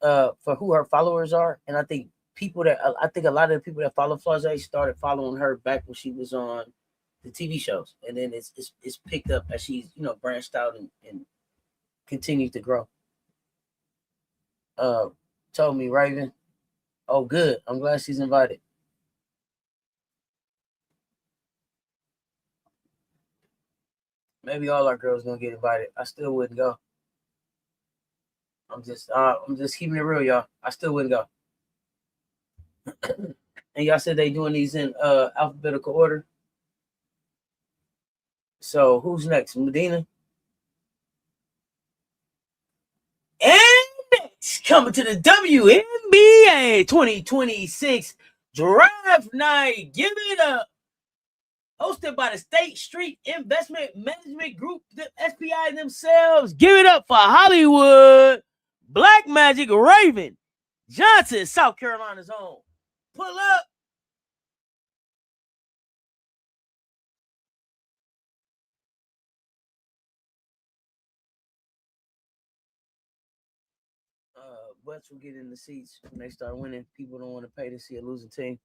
for who her followers are, and I think a lot of the people that follow Flau'jae started following her back when she was on the TV shows, and then it's picked up as she's branched out and continued to grow. Told me Raven. Oh, good. I'm glad she's invited. Maybe all our girls gonna get invited. I still wouldn't go. I'm just keeping it real, y'all. I still wouldn't go. And y'all said they doing these in alphabetical order. So who's next? Medina. And next, coming to the WNBA 2026 Draft Night. Give it up. Hosted by the State Street Investment Management Group, the SPI themselves. Give it up for Hollywood. Black Magic Raven Johnson, South Carolina's own. Pull up. butts will get in the seats when they start winning. People don't want to pay to see a losing team.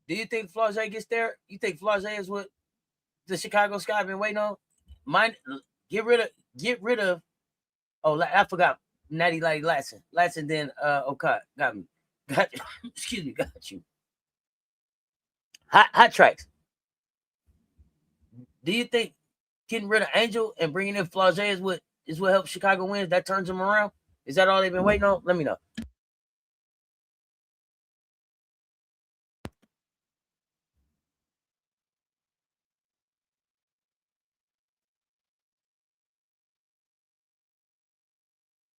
Do you think Flau'jae gets there? You think Flau'jae is what the Chicago Sky been waiting on? Mind, get rid of. Oh, I forgot. Natty Lighty Latson. Latson then okay, got me. Got you. Excuse me, got you. Hot tracks. Do you think getting rid of Angel and bringing in Flau'jae is what helps Chicago win? That turns them around? Is that all they've been waiting on? Let me know.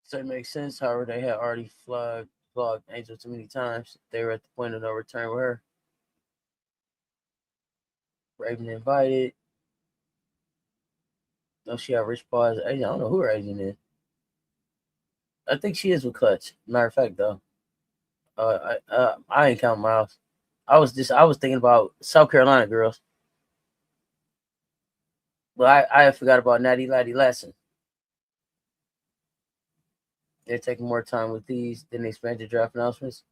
So it makes sense. However, they had already flogged Angel too many times. They were at the point of no return with her. Raven invited. No, she had Rich Paul as agent. I don't know who her agent is. I think she is with Clutch. Matter of fact, though, I ain't counting Miles. I was thinking about South Carolina girls, but I forgot about Natty Laddie Lasson. They're taking more time with these than they spent the draft announcements.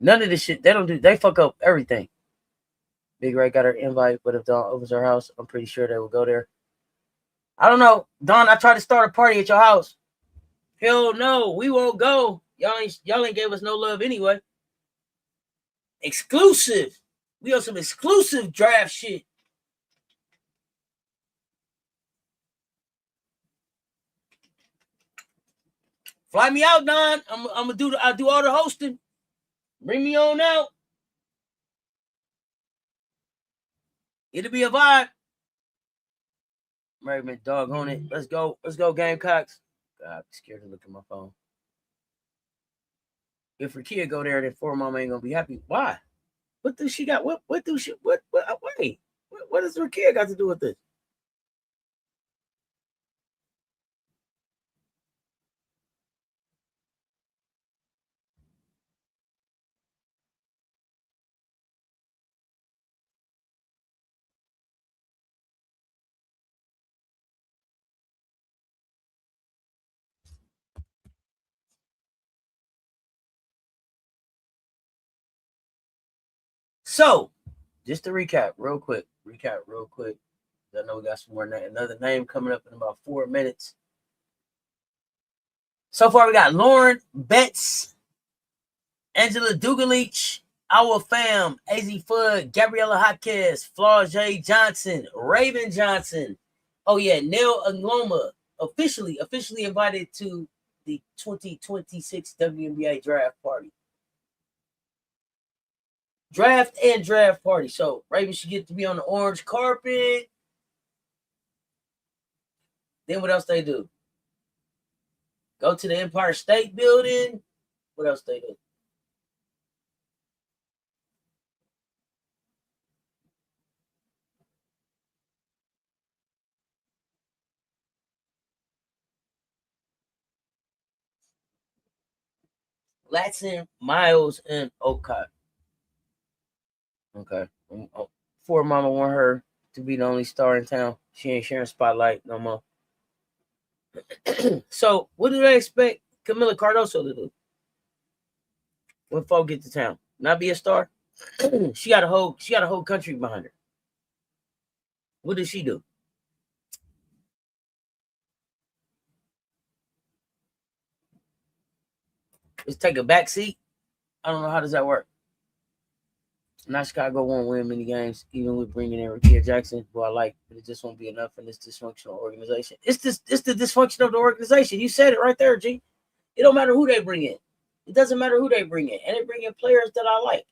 None of this shit they don't do. They fuck up everything. Big Ray got her invite, but if Dawn opens her house, I'm pretty sure they will go there. I don't know, Dawn. I tried to start a party at your house. Hell no, we won't go. Y'all ain't gave us no love anyway. Exclusive. We on some exclusive draft shit. Fly me out, Don. I'll do all the hosting. Bring me on out. It'll be a vibe. Raven, dog on it. Let's go. Let's go, Gamecocks. God, I'm scared to look at my phone. If Rakia go there, then four mama ain't gonna be happy. Why? What does she got? What do she what wait? What does Rakia got to do with this? So, just to recap real quick. I know we got some more another name coming up in about 4 minutes. So far, we got Lauren Betts, Angela Dugalich, Our Fam, AZ Fudd, Gabriella Hopkins, Flau'jae Johnson, Raven Johnson. Oh yeah, Neil Angloma officially invited to the 2026 WNBA draft party. Draft and draft party. So Raven should get to be on the orange carpet. Then what else they do? Go to the Empire State Building. What else they do? Latson, Miles, and Okai. Okay. Poor mama want her to be the only star in town. She ain't sharing spotlight no more. So what do they expect Camila Cardoso to do when folk get to town? Not be a star? she got a whole country behind her. What does she do? Just take a back seat? I don't know how does that work. Not Chicago won't win many games, even with bringing in Rakia Jackson, who I like, but it just won't be enough in this dysfunctional organization. It's the dysfunction of the organization. You said it right there, G. It don't matter who they bring in. It doesn't matter who they bring in, and they bring in players that I like.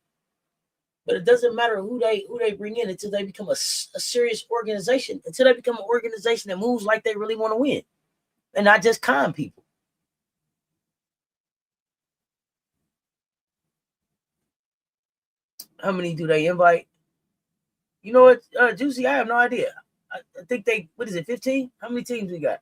But it doesn't matter who they bring in until they become a serious organization. Until they become an organization that moves like they really want to win, and not just con people. How many do they invite? You know what, Juicy? I have no idea. I think they. What is it? 15? How many teams we got?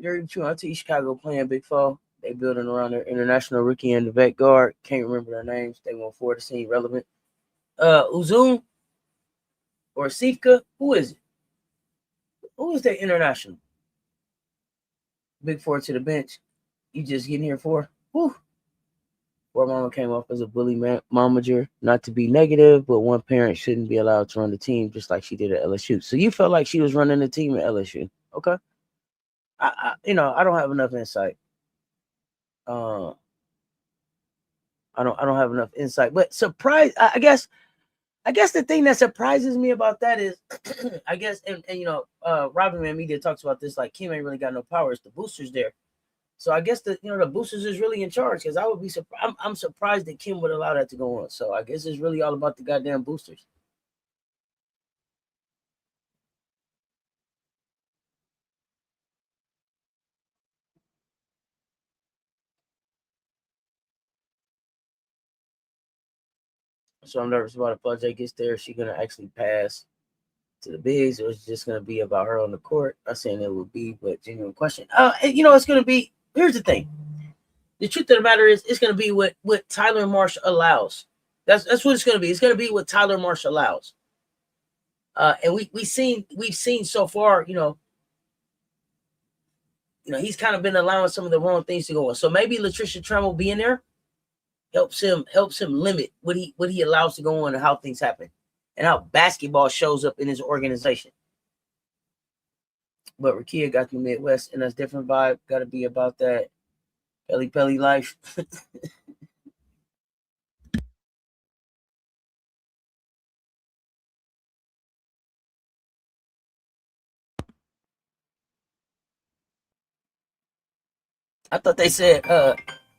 very true. I see Chicago playing Big Fall. They building around their international rookie and the vet guard. Can't remember their names. They went forward to seem relevant. Uzun or Sifka. Who is it? Who is that international? Big four to the bench. You just getting here for? Whew. Poor mama came off as a bully momager. Not to be negative, but one parent shouldn't be allowed to run the team just like she did at LSU. So you felt like she was running the team at LSU. Okay. I don't have enough insight. I don't have enough insight. But I guess the thing that surprises me about that is I guess and Robin Man Media talks about this, like Kim ain't really got no power. It's the boosters there. So I guess the boosters is really in charge, because I would be surprised. I'm surprised that Kim would allow that to go on. So I guess it's really all about the goddamn boosters. So I'm nervous about if Project gets there. Is she gonna actually pass to the bigs, or is it just gonna be about her on the court? I'm saying it will be, but genuine question. It's gonna be. Here's the thing. The truth of the matter is, it's gonna be what Tyler Marsh allows. That's what it's gonna be. It's gonna be what Tyler Marsh allows. And we've seen so far, he's kind of been allowing some of the wrong things to go on. So maybe Latricia Trammell being there helps him limit what he allows to go on and how things happen and how basketball shows up in his organization. But Rakia got the Midwest, and that's different vibe. Got to be about that Pelly life. I thought they said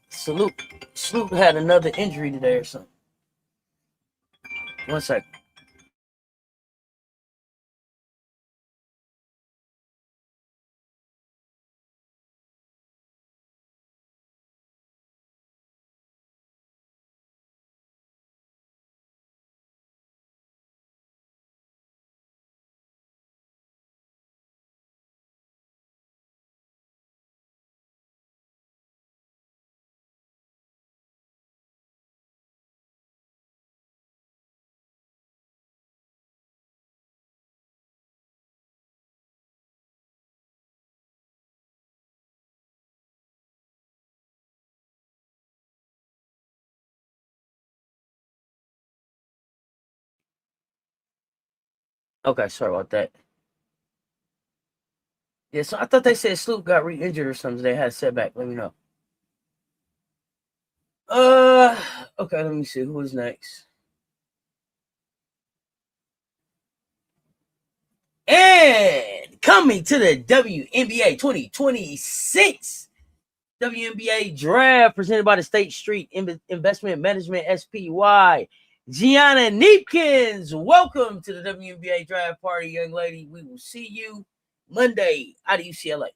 Sloop had another injury today or something. One second. Okay, sorry about that. Yeah, so I thought they said Sloop got re-injured or something. They had a setback. Let me know. Okay, let me see who is next. And coming to the WNBA 2026 WNBA draft presented by the State Street Investment Management SPY. Gianna Neepkins, welcome to the WNBA draft party, young lady. We will see you Monday out of UCLA.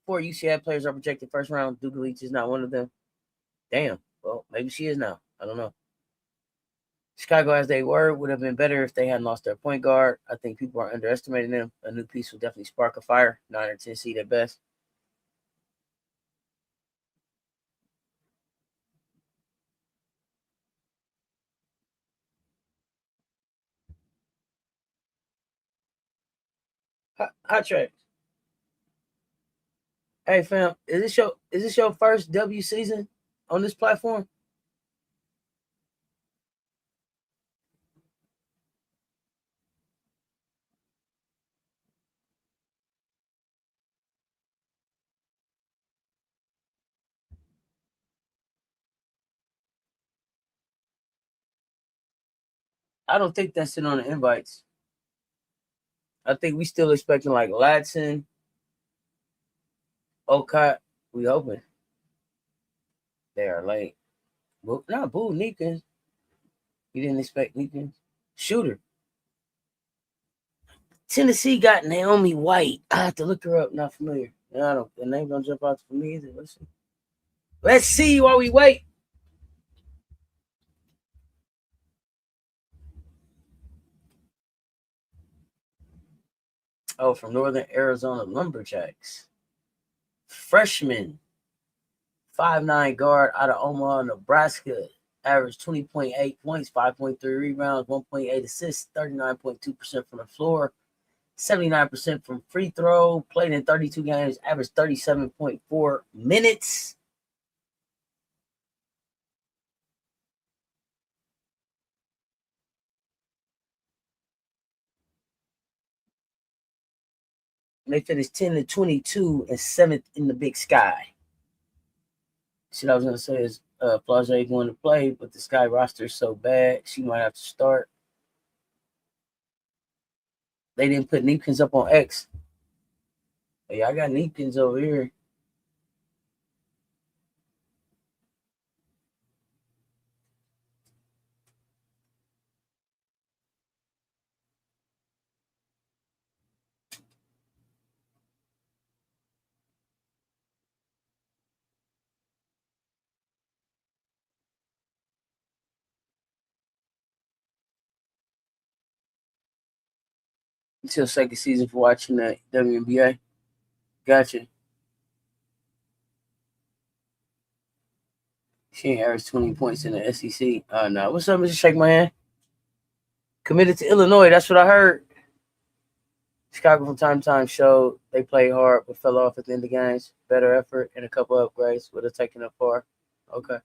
4 UCLA players are projected first round. Duke Leach is not one of them. Damn. Well, maybe she is now. I don't know. Chicago, as they were, would have been better if they hadn't lost their point guard. I think people are underestimating them. A new piece will definitely spark a fire. 9 or 10 seed at best. Hot track. Hey fam, is this your first W season on this platform? I don't think that's it on the invites. I think we still expecting like Ladson, Okot. We open. They are late. Not Boo Neekins. You didn't expect Neekins. Shooter. Tennessee got Naomi White. I have to look her up. Not familiar. The name don't jump out for me either. Let's see while we wait. Oh, from Northern Arizona Lumberjacks. freshman, 5'9" guard out of Omaha, Nebraska. Averaged 20.8 points, 5.3 rebounds, 1.8 assists, 39.2% from the floor, 79% from free throw, played in 32 games, averaged 37.4 minutes. And they finished 10-22 and 7th in the Big Sky. Shit I was going to say is Flage going to play, but the Sky roster is so bad, she might have to start. They didn't put Neepkins up on X. Hey, I got Neepkins over here. Until second season for watching the WNBA. Gotcha. She ain't averaged 20 points in the SEC. No. What's up, Mr. Shake My Hand? Committed to Illinois. That's what I heard. Chicago from time to time showed they played hard but fell off at the end of the games. Better effort and a couple upgrades would have taken it far. Okay.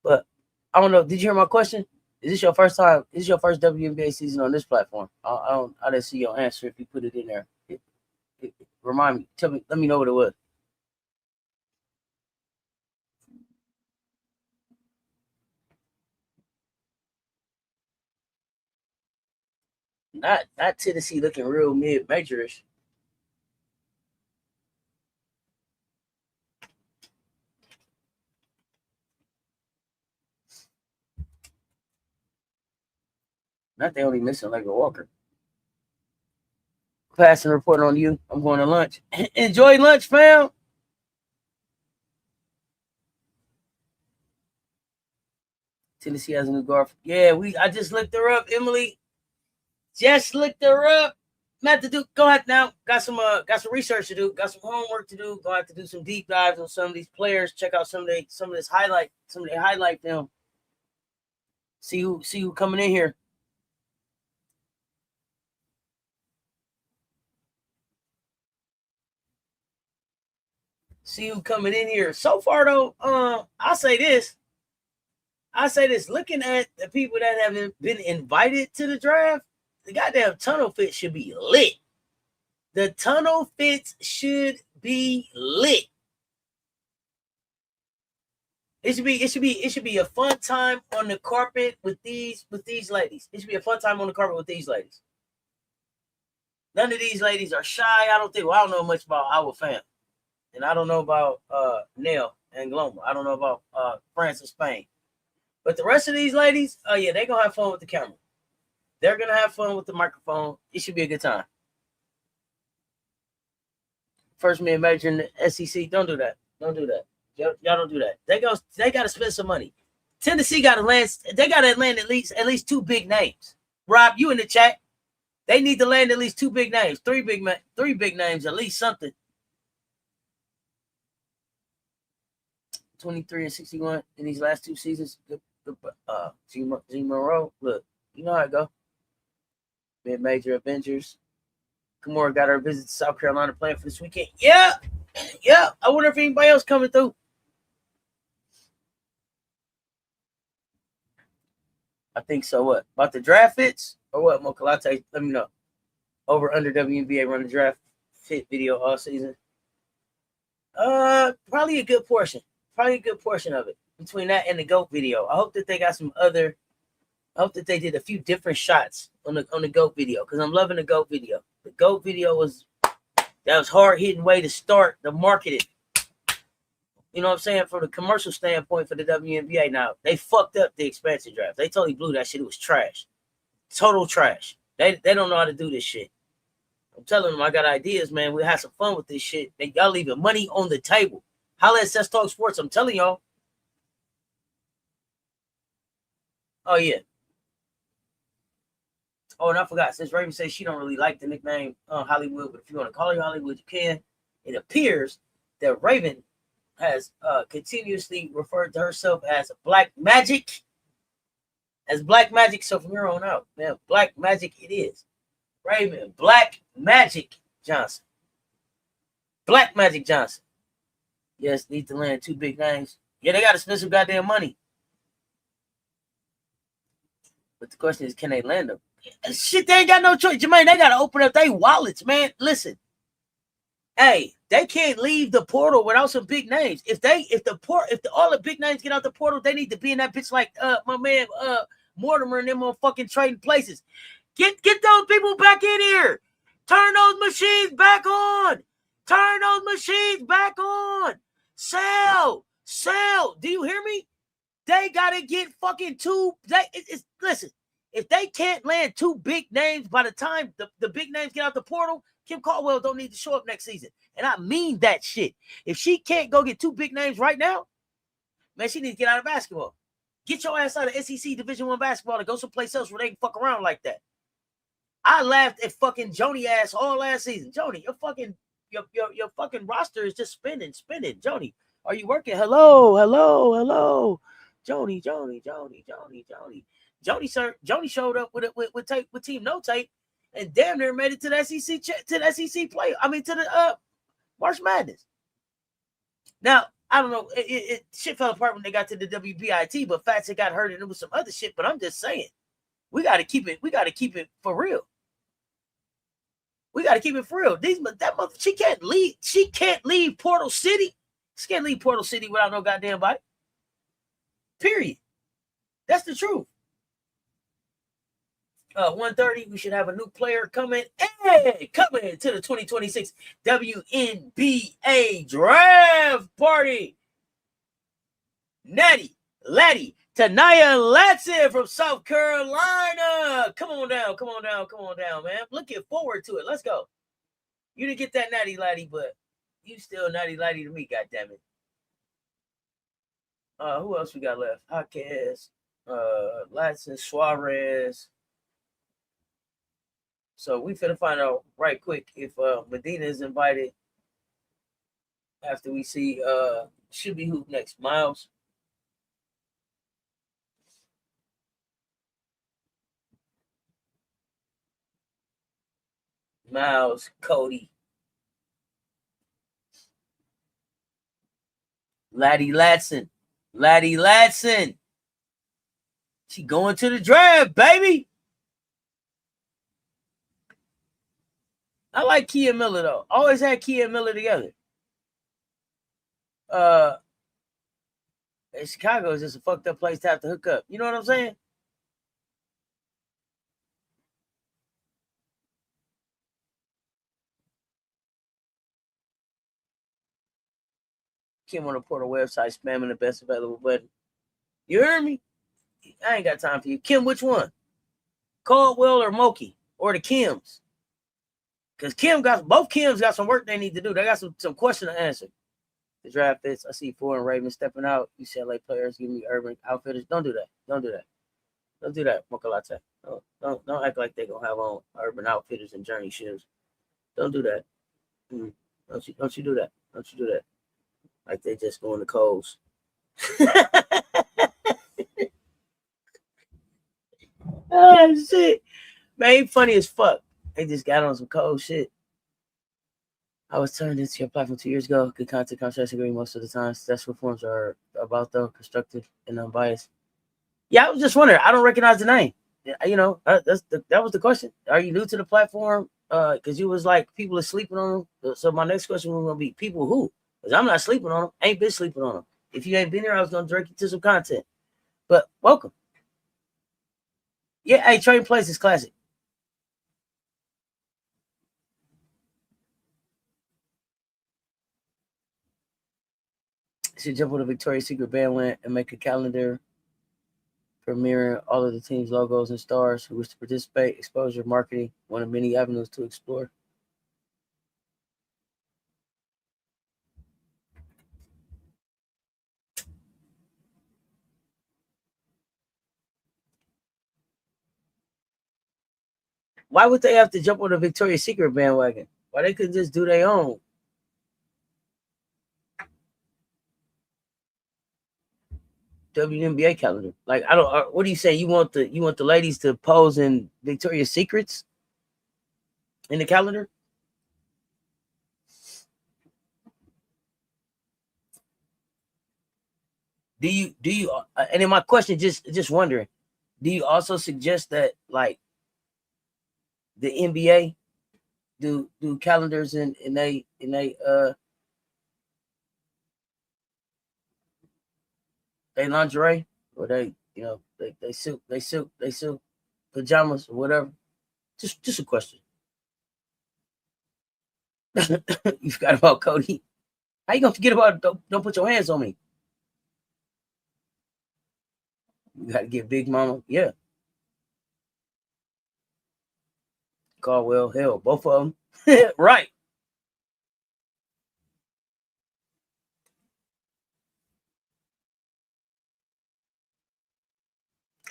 But I don't know. Did you hear my question? Is this your first time? Is this your first WNBA season on this platform? I didn't see your answer if you put it in there. Remind me. Tell me. Let me know what it was. Not Tennessee looking real mid-majorish. Not they only missing like a Walker. Passing report on you. I'm going to lunch. Enjoy lunch, fam. Tennessee has a new guard. Yeah, I just looked her up, Emily. Just looked her up. Not to do. Go ahead now. Got some research to do. Got some homework to do. Gonna have to do some deep dives on some of these players. Check out some of this highlight. Some of the highlight film. See who coming in here. See who coming in here. So far though, I'll say this. Looking at the people that haven't been invited to the draft, the goddamn tunnel fit should be lit. The tunnel fits should be lit. It should be a fun time on the carpet with these ladies. It should be a fun time on the carpet with these ladies. None of these ladies are shy. I don't know much about our fam. And I don't know about Nell and Gloma. I don't know about France and Spain. But the rest of these ladies, oh yeah, they're gonna have fun with the camera. They're gonna have fun with the microphone. It should be a good time. First mid-major in the SEC. Don't do that. Don't do that. Y'all don't do that. They gotta spend some money. Tennessee gotta land. They gotta land at least two big names. Rob, you in the chat. They need to land at least two big names, three big names, at least something. 23 and 61 in these last two seasons. G Monroe, look, you know how it go. Mid-major Avengers. Kimura got her visit to South Carolina playing for this weekend. Yeah. I wonder if anybody else coming through. I think so. What about the draft fits or what? Mokalate, let me know. Over under WNBA run the draft fit video all season. Probably a good portion. Probably a good portion of it between that and the GOAT video. I hope that they got some other. I hope that they did a few different shots on the GOAT video because I'm loving the GOAT video. The GOAT video was hard hitting way to start the marketing. You know what I'm saying? From the commercial standpoint for the WNBA now, they fucked up the expansion draft. They totally blew that shit. It was trash. Total trash. They don't know how to do this shit. I'm telling them I got ideas, man. We'll have some fun with this shit. Y'all leaving money on the table. Holla at Cess Talks Sports. I'm telling y'all. Oh, yeah. Oh, and I forgot. Since Raven says she don't really like the nickname Hollywood, but if you want to call her Hollywood, you can. It appears that Raven has continuously referred to herself as Black Magic. As Black Magic, so from here on out, man, Black Magic it is. Raven, Black Magic Johnson. Black Magic Johnson. Yes, need to land 2 big names. Yeah, they got to spend some goddamn money. But the question is, can they land them? Shit, they ain't got no choice. Jermaine, they got to open up their wallets, man. Listen. Hey, they can't leave the portal without some big names. If all the big names get out the portal, they need to be in that bitch like my man Mortimer and them on fucking trading places. Get those people back in here. Turn those machines back on. Turn those machines back on. Sell. Do you hear me? They gotta get fucking 2. Listen, if they can't land 2 big names by the time the big names get out the portal, Kim Caldwell don't need to show up next season. And I mean that shit. If she can't go get 2 big names right now, man, she needs to get out of basketball. Get your ass out of SEC Division I basketball and go someplace else where they can fuck around like that. I laughed at fucking Joni ass all last season. Joni, your fucking roster is just spinning. Joni, are you working? Hello. Joni. Joni showed up with Team No Tape and damn near made it to the SEC play. I mean, to the March Madness. Now, I don't know. Shit fell apart when they got to the WBIT, but Fats had got hurt and it was some other shit. But I'm just saying, we got to keep it for real. We got to keep it for real. She can't leave. She can't leave Portal City. She can't leave Portal City without no goddamn body. Period. That's the truth. 1:30, we should have a new player coming to the 2026 WNBA draft party. Natty, Laddie, Tanaya Latson from South Carolina. Come on down, man. Looking forward to it. Let's go. You didn't get that Natty Laddie, but you still Natty Laddie to me, goddammit. Who else we got left? Jaquez, Latson, Suarez. So we finna find out right quick if Medina is invited after we see should be who next. Miles. Cody. Laddie Latson. She going to the draft, baby. I like Kia Miller, though. Always had Kia Miller together. Chicago is just a fucked up place to have to hook up. You know what I'm saying? Kim on the portal website spamming the best available button. You hear me? I ain't got time for you. Kim, which one? Caldwell or Moki? Or the Kims? Because both Kims got some work they need to do. They got some question to answer. The draft fits. I see foreign Ravens stepping out. UCLA players give me urban outfitters. Don't do that. Mocha Latte. Don't act like they're gonna have on urban outfitters and journey shoes. Don't do that. Don't you do that. Like they just going to Kohl's. Oh shit. Man, he funny as fuck. They just got on some cold shit. I was turned into your platform 2 years ago. Good content, contrast agree most of the time. That's what forums are about, though. Constructive and unbiased. Yeah, I was just wondering. I don't recognize the name. You know, that was the question. Are you new to the platform? Because you was like, people are sleeping on them. So my next question was going to be, people who? Because I'm not sleeping on them. Ain't been sleeping on them. If you ain't been here, I was going to direct you to some content. But welcome. Yeah, hey, Trading Places Classic. Should jump on the Victoria's Secret bandwagon and make a calendar premiering all of the team's logos and stars who wish to participate. Exposure marketing, one of many avenues to explore. Why would they have to jump on the Victoria's Secret bandwagon? Why they couldn't just do their own? WNBA calendar. Like, I don't. What do you say? You want the ladies to pose in Victoria's Secrets in the calendar? Do you? And then my question, just wondering, do you also suggest that like the NBA do calendars in they lingerie, or they they silk pajamas or whatever? Just a question. You forgot about Cody. How you gonna forget about don't put your hands on me? You got to get Big Mama. Yeah. Caldwell, hell, both of them. Right.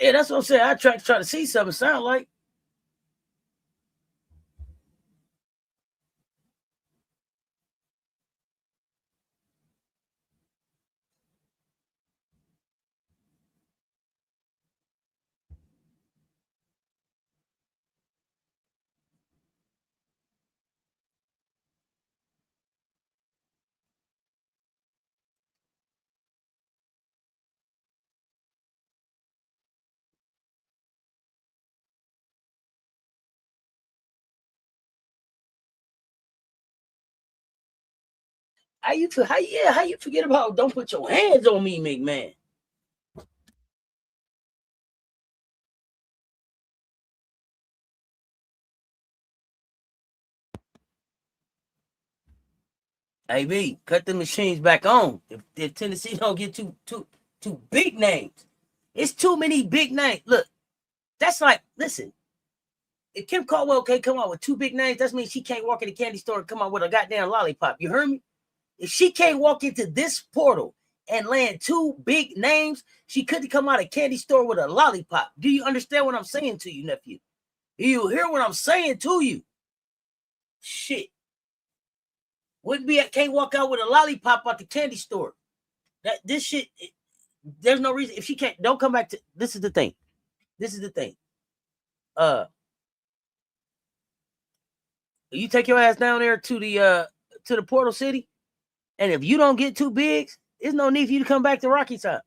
Yeah, that's what I'm saying. I try to see something sound like. How you forget about don't put your hands on me, McMahon? Hey B, cut the machines back on. If Tennessee don't get two big names, it's too many big names. Look, that's like, listen, if Kim Caldwell can't come out with two big names, that means she can't walk in the candy store and come out with a goddamn lollipop. You heard me? If she can't walk into this portal and land two big names, she couldn't come out of candy store with a lollipop. Do you understand what I'm saying to you, nephew? Do you hear what I'm saying to you? Shit. Wouldn't be can't walk out with a lollipop out the candy store. This shit, there's no reason. If she can't, don't come back to this is the thing. You take your ass down there to the Portal City, and if you don't get two bigs, there's no need for you to come back to Rocky Top.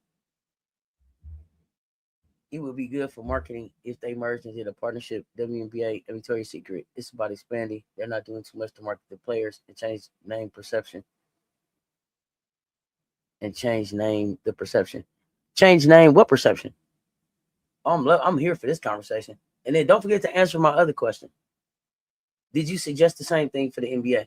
It would be good for marketing if they merged into a partnership. WNBA and Victoria's Secret. It's about expanding. They're not doing too much to market the players and change name perception. And change name the perception. Change name what perception? I'm here for this conversation. And then don't forget to answer my other question. Did you suggest the same thing for the NBA?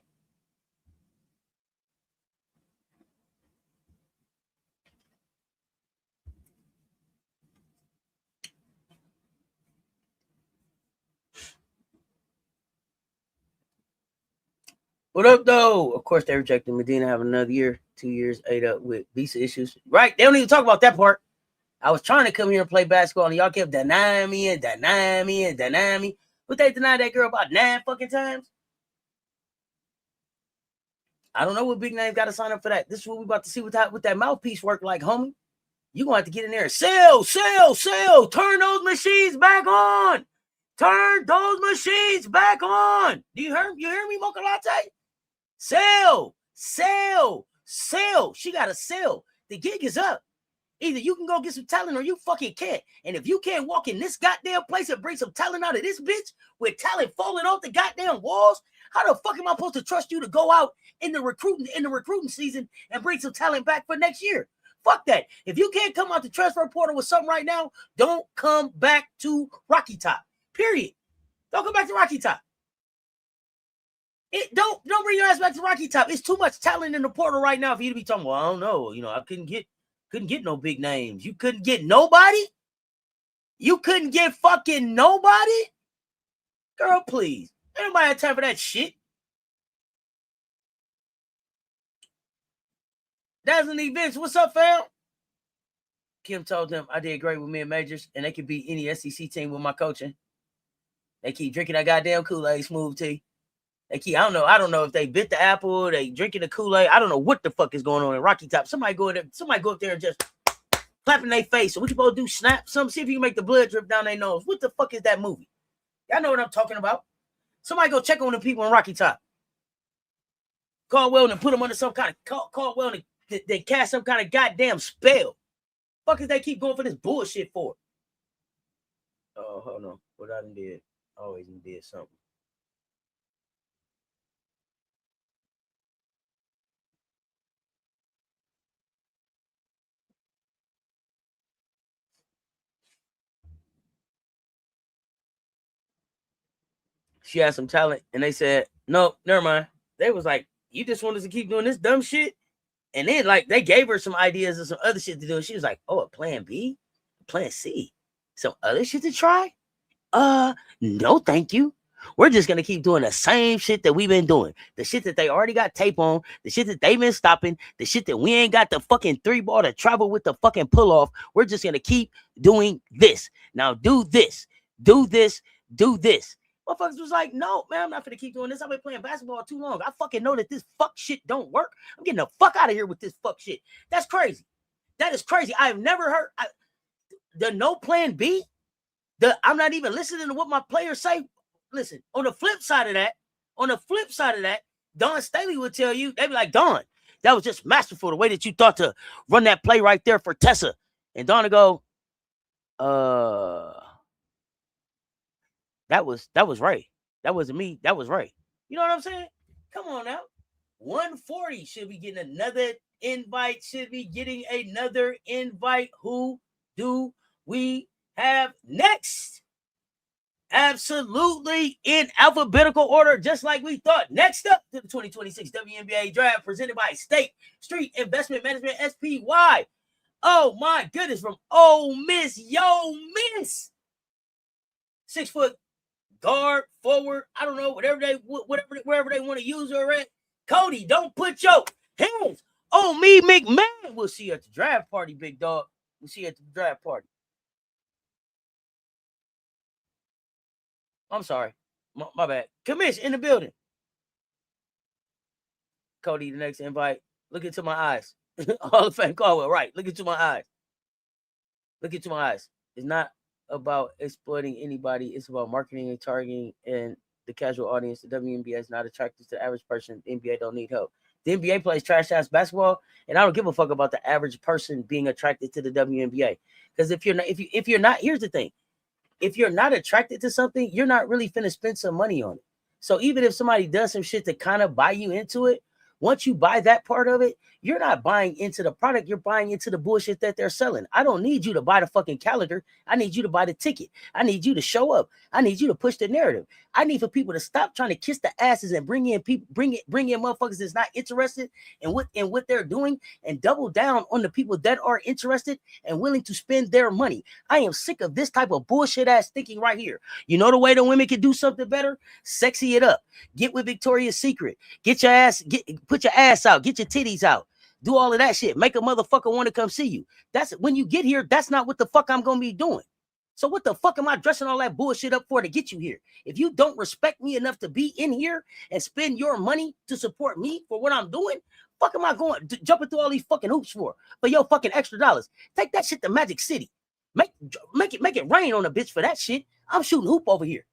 What up, though? Of course, they rejected Medina having another year, 2 years, ate up with visa issues. Right? They don't even talk about that part. I was trying to come here and play basketball, and y'all kept denying me. But they denied that girl about 9 fucking times. I don't know what big name got to sign up for that. This is what we about to see with that mouthpiece work like, homie. You gonna have to get in there and sell. Turn those machines back on. Do you hear me, Mocha Latte? Sell. She got to sell. The gig is up. Either you can go get some talent or you fucking can't. And if you can't walk in this goddamn place and bring some talent out of this bitch with talent falling off the goddamn walls, how the fuck am I supposed to trust you to go out in the recruiting season and bring some talent back for next year? Fuck that. If you can't come out the transfer portal with something right now, don't come back to Rocky Top. Period. Don't come back to Rocky Top. Don't bring your ass back to Rocky Top. It's too much talent in the portal right now for you to be talking. Well, I don't know. I couldn't get no big names. You couldn't get nobody? You couldn't get fucking nobody? Girl, please. Anybody have time for that shit? Dazzling Events, what's up, fam? Kim told them I did great with me and majors, and they could beat any SEC team with my coaching. They keep drinking that goddamn Kool-Aid, Smooth Tea. I don't know if they bit the apple, they drinking the Kool-Aid. I don't know what the fuck is going on in Rocky Top. Somebody go up there and just clapping their face. So what you supposed to do? Snap something, see if you can make the blood drip down their nose. What the fuck is that movie? Y'all know what I'm talking about. Somebody go check on the people in Rocky Top. Call Weldon and put them under some kind of call Weldon. They cast some kind of goddamn spell. Fuck is they keep going for this bullshit for? Oh, hold on. What I done did? Always did something. She had some talent, and they said, no, never mind. They was like, you just want us to keep doing this dumb shit? And then, like, they gave her some ideas of some other shit to do. And she was like, oh, a plan B? Plan C? Some other shit to try? No, thank you. We're just going to keep doing the same shit that we've been doing. The shit that they already got tape on. The shit that they've been stopping. The shit that we ain't got the fucking 3-ball to travel with the fucking pull-off. We're just going to keep doing this. Now do this. Do this. Do this. Motherfuckers was like, no, man, I'm not going to keep doing this. I've been playing basketball too long. I fucking know that this fuck shit don't work. I'm getting the fuck out of here with this fuck shit. That's crazy. That is crazy. I've never heard the no plan B. I'm not even listening to what my players say. Listen, on the flip side of that, Don Staley would tell you, they'd be like, Don, that was just masterful, the way that you thought to run that play right there for Tessa. And Don would go, that was right. That wasn't me. That was right. You know what I'm saying? Come on now. 140 should be getting another invite. Who do we have next? Absolutely in alphabetical order, just like we thought. Next up to the 2026 WNBA draft presented by State Street Investment Management, SPY. Oh my goodness, from Ole Miss, yo Miss. 6 foot guard, forward, I don't know, wherever they want to use her at. Cody, don't put your hands on me, McMahon. We'll see you at the draft party, big dog. We'll see you at the draft party. I'm sorry. My bad. Commission in the building. Cody, the next invite. Look into my eyes. Hall of Fame Caldwell, right. Look into my eyes. Look into my eyes. It's not about exploiting anybody. It's about marketing and targeting and the casual audience. The WNBA is not attracted to the average person. The NBA don't need help. The NBA plays trash-ass basketball, and I don't give a fuck about the average person being attracted to the WNBA. Because if you're not, here's the thing. If you're not attracted to something, you're not really finna spend some money on it. So even if somebody does some shit to kind of buy you into it, once you buy that part of it, you're not buying into the product. You're buying into the bullshit that they're selling. I don't need you to buy the fucking calendar. I need you to buy the ticket. I need you to show up. I need you to push the narrative. I need for people to stop trying to kiss the asses and bring in people, bring in motherfuckers that's not interested in what they're doing, and double down on the people that are interested and willing to spend their money. I am sick of this type of bullshit ass thinking right here. You know the way the women can do something better? Sexy it up. Get with Victoria's Secret. Put your ass out. Get your titties out. Do all of that shit. Make a motherfucker want to come see you. That's when you get here. That's not what the fuck I'm gonna be doing. So what the fuck am I dressing all that bullshit up for to get you here? If you don't respect me enough to be in here and spend your money to support me for what I'm doing, fuck am I going jumping through all these fucking hoops for your fucking extra dollars? Take that shit to Magic City. Make it rain on a bitch for that shit. I'm shooting hoop over here.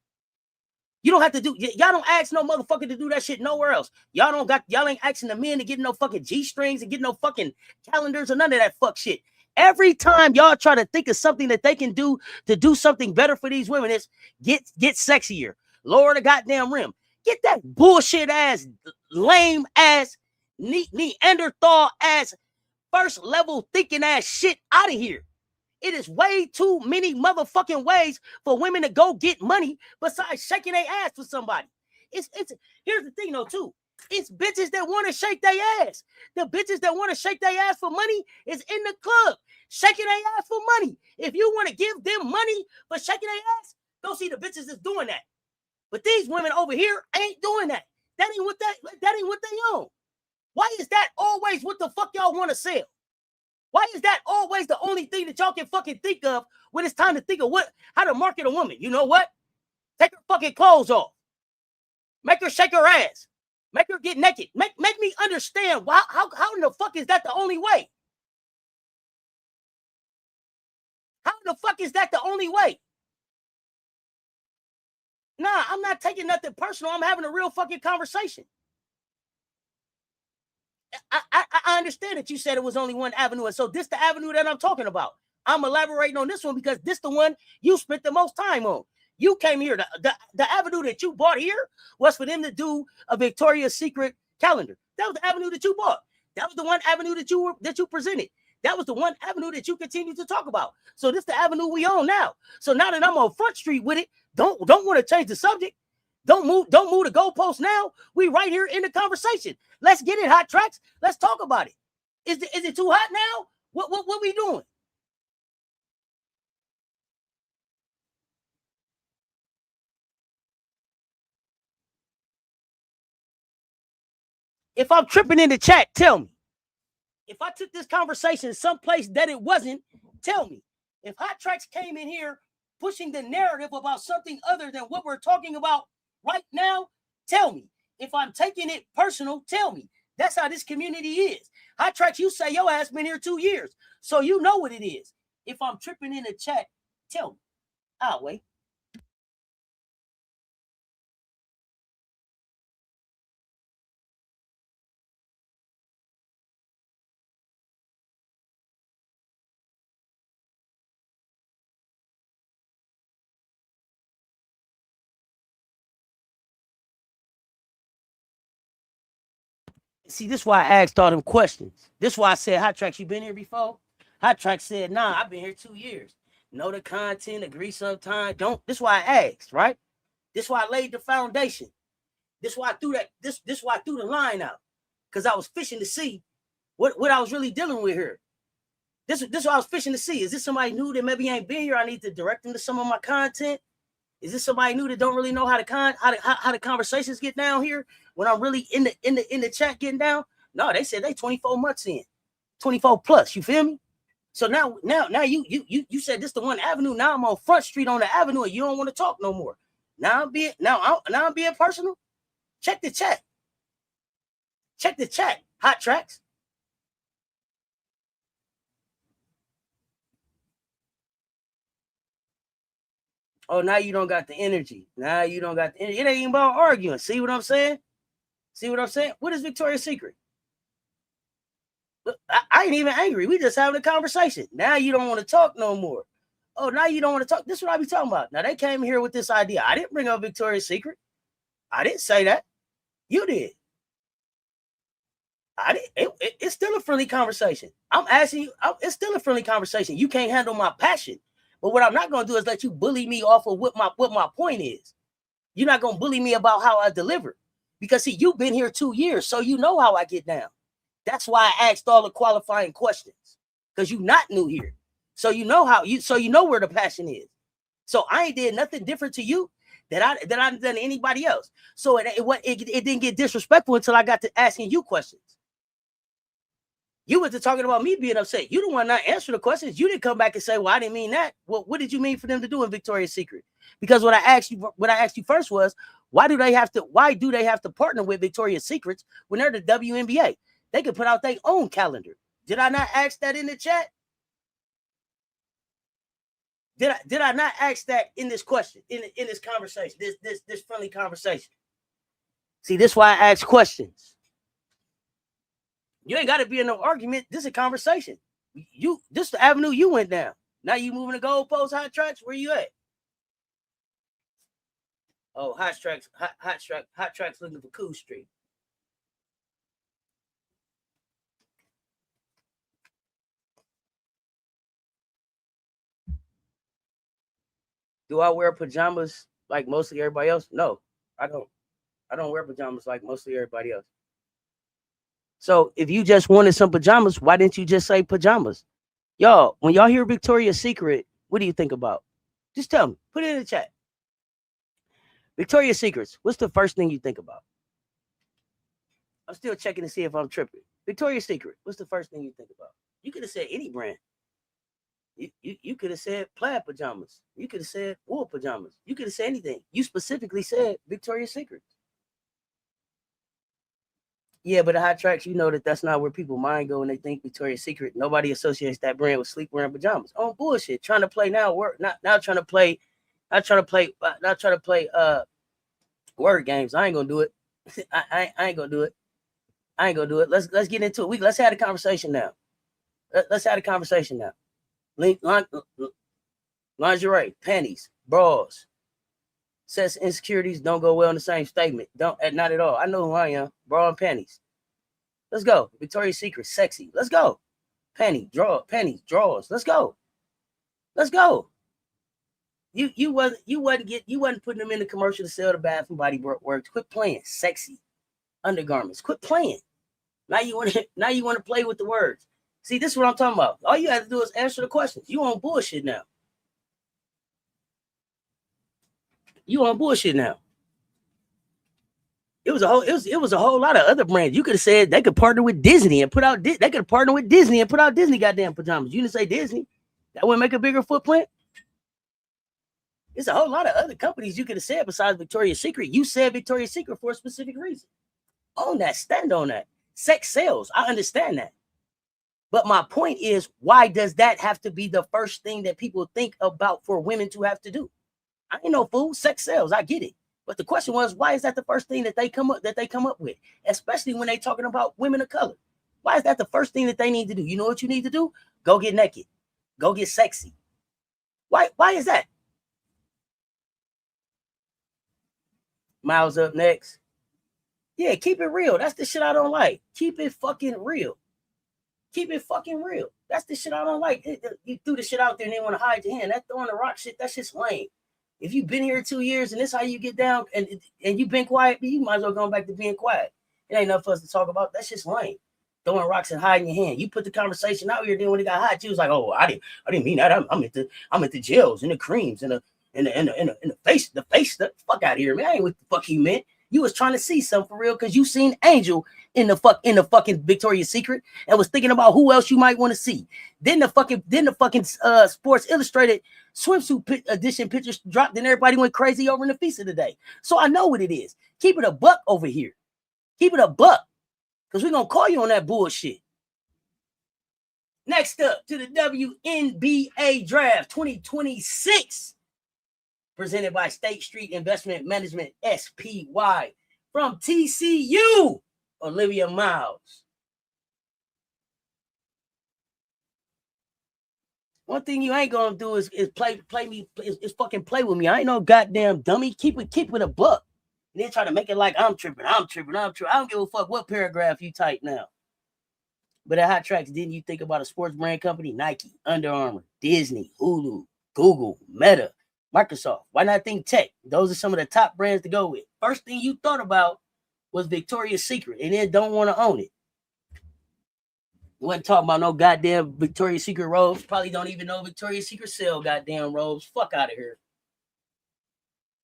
You don't have to do, y'all don't ask no motherfucker to do that shit nowhere else. Y'all ain't asking the men to get no fucking G-strings and get no fucking calendars or none of that fuck shit. Every time y'all try to think of something that they can do to do something better for these women, it's get sexier, lower the goddamn rim. Get that bullshit ass, lame ass, Neanderthal ass, first level thinking ass shit out of here. It is way too many motherfucking ways for women to go get money besides shaking their ass for somebody. It's here's the thing though too. It's bitches that want to shake their ass. The bitches that want to shake their ass for money is in the club shaking their ass for money. If you want to give them money for shaking their ass, go see the bitches that's doing that. But these women over here ain't doing that. That ain't what they own. Why is that always what the fuck y'all want to sell? Why is that always the only thing that y'all can fucking think of when it's time to think of how to market a woman? You know what? Take her fucking clothes off. Make her shake her ass. Make her get naked. Make me understand how in the fuck is that the only way? How the fuck is that the only way? Nah, I'm not taking nothing personal. I'm having a real fucking conversation. I understand that you said it was only one avenue, and so this the avenue that I'm talking about. I'm elaborating on this one because this the one you spent the most time on. You came here. The avenue that you bought here was for them to do a Victoria's Secret calendar. That was the avenue that you bought. That was the one avenue that you presented. That was the one avenue that you continue to talk about. So this the avenue we own now. So now that I'm on Front Street with it, don't want to change the subject. Don't move the goalpost now. We right here in the conversation. Let's get it, Hot Tracks. Let's talk about it. Is it too hot now? What we doing? If I'm tripping in the chat, tell me. If I took this conversation someplace that it wasn't, tell me. If Hot Tracks came in here pushing the narrative about something other than what we're talking about right now, tell me. If I'm taking it personal, tell me. That's how this community is. Hot Tracks, you say your ass been here 2 years, so you know what it is. If I'm tripping in the chat, tell me. I'll wait. See, this is why I asked all them questions. This is why I said, Hot Tracks, you been here before? Hot Tracks said, nah, I've been here 2 years. Know the content, agree sometime. Don't. This is why I asked, right? This is why I laid the foundation. This is why I threw that. This is why I threw the line out. Because I was fishing to see what I was really dealing with here. This is what I was fishing to see. Is this somebody new that maybe ain't been here? I need to direct them to some of my content. Is this somebody new that don't really know how the conversations get down here when I'm really in the chat getting down? No, they said they 24 months in, 24 plus. You feel me? So now you said this the one avenue. Now I'm on Front Street on the avenue, and you don't want to talk no more. Now I'm being personal. Check the chat. Check the chat. Hot Tracks. Oh, now you don't got the energy. Now you don't got the energy. It ain't even about arguing. See what I'm saying? See what I'm saying? What is Victoria's Secret? I ain't even angry. We just having a conversation. Now you don't want to talk no more. Oh, now you don't want to talk. This is what I be talking about. Now they came here with this idea. I didn't bring up Victoria's Secret. I didn't say that. You did. I didn't. It's still a friendly conversation. I'm asking you. It's still a friendly conversation. You can't handle my passion. But what I'm not going to do is let you bully me off of what my point is. You're not going to bully me about how I deliver. Because, see, you've been here 2 years, so you know how I get down. That's why I asked all the qualifying questions. Because you're not new here. So you know where the passion is. So I ain't did nothing different to you that I done to anybody else. So it didn't get disrespectful until I got to asking you questions. You were talking about me being upset. You don't want to not answer the questions. You didn't come back and say, well, I didn't mean that. Well, what did you mean for them to do in Victoria's Secret? Because what I asked you first was, why do they have to partner with Victoria's Secrets when they're the WNBA? They could put out their own calendar. Did I not ask that in the chat? Did I not ask that in this question, in this conversation, this friendly conversation? See, this is why I ask questions. You ain't got to be in no argument. This is a conversation. This is the avenue you went down. Now you moving the goalpost. Hot Tracks, where you at? Oh, Hot Tracks looking for Cool Street. Do I wear pajamas like mostly everybody else? No, I don't. I don't wear pajamas like mostly everybody else. So if you just wanted some pajamas, why didn't you just say pajamas? Y'all, when y'all hear Victoria's Secret, what do you think about? Just tell me. Put it in the chat. Victoria's Secrets, what's the first thing you think about? I'm still checking to see if I'm tripping. Victoria's Secret, what's the first thing you think about? You could have said any brand. You could have said plaid pajamas. You could have said wool pajamas. You could have said anything. You specifically said Victoria's Secret. Yeah, but the hot tracks, you know that's not where people mind go when they think Victoria's Secret. Nobody associates that brand with sleepwear and pajamas. Oh bullshit! Trying to play now work, not trying to play, word games. I ain't gonna do it. I ain't gonna do it. I ain't gonna do it. Let's get into it. Let's have a conversation now. Let's have a conversation now. Lingerie, panties, bras. Says insecurities don't go well in the same statement. Not at all. I know who I am. Bra and panties. Let's go. Victoria's Secret, sexy. Let's go. Panties, drawers. Let's go. Let's go. You wasn't putting them in the commercial to sell the Bath and Body Works. Quit playing. Sexy undergarments. Quit playing. Now you want to play with the words. See, this is what I'm talking about. All you have to do is answer the questions. You on bullshit now. You on bullshit now. It was a whole lot of other brands. You could have said they could partner with Disney and put out. They could have partnered with Disney and put out Disney goddamn pajamas. You didn't say Disney. That wouldn't make a bigger footprint. There's a whole lot of other companies you could have said besides Victoria's Secret. You said Victoria's Secret for a specific reason. Own that. Stand on that. Sex sells. I understand that. But my point is, why does that have to be the first thing that people think about for women to have to do? I ain't no fool. Sex sells. I get it. But the question was, why is that the first thing that they come up with, especially when they talking about women of color? Why is that the first thing that they need to do? You know what you need to do? Go get naked. Go get sexy. Why is that? Miles up next. Yeah, keep it real. That's the shit I don't like. Keep it fucking real. Keep it fucking real. That's the shit I don't like. You threw the shit out there and they want to hide your hand. That throwing the rock shit, that shit's lame. If you've been here 2 years and this how you get down and you've been quiet, you might as well go back to being quiet. It ain't enough for us to talk about. That's just lame. Throwing rocks and hiding your hand. You put the conversation out here. Then when it got hot, you was like, "Oh, I didn't mean that. I'm at the gels and the creams and the face. The fuck out of here, man. I ain't what the fuck you meant. You was trying to see something for real because you seen Angel in the fucking Victoria's Secret and was thinking about who else you might want to see. Then the fucking Sports Illustrated swimsuit edition pictures dropped and everybody went crazy over in the feast of the day. So I know what it is. Keep it a buck over here. Keep it a buck because we're gonna call you on that bullshit. Next up to the WNBA Draft 2026. Presented by State Street Investment Management, SPY. From TCU, Olivia Miles. One thing you ain't gonna do is play fucking play with me. I ain't no goddamn dummy. Keep it a buck. And then try to make it like I'm tripping. I don't give a fuck what paragraph you type now. But at Hot Tracks, didn't you think about a sports brand company? Nike, Under Armour, Disney, Hulu, Google, Meta, Microsoft. Why not think tech? Those are some of the top brands to go with. First thing you thought about was Victoria's Secret and then don't want to own it. You wasn't talking about no goddamn Victoria's Secret robes. Probably don't even know Victoria's Secret sell goddamn robes. Fuck out of here.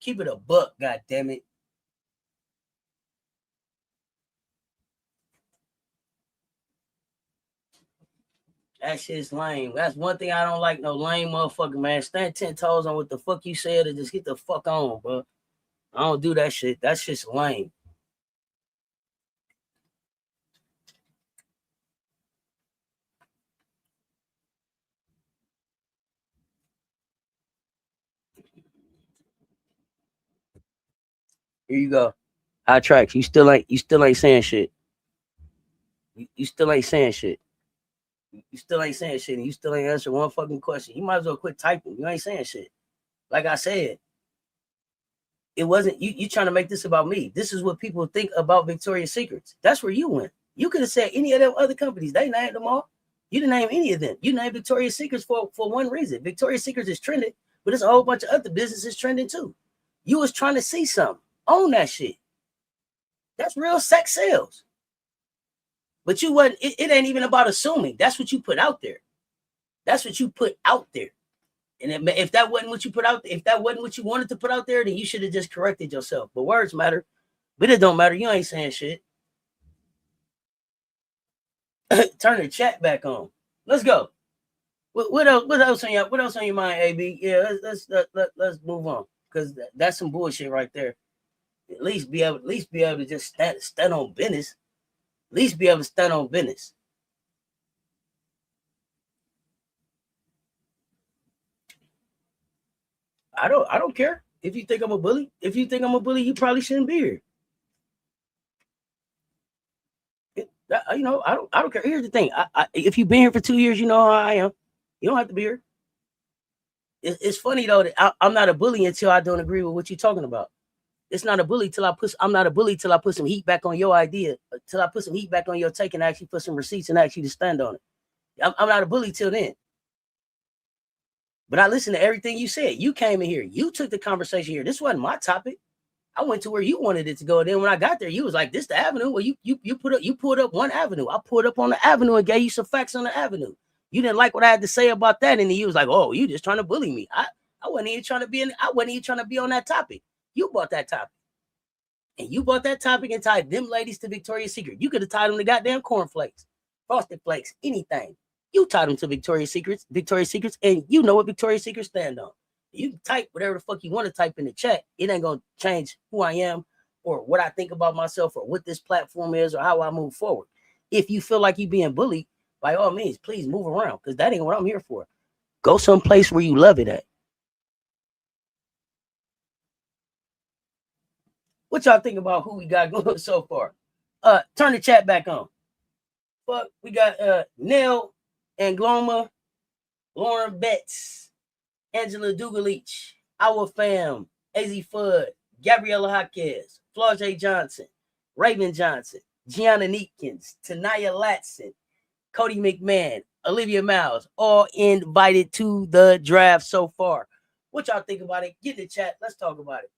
Keep it a buck, goddamn it. That shit's lame. That's one thing I don't like. No lame motherfucker, man. Stand 10 toes on what the fuck you said and just get the fuck on, bro. I don't do that shit. That shit's lame. Here you go. Hot Tracks. You still ain't saying shit. You still ain't saying shit. You still ain't saying shit, and you still ain't answering one fucking question. You might as well quit typing. You ain't saying shit. Like I said, it wasn't you trying to make this about me. This is what people think about Victoria's Secrets. That's where you went. You could have said any of them other companies. They named them all. You didn't name any of them. You named Victoria's Secrets for one reason. Victoria's Secrets is trending, but there's a whole bunch of other businesses trending too. You was trying to see something. Own that shit. That's real sex sales. But you wasn't, it ain't even about assuming. That's what you put out there. That's what you put out there. And if that wasn't what you put out, if that wasn't what you wanted to put out there, then you should have just corrected yourself. But words matter. But it don't matter. You ain't saying shit. Turn the chat back on. Let's go. What else on your mind, AB? Yeah, let's move on. Because that's some bullshit right there. At least be able to just stand on business. least be able to stand on business. I don't care if you think I'm a bully. If you think I'm a bully, you probably shouldn't be here. I don't care. Here's the thing. If you've been here for 2 years, you know how I am. You don't have to be here. It's funny though that I'm not a bully until I don't agree with what you're talking about. It's not a bully till I'm not a bully till I put some heat back on your idea, till I put some heat back on your take and actually put some receipts and actually to stand on it. I'm not a bully till then. But I listened to everything you said. You came in here. You took the conversation here. This wasn't my topic. I went to where you wanted it to go. And then when I got there, you was like, "This the avenue." Well, you pulled up one avenue. I pulled up on the avenue and gave you some facts on the avenue. You didn't like what I had to say about that, and then you was like, "Oh, you just trying to bully me." I wasn't even trying to be I wasn't even trying to be on that topic. You bought that topic. And you bought that topic and tied them ladies to Victoria's Secret. You could have tied them to goddamn cornflakes, frosted flakes, anything. You tied them to Victoria's Secrets, and you know what Victoria's Secret stand on. You can type whatever the fuck you want to type in the chat. It ain't gonna change who I am or what I think about myself or what this platform is or how I move forward. If you feel like you're being bullied, by all means, please move around because that ain't what I'm here for. Go someplace where you love it at. What y'all think about who we got going so far? Turn the chat back on. Fuck, we got Nell Angloma, Lauren Betts, Angela Dugalich, Our Fam, Az Fudd, Gabriella Jaquez, Flaujae Johnson, Raven Johnson, Gianna Neatkins, Tanaya Latson, Cody McMahon, Olivia Miles, all invited to the draft so far. What y'all think about it? Get in the chat. Let's talk about it.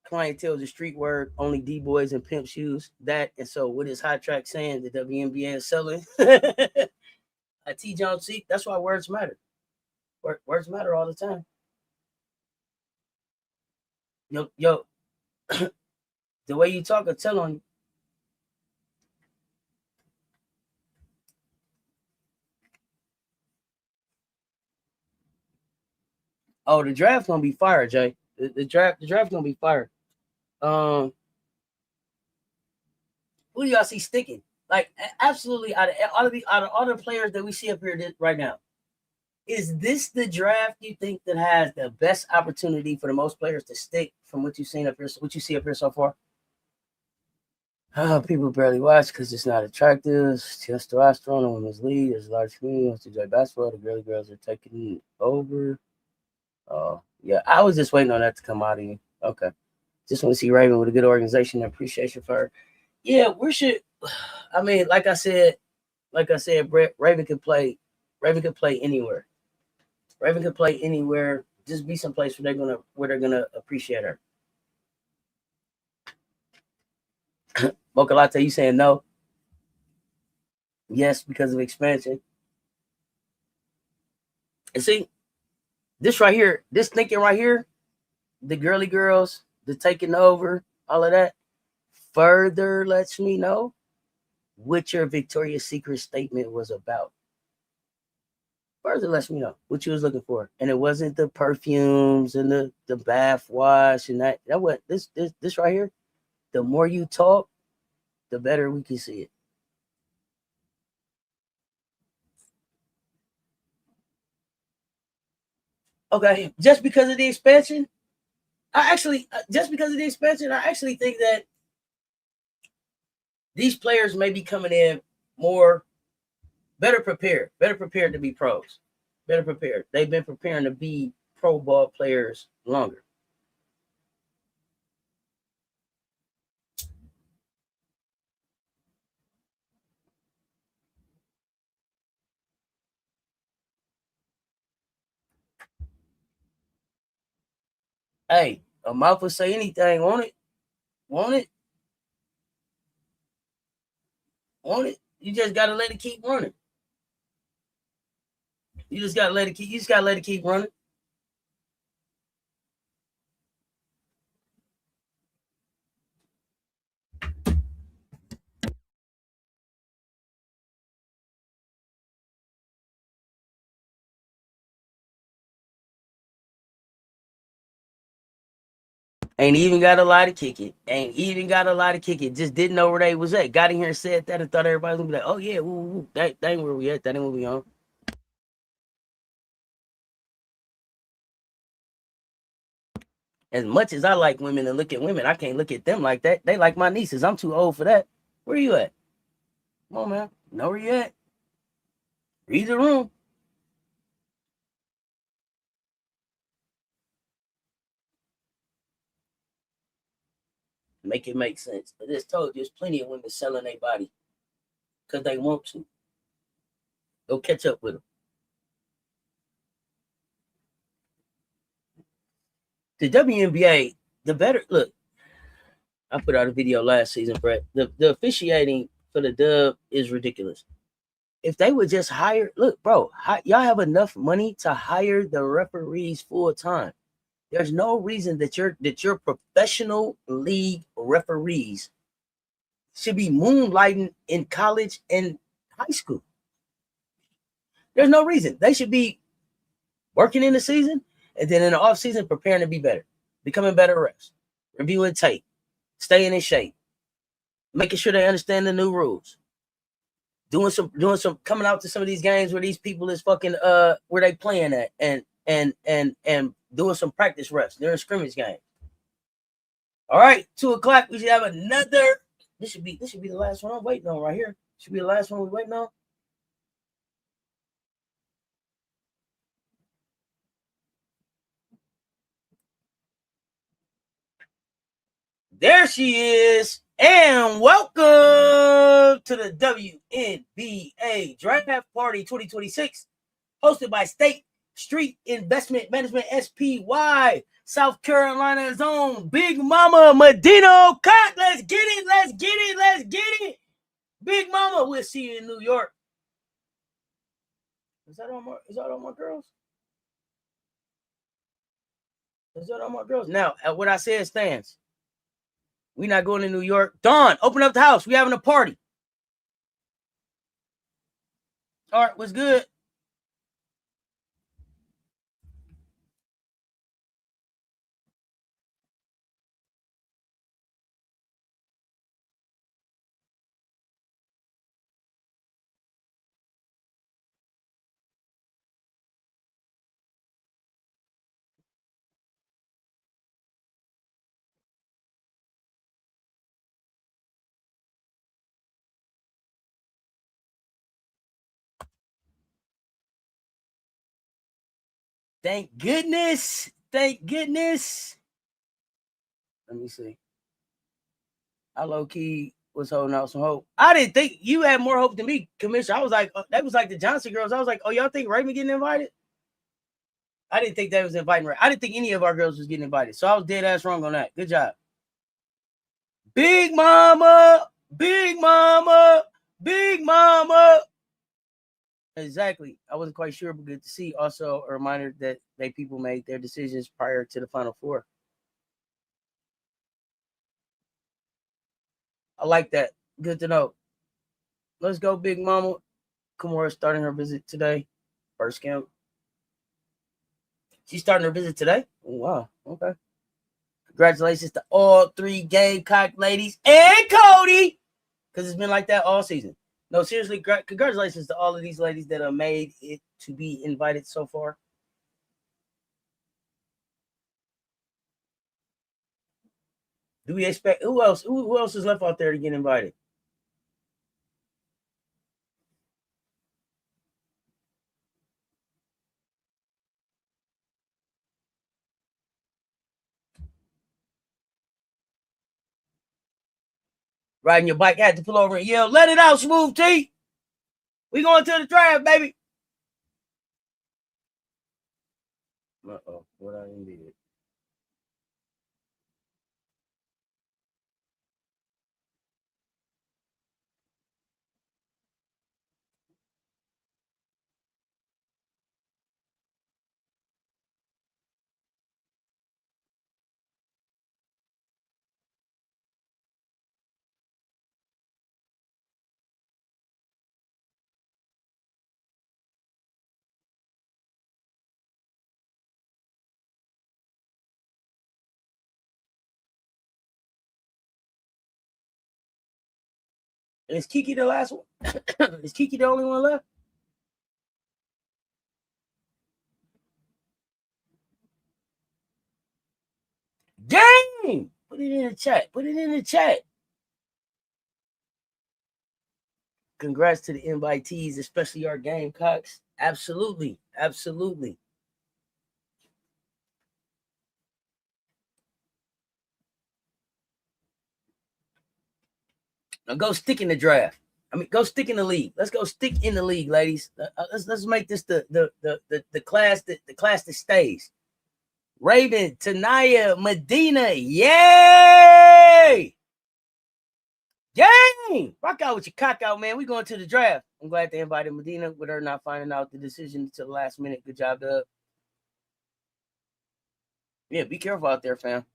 Clientele is a street word, only D-boys and pimp shoes. That, and so what is Hot Track saying? The WNBA is selling. T. John C. That's why words matter. Words matter all the time. Yo, the way you talk, I tell on you. Oh, the draft's gonna be fire, Jay. The draft's gonna be fire. Who do y'all see sticking? Like absolutely out of all the players that we see up here right now, is this the draft you think that has the best opportunity for the most players to stick from what you've seen up here, what you see up here so far? People barely watch because it's not attractive. Testosterone in women's league. There's a large community wants to enjoy basketball. The girly girls are taking over. Oh, yeah. I was just waiting on that to come out of you. Okay. Just want to see Raven with a good organization and appreciation for her. Yeah, we should. I mean, like I said, Raven could play. Raven could play anywhere. Raven could play anywhere. Just be someplace where they're gonna appreciate her. Mocha Latte, you saying no? Yes, because of expansion. And see, this right here, this thinking right here, the girly girls, the taking over, all of that, further lets me know what your Victoria's Secret statement was about. Further lets me know what you was looking for. And it wasn't the perfumes and the bath wash and that what this right here. The more you talk, the better we can see it. Okay, just because of the expansion, I actually think that these players may be coming in more better prepared to be pros, better prepared. They've been preparing to be pro ball players longer. Hey, a mouth will say anything. Want it? Want it? Want it? You just gotta let it keep running. You just gotta let it keep running. Ain't even got a lot to kick it. Ain't even got a lot to kick it. Just didn't know where they was at. Got in here and said that and thought everybody was gonna be like, oh yeah, woo, woo. That ain't where we at. That ain't what we on. As much as I like women and look at women, I can't look at them like that. They like my nieces. I'm too old for that. Where you at? Come on, man. Know where you at? Read the room. Make it make sense. I just told you there's plenty of women selling their body because they want to. Go catch up with them. The WNBA, the better look. I put out a video last season, Brett. The officiating for the dub is ridiculous. If they would just hire, look, bro, y'all have enough money to hire the referees full time. There's no reason that your professional league referees should be moonlighting in college and high school. There's no reason. They should be working in the season and then in the off season preparing to be better, becoming better refs, reviewing tape, staying in shape, making sure they understand the new rules. Doing some coming out to some of these games where these people is fucking where they playing at and doing some practice reps during scrimmage games. All right, 2:00. We should have another. This should be the last one I'm waiting on right here. Should be the last one we're waiting on. There she is. And welcome to the WNBA Draft Party 2026, hosted by State Street Investment Management SPY, South Carolina's own Big Mama Medina Cock. Let's get it. Let's get it. Let's get it. Big Mama, we'll see you in New York. Is that all my girls? Is that all my girls? Now, what I said stands. We're not going to New York. Dawn, open up the house. We having a party. All right, what's good? Thank goodness. Thank goodness. Let me see. I low key was holding out some hope. I didn't think you had more hope than me, Commissioner. I was like, that was like the Johnson girls. I was like, oh, y'all think Raymond getting invited? I didn't think that was inviting Ray. I didn't think any of our girls was getting invited. So I was dead ass wrong on that. Good job. Big Mama, Big Mama, Big Mama. Exactly. I wasn't quite sure, but good to see. Also, a reminder that they people made their decisions prior to the Final Four. I like that. Good to know. Let's go, Big Mama. Kimura starting her visit today. First camp. She's starting her visit today? Oh, wow. Okay. Congratulations to all three Gamecock ladies and Cody, because it's been like that all season. No, seriously, congratulations to all of these ladies that have made it to be invited so far. Do we expect who else? Who else is left out there to get invited? Riding your bike, had to pull over and yell, "Let it out, Smooth T! We going to the draft, baby!" Uh-oh, what I did. Is Kiki the last one? Is Kiki the only one left? Dang! Put it in the chat. Put it in the chat. Congrats to the invitees, especially our Gamecocks. Absolutely. Absolutely. Now go stick in the draft. I mean, go stick in the league. Let's go stick in the league, ladies. Let's make this the class that stays. Raven, Tanaya, Medina, yay! Yay! Rock out with your cock out, man. We going to the draft. I'm glad they invited Medina with her not finding out the decision until the last minute. Good job, Dub. Yeah, be careful out there, fam.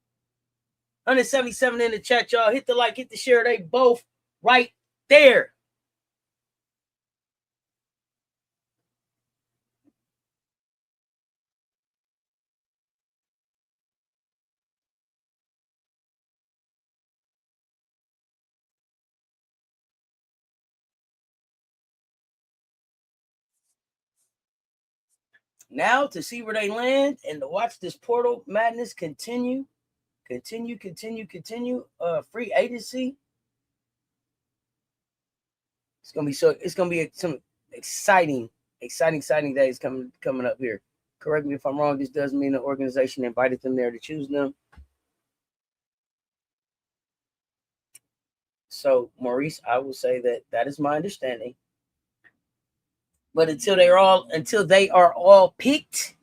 177 in the chat, y'all. Hit the like, hit the share. They both right there. Now to see where they land and to watch this portal madness continue. Free agency. It's gonna be some exciting days coming up here. Correct me if I'm wrong. This doesn't mean the organization invited them there to choose them. So, Maurice, I will say that is my understanding. But until they are all picked,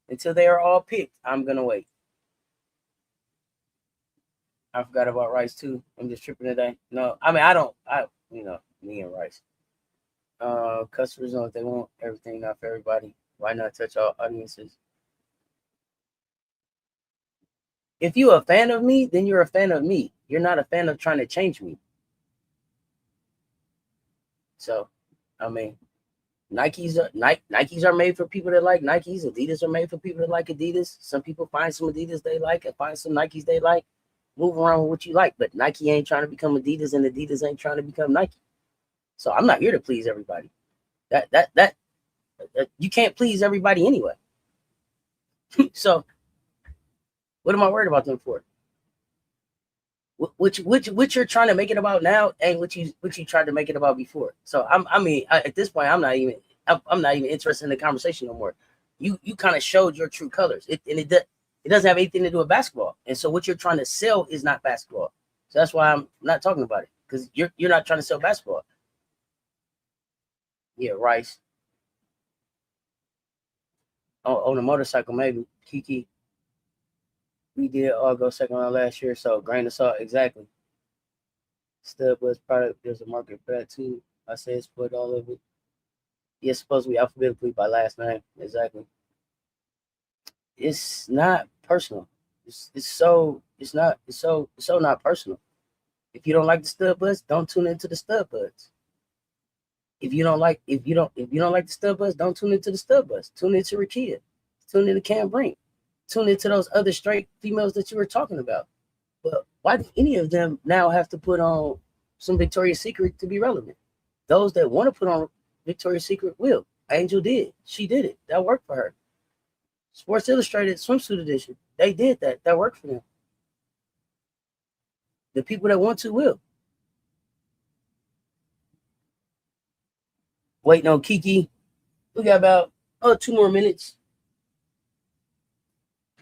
I'm gonna wait. I forgot about Rice too. I'm just tripping today. No, I mean me and Rice. Customers know what they want. Everything not for everybody. Why not touch all audiences? If you're a fan of me, then you're a fan of me. You're not a fan of trying to change me. So, I mean, Nikes are made for people that like Nikes. Adidas are made for people that like Adidas. Some people find some Adidas they like and find some Nikes they like. Move around with what you like, but Nike ain't trying to become Adidas and Adidas ain't trying to become Nike. So I'm not here to please everybody. That you can't please everybody anyway. So what am I worried about them for? Which you're trying to make it about now ain't what you tried to make it about before. So at this point I'm not even interested in the conversation no more. You kind of showed your true colors. It doesn't have anything to do with basketball. And so what you're trying to sell is not basketball. So that's why I'm not talking about it, because you're not trying to sell basketball. Yeah, Rice. On a motorcycle, maybe. Kiki. We did all go second round last year, so grain of salt, exactly. Stud was product. There's a market for that too. I say it's put all of it. Yeah, it's supposed to be alphabetically by last name. Exactly. It's not personal. It's so not personal. If you don't like the Stud Buds, don't tune into the Stud Buds. If you don't like the Stud Buds, don't tune into the Stud Buds. Tune into Rakia. Tune into Cam Brink. Tune into those other straight females that you were talking about. But why do any of them now have to put on some Victoria's Secret to be relevant? Those that want to put on Victoria's Secret will. Angel did. She did it. That worked for her. Sports Illustrated swimsuit edition. They did that. That worked for them. The people that want to will. Waiting on Kiki. We got about 2 more minutes.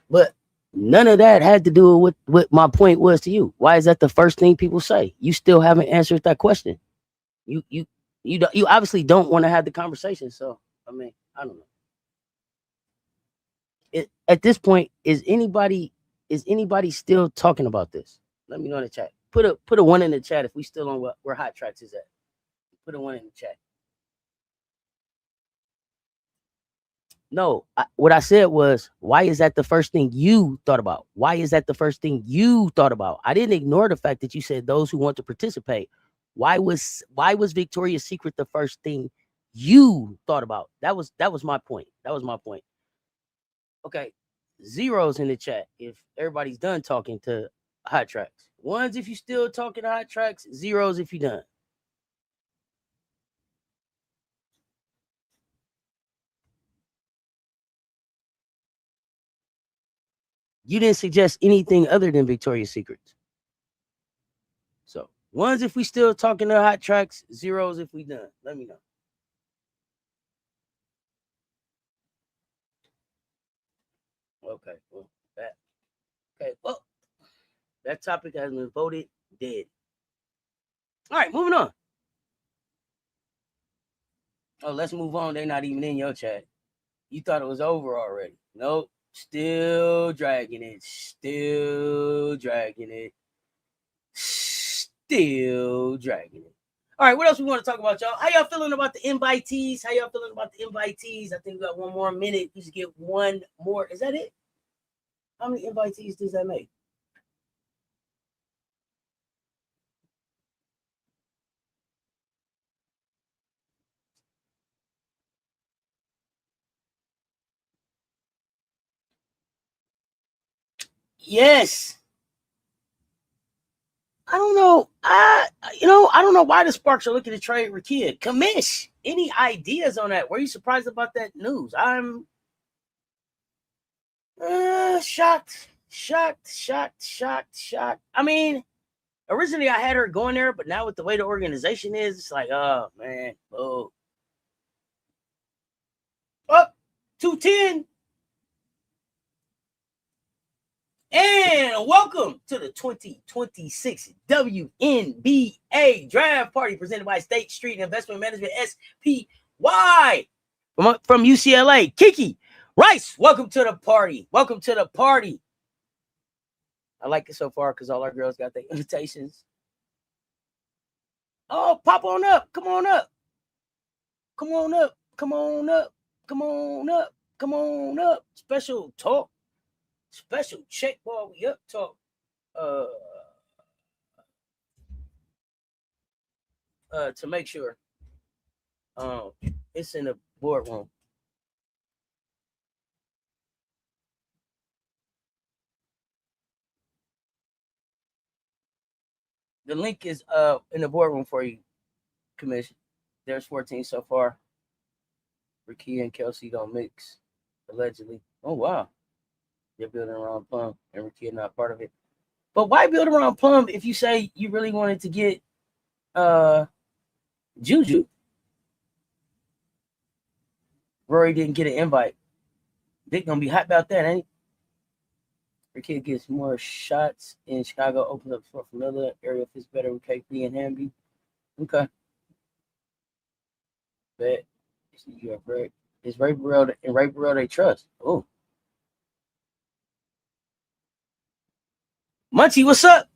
But none of that had to do with what my point was to you. Why is that the first thing people say? You still haven't answered that question. You obviously don't want to have the conversation. So I mean, I don't know. At this point, is anybody still talking about this? Let me know in the chat. Put a 1 in the chat if we still on where Hot Tracks is at. Put a 1 in the chat. No, what I said was, why is that the first thing you thought about? Why is that the first thing you thought about? I didn't ignore the fact that you said those who want to participate. Why was Victoria's Secret the first thing you thought about? That was my point. That was my point. Okay, zeros in the chat if everybody's done talking to hot tracks. 1s if you still talking hot tracks. 0s if you done. You didn't suggest anything other than Victoria's Secrets. So 1s if we still talking the hot tracks. 0s if we done. Let me know. Okay. Well, that topic has been voted dead. All right, moving on. Oh, let's move on. They're not even in your chat. You thought it was over already. Nope. Still dragging it. Still dragging it. Still dragging it. All right, what else we want to talk about, y'all? How y'all feeling about the invitees? I think we got 1 more minute. We should get 1 more. Is that it? How many invitees does that make? Yes. I don't know. I don't know why the Sparks are looking to trade Rakia. Commish, any ideas on that? Were you surprised about that news? I'm shocked. I mean, originally I had her going there, but now with the way the organization is, it's like, oh man, oh. Up 210. And welcome to the 2026 WNBA Draft Party presented by State Street Investment Management, SPY. From UCLA, Kiki Rice, welcome to the party. Welcome to the party. I like it so far because all our girls got their invitations. Oh, pop on up. Come on up. Come on up. Come on up. Come on up. Come on up. Special talk. Special check while we up talk. To make sure. It's in the boardroom. The link is in the boardroom for you, Commission. There's 14 so far. Rakia and Kelsey don't mix, allegedly. Oh wow. They're building around Plum and Rakia not part of it. But why build around Plum if you say you really wanted to get Juju? Rory didn't get an invite. Dick gonna be hot about that, ain't he? Rakia gets more shots in Chicago, opens up for another area fits better with KP and Hamby. Okay. Bet. It's Ray Burrell and Ray Burrell they trust. Oh. Munchie, what's up?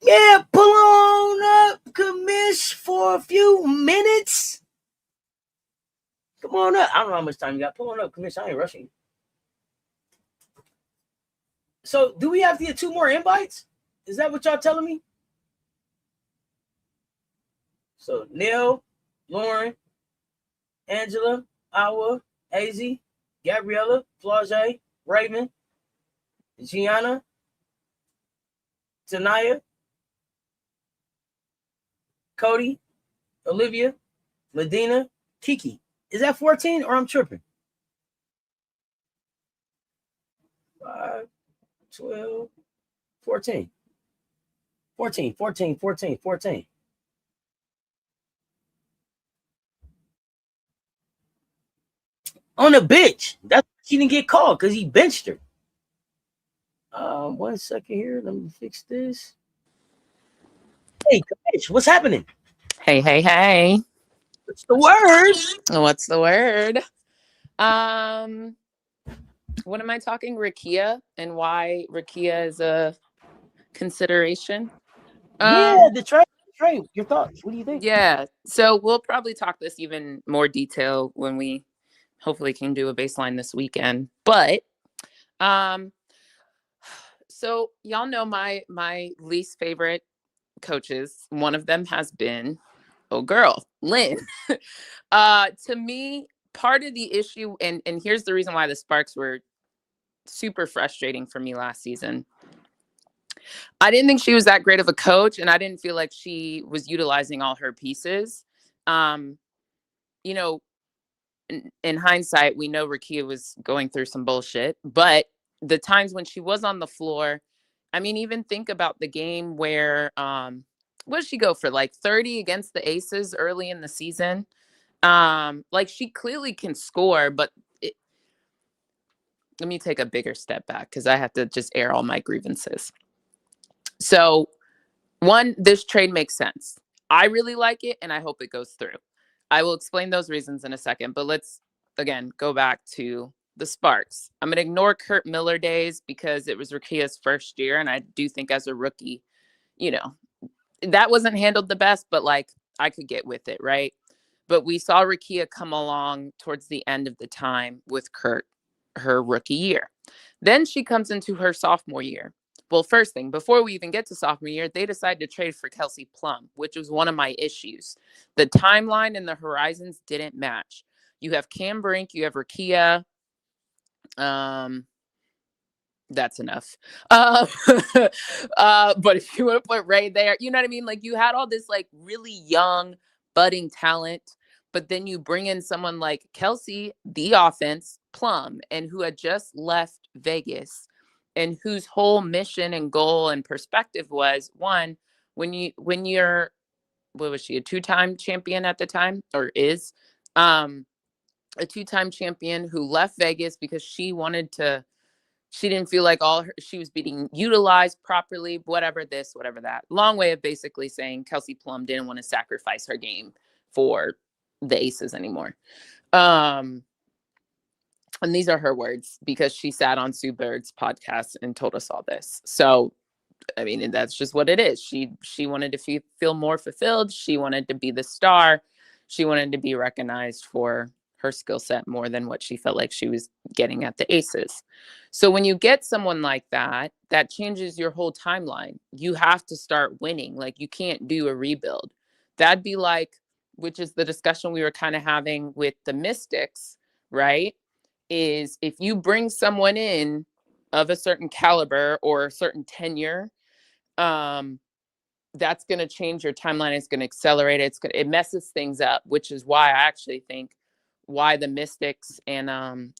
Yeah, pull on up, Commish, for a few minutes. Come on up. I don't know how much time you got. Pull on up, Commish. I ain't rushing. So, do we have to get 2 more invites? Is that what y'all telling me? So, Neil, Lauren, Angela, Awa, AZ, Gabriella, Flage, Raymond, Gianna, Tanaya, Cody, Olivia, Medina, Kiki. Is that 14 or I'm tripping? 5, 12, 14. 14. On the bench. That's why she didn't get called because he benched her. 1 second here. Let me fix this. Hey, Commish, what's happening? Hey. What's the word? What's the word? What am I talking? Rakia and why Rakia is a consideration? Yeah, the trade. Your thoughts. What do you think? Yeah. So we'll probably talk this even more detail when we hopefully can do a baseline this weekend. But so y'all know my least favorite coaches. One of them has been Lynn. To me, part of the issue, and here's the reason why the Sparks were super frustrating for me last season. I didn't think she was that great of a coach, and I didn't feel like she was utilizing all her pieces. You know, in hindsight, we know Rakia was going through some bullshit, but the times when she was on the floor, I mean, even think about the game where, what did she go for, like 30 against the Aces early in the season? Like, she clearly can score, but let me take a bigger step back because I have to just air all my grievances. So, one, this trade makes sense. I really like it, and I hope it goes through. I will explain those reasons in a second, but let's, again, go back to the Sparks. I'm going to ignore Kurt Miller days because it was Rakia's first year, and I do think as a rookie, you know, that wasn't handled the best, but, like, I could get with it, right? But we saw Rakia come along towards the end of the time with Kurt, her rookie year. Then she comes into her sophomore year. Well, first thing, before we even get to sophomore year, they decided to trade for Kelsey Plum, which was one of my issues. The timeline and the horizons didn't match. You have Cam Brink, you have Rakia. That's enough. But if you want to put Ray there, you know what I mean? Like, you had all this like really young budding talent, but then you bring in someone like Kelsey, the offense, Plum, and who had just left Vegas, and whose whole mission and goal and perspective was, one, when you're, what was she, a two-time champion at the time, or is, a two-time champion who left Vegas because she didn't feel like she was being utilized properly, whatever this, whatever that. Long way of basically saying Kelsey Plum didn't want to sacrifice her game for the Aces anymore. And these are her words because she sat on Sue Bird's podcast and told us all this. So, I mean, and that's just what it is. She wanted to feel more fulfilled. She wanted to be the star. She wanted to be recognized for her skill set more than what she felt like she was getting at the Aces. So when you get someone like that, that changes your whole timeline. You have to start winning. Like, you can't do a rebuild. That'd be like, which is the discussion we were kind of having with the Mystics, right? Is if you bring someone in of a certain caliber or a certain tenure, that's going to change your timeline. It's going to accelerate it. It messes things up, which is why I actually think why the Mystics and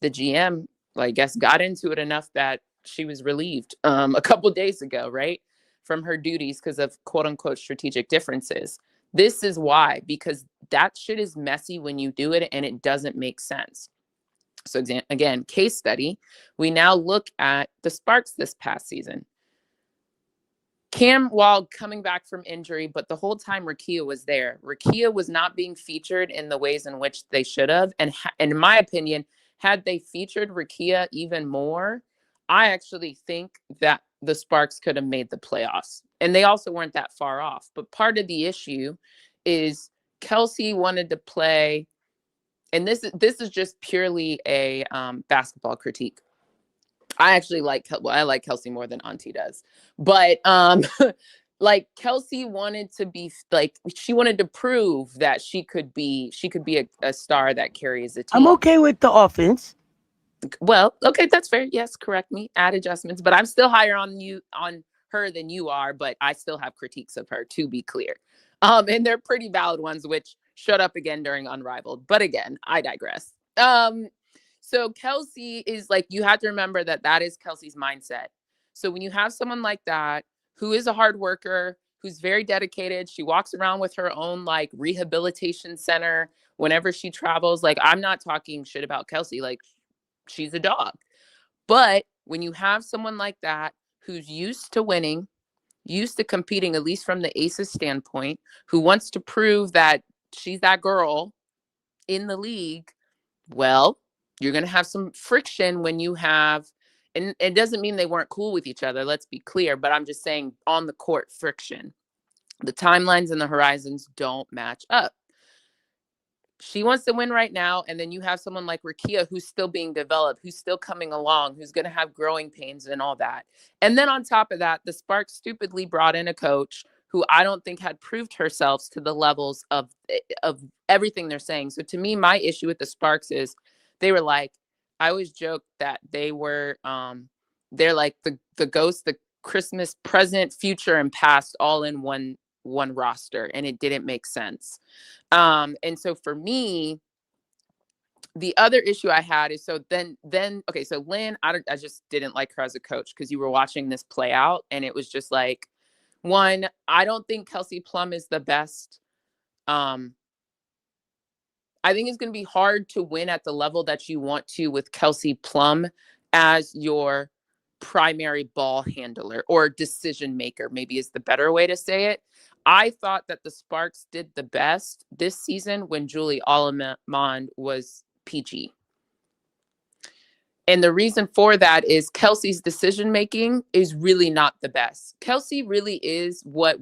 the GM, I guess, got into it enough that she was relieved a couple days ago, right, from her duties because of quote unquote strategic differences. This is why, because that shit is messy when you do it and it doesn't make sense. So again, case study, we now look at the Sparks this past season. Cam, while coming back from injury, but the whole time Rakia was there. Rakia was not being featured in the ways in which they should have. And in my opinion, had they featured Rakia even more, I actually think that the Sparks could have made the playoffs. And they also weren't that far off. But part of the issue is Kelsey wanted to play, and this is just purely a basketball critique. I actually I like Kelsey more than Auntie does, but like Kelsey wanted to be like, she wanted to prove that she could be a star that carries a team. I'm okay with the offense. Well, okay, that's fair. Yes, correct me. Add adjustments, but I'm still higher on her than you are. But I still have critiques of her, to be clear, and they're pretty valid ones, which showed up again during Unrivaled. But again, I digress. So Kelsey is like, you have to remember that is Kelsey's mindset. So when you have someone like that, who is a hard worker, who's very dedicated, she walks around with her own like rehabilitation center whenever she travels. Like, I'm not talking shit about Kelsey. Like, she's a dog. But when you have someone like that, who's used to winning, used to competing, at least from the Aces standpoint, who wants to prove that she's that girl in the league, well, you're going to have some friction when you have, and it doesn't mean they weren't cool with each other, let's be clear, but I'm just saying on the court friction. The timelines and the horizons don't match up. She wants to win right now, and then you have someone like Rakia who's still being developed, who's still coming along, who's going to have growing pains and all that. And then on top of that, the Sparks stupidly brought in a coach who I don't think had proved herself to the levels of everything they're saying. So to me, my issue with the Sparks is they were like, I always joke that they're like the ghost, the Christmas present, future, and past all in one roster, and it didn't make sense. And so for me, the other issue I had is okay, so Lynn, I just didn't like her as a coach because you were watching this play out, and it was just like, one, I don't think Kelsey Plum is the best. I think it's going to be hard to win at the level that you want to with Kelsey Plum as your primary ball handler or decision maker, maybe is the better way to say it. I thought that the Sparks did the best this season when Julie Allemond was PG. And the reason for that is Kelsey's decision making is really not the best. Kelsey really is what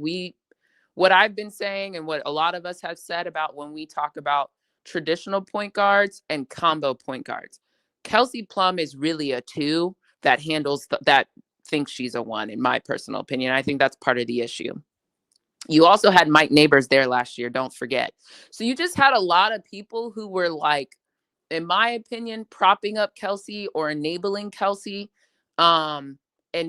I've been saying and what a lot of us have said about when we talk about traditional point guards and combo point guards. Kelsey Plum is really a 2 that handles that thinks she's a 1, in my personal opinion. I think that's part of the issue. You also had Mike Neighbors there last year, don't forget. So you just had a lot of people who were like, in my opinion, propping up Kelsey or enabling Kelsey, and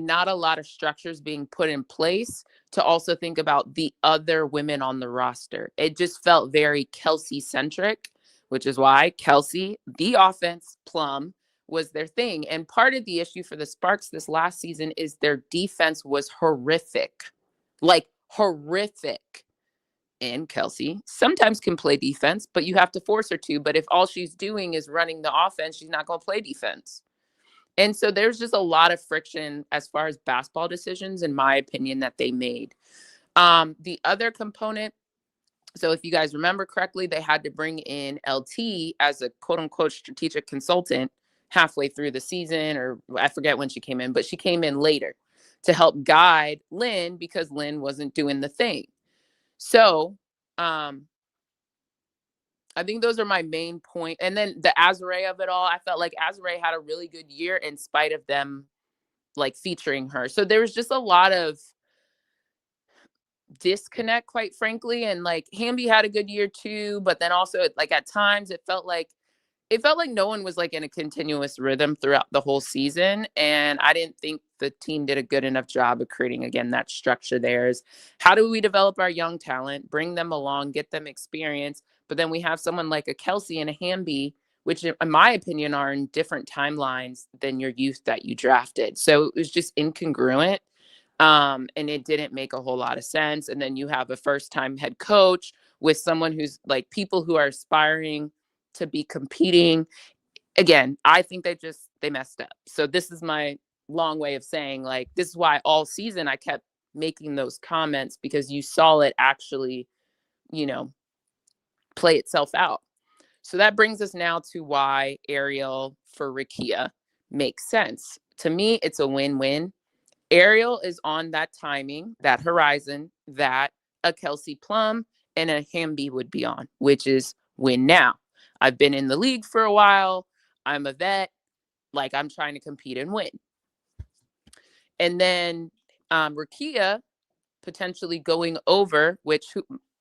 not a lot of structures being put in place to also think about the other women on the roster. It just felt very Kelsey centric, which is why Kelsey, the offense, Plum, was their thing. And part of the issue for the Sparks this last season is their defense was horrific, like horrific. And Kelsey sometimes can play defense, but you have to force her to. But if all she's doing is running the offense, she's not going to play defense. And so there's just a lot of friction as far as basketball decisions, in my opinion, that they made. The other component, so if you guys remember correctly, they had to bring in LT as a quote unquote strategic consultant halfway through the season, or I forget when she came in, but she came in later to help guide Lynn because Lynn wasn't doing the thing. So I think those are my main point. And then the Azare of it all, I felt like Azare had a really good year in spite of them like featuring her. So there was just a lot of disconnect, quite frankly. And like Hamby had a good year too, but then also like at times it felt like no one was like in a continuous rhythm throughout the whole season. And I didn't think the team did a good enough job of creating, again, that structure there is how do we develop our young talent, bring them along, get them experience. But then we have someone like a Kelsey and a Hamby, which in my opinion are in different timelines than your youth that you drafted. So it was just incongruent. And it didn't make a whole lot of sense. And then you have a first-time head coach with someone who's like people who are aspiring to be competing. Again, I think they messed up. So this is my long way of saying, like, this is why all season I kept making those comments, because you saw it actually, play itself out. So that brings us now to why Ariel for Rikia makes sense. To me, it's a win-win. Ariel is on that timing, that horizon that a Kelsey Plum and a Hamby would be on, which is win now. I've been in the league for a while. I'm a vet. Like, I'm trying to compete and win. And then Rikia potentially going over, which,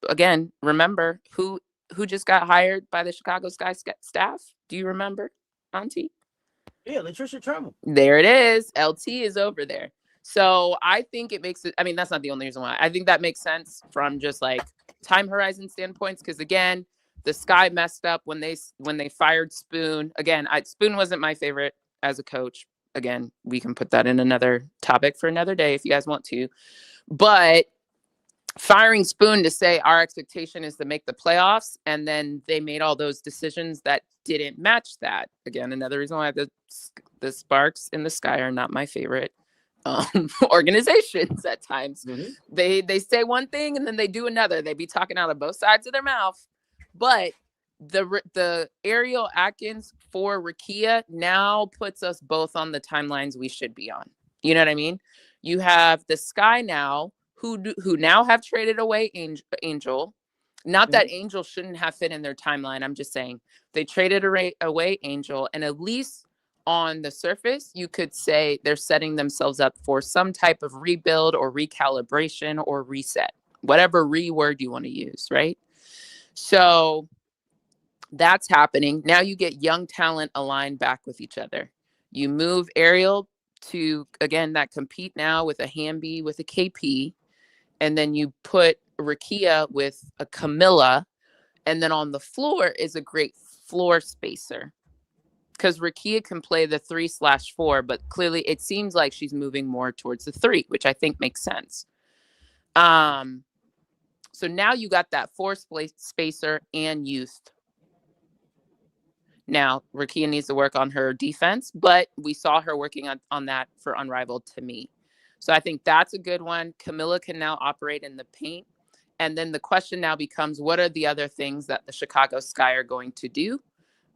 again, remember who just got hired by the Chicago Sky staff? Do you remember, Auntie? Yeah, Latricia Trammell. There it is. LT is over there. So I think it makes it, I mean, that's not the only reason why. I think that makes sense from just like time horizon standpoints. Because again, the Sky messed up when they fired Spoon. Again, Spoon wasn't my favorite as a coach. Again, we can put that in another topic for another day if you guys want to. But firing Spoon to say our expectation is to make the playoffs, and then they made all those decisions that didn't match that. Again, another reason why the Sparks and the Sky are not my favorite organizations at times. Mm-hmm. They say one thing and then they do another. They be talking out of both sides of their mouth. But the Ariel Atkins for Rikia now puts us both on the timelines we should be on. You know what I mean? You have the Sky now who now have traded away Angel. Not that Angel shouldn't have fit in their timeline. I'm just saying they traded away Angel, and at least on the surface, you could say they're setting themselves up for some type of rebuild or recalibration or reset, whatever word you want to use, right? So That's happening. Now you get young talent aligned back with each other. You move Ariel to, again, that compete now with a Hamby, with a KP. And then you put Rakia with a Camilla. And then on the floor is a great floor spacer. Because Rakia can play the 3/4, but clearly it seems like she's moving more towards the 3, which I think makes sense. So now you got that floor spacer and youth. Now, Rakia needs to work on her defense, but we saw her working on that for Unrivaled to me. So I think that's a good one. Camilla can now operate in the paint. And then the question now becomes, what are the other things that the Chicago Sky are going to do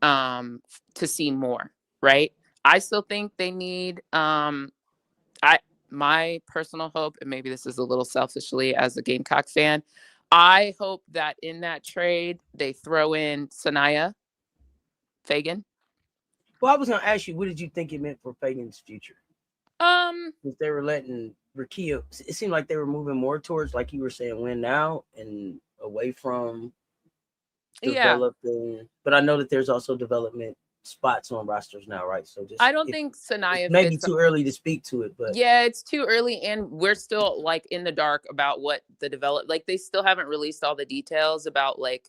to see more, right? I still think they need, my personal hope, and maybe this is a little selfishly as a Gamecock fan, I hope that in that trade, they throw in Sanaya Fagan. Well, I was going to ask you, what did you think it meant for Fagan's future? If they were letting Rakia, it seemed like they were moving more towards, like you were saying, win now and away from developing. Yeah. But I know that there's also development spots on rosters now, right? So just I don't think Sanaya maybe too early to speak to it, but yeah, it's too early, and we're still like in the dark about what the like they still haven't released all the details about like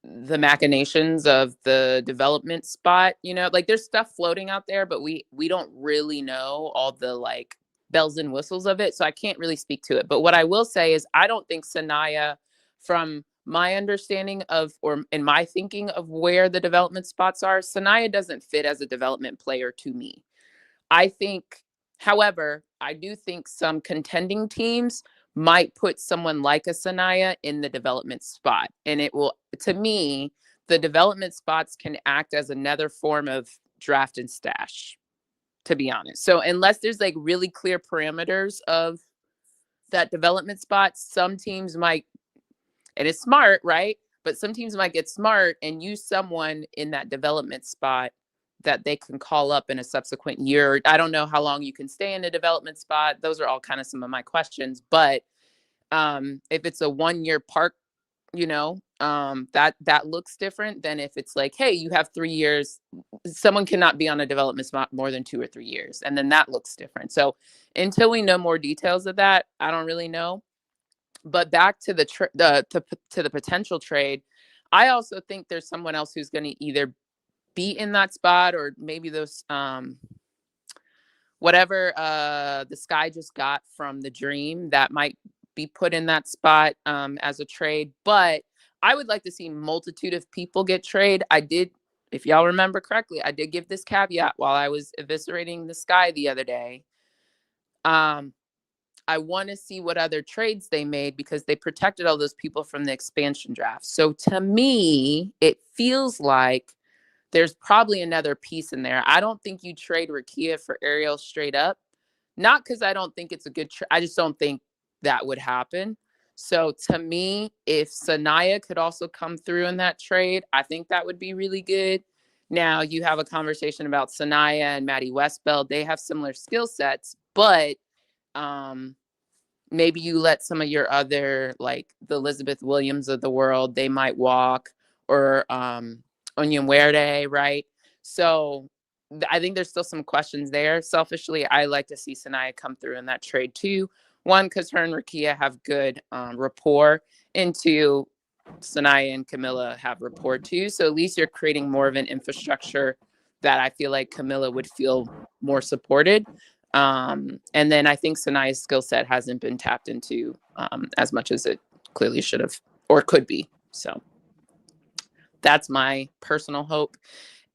the machinations of the development spot, you know, like there's stuff floating out there, but we don't really know all the like bells and whistles of it. So I can't really speak to it. But what I will say is I don't think Sanaya, from my understanding of, or in my thinking of where the development spots are, Sanaya doesn't fit as a development player to me. I think, however, I do think some contending teams might put someone like a Sanaya in the development spot. And it will, to me, the development spots can act as another form of draft and stash, to be honest. So unless there's like really clear parameters of that development spot, some teams might, and it's smart, right? But some teams might get smart and use someone in that development spot that they can call up in a subsequent year. I don't know how long you can stay in a development spot. Those are all kind of some of my questions. But if it's a 1-year park, you know, that looks different than if it's like, hey, you have 3 years. Someone cannot be on a development spot more than 2 or 3 years. And then that looks different. So until we know more details of that, I don't really know. But back to the to the potential trade, I also think there's someone else who's going to either be in that spot, or maybe those whatever the Sky just got from the Dream that might be put in that spot as a trade. But I would like to see multitude of people get trade. I did, if y'all remember correctly, I did give this caveat while I was eviscerating the Sky the other day. I want to see what other trades they made because they protected all those people from the expansion draft. So to me, it feels like there's probably another piece in there. I don't think you trade Rakia for Ariel straight up. Not because I don't think it's a good trade. I just don't think that would happen. So to me, if Sanaya could also come through in that trade, I think that would be really good. Now you have a conversation about Sanaya and Maddie Westbeld. They have similar skill sets, but maybe you let some of your other, like the Elizabeth Williams of the world, they might walk, or Onyenwere, right? So I think there's still some questions there. Selfishly, I like to see Sanaya come through in that trade too. One, because her and Rakia have good rapport, and two, Sanaya and Camilla have rapport too. So at least you're creating more of an infrastructure that I feel like Camilla would feel more supported. And then I think Sanaya's skill set hasn't been tapped into as much as it clearly should have or could be. So that's my personal hope.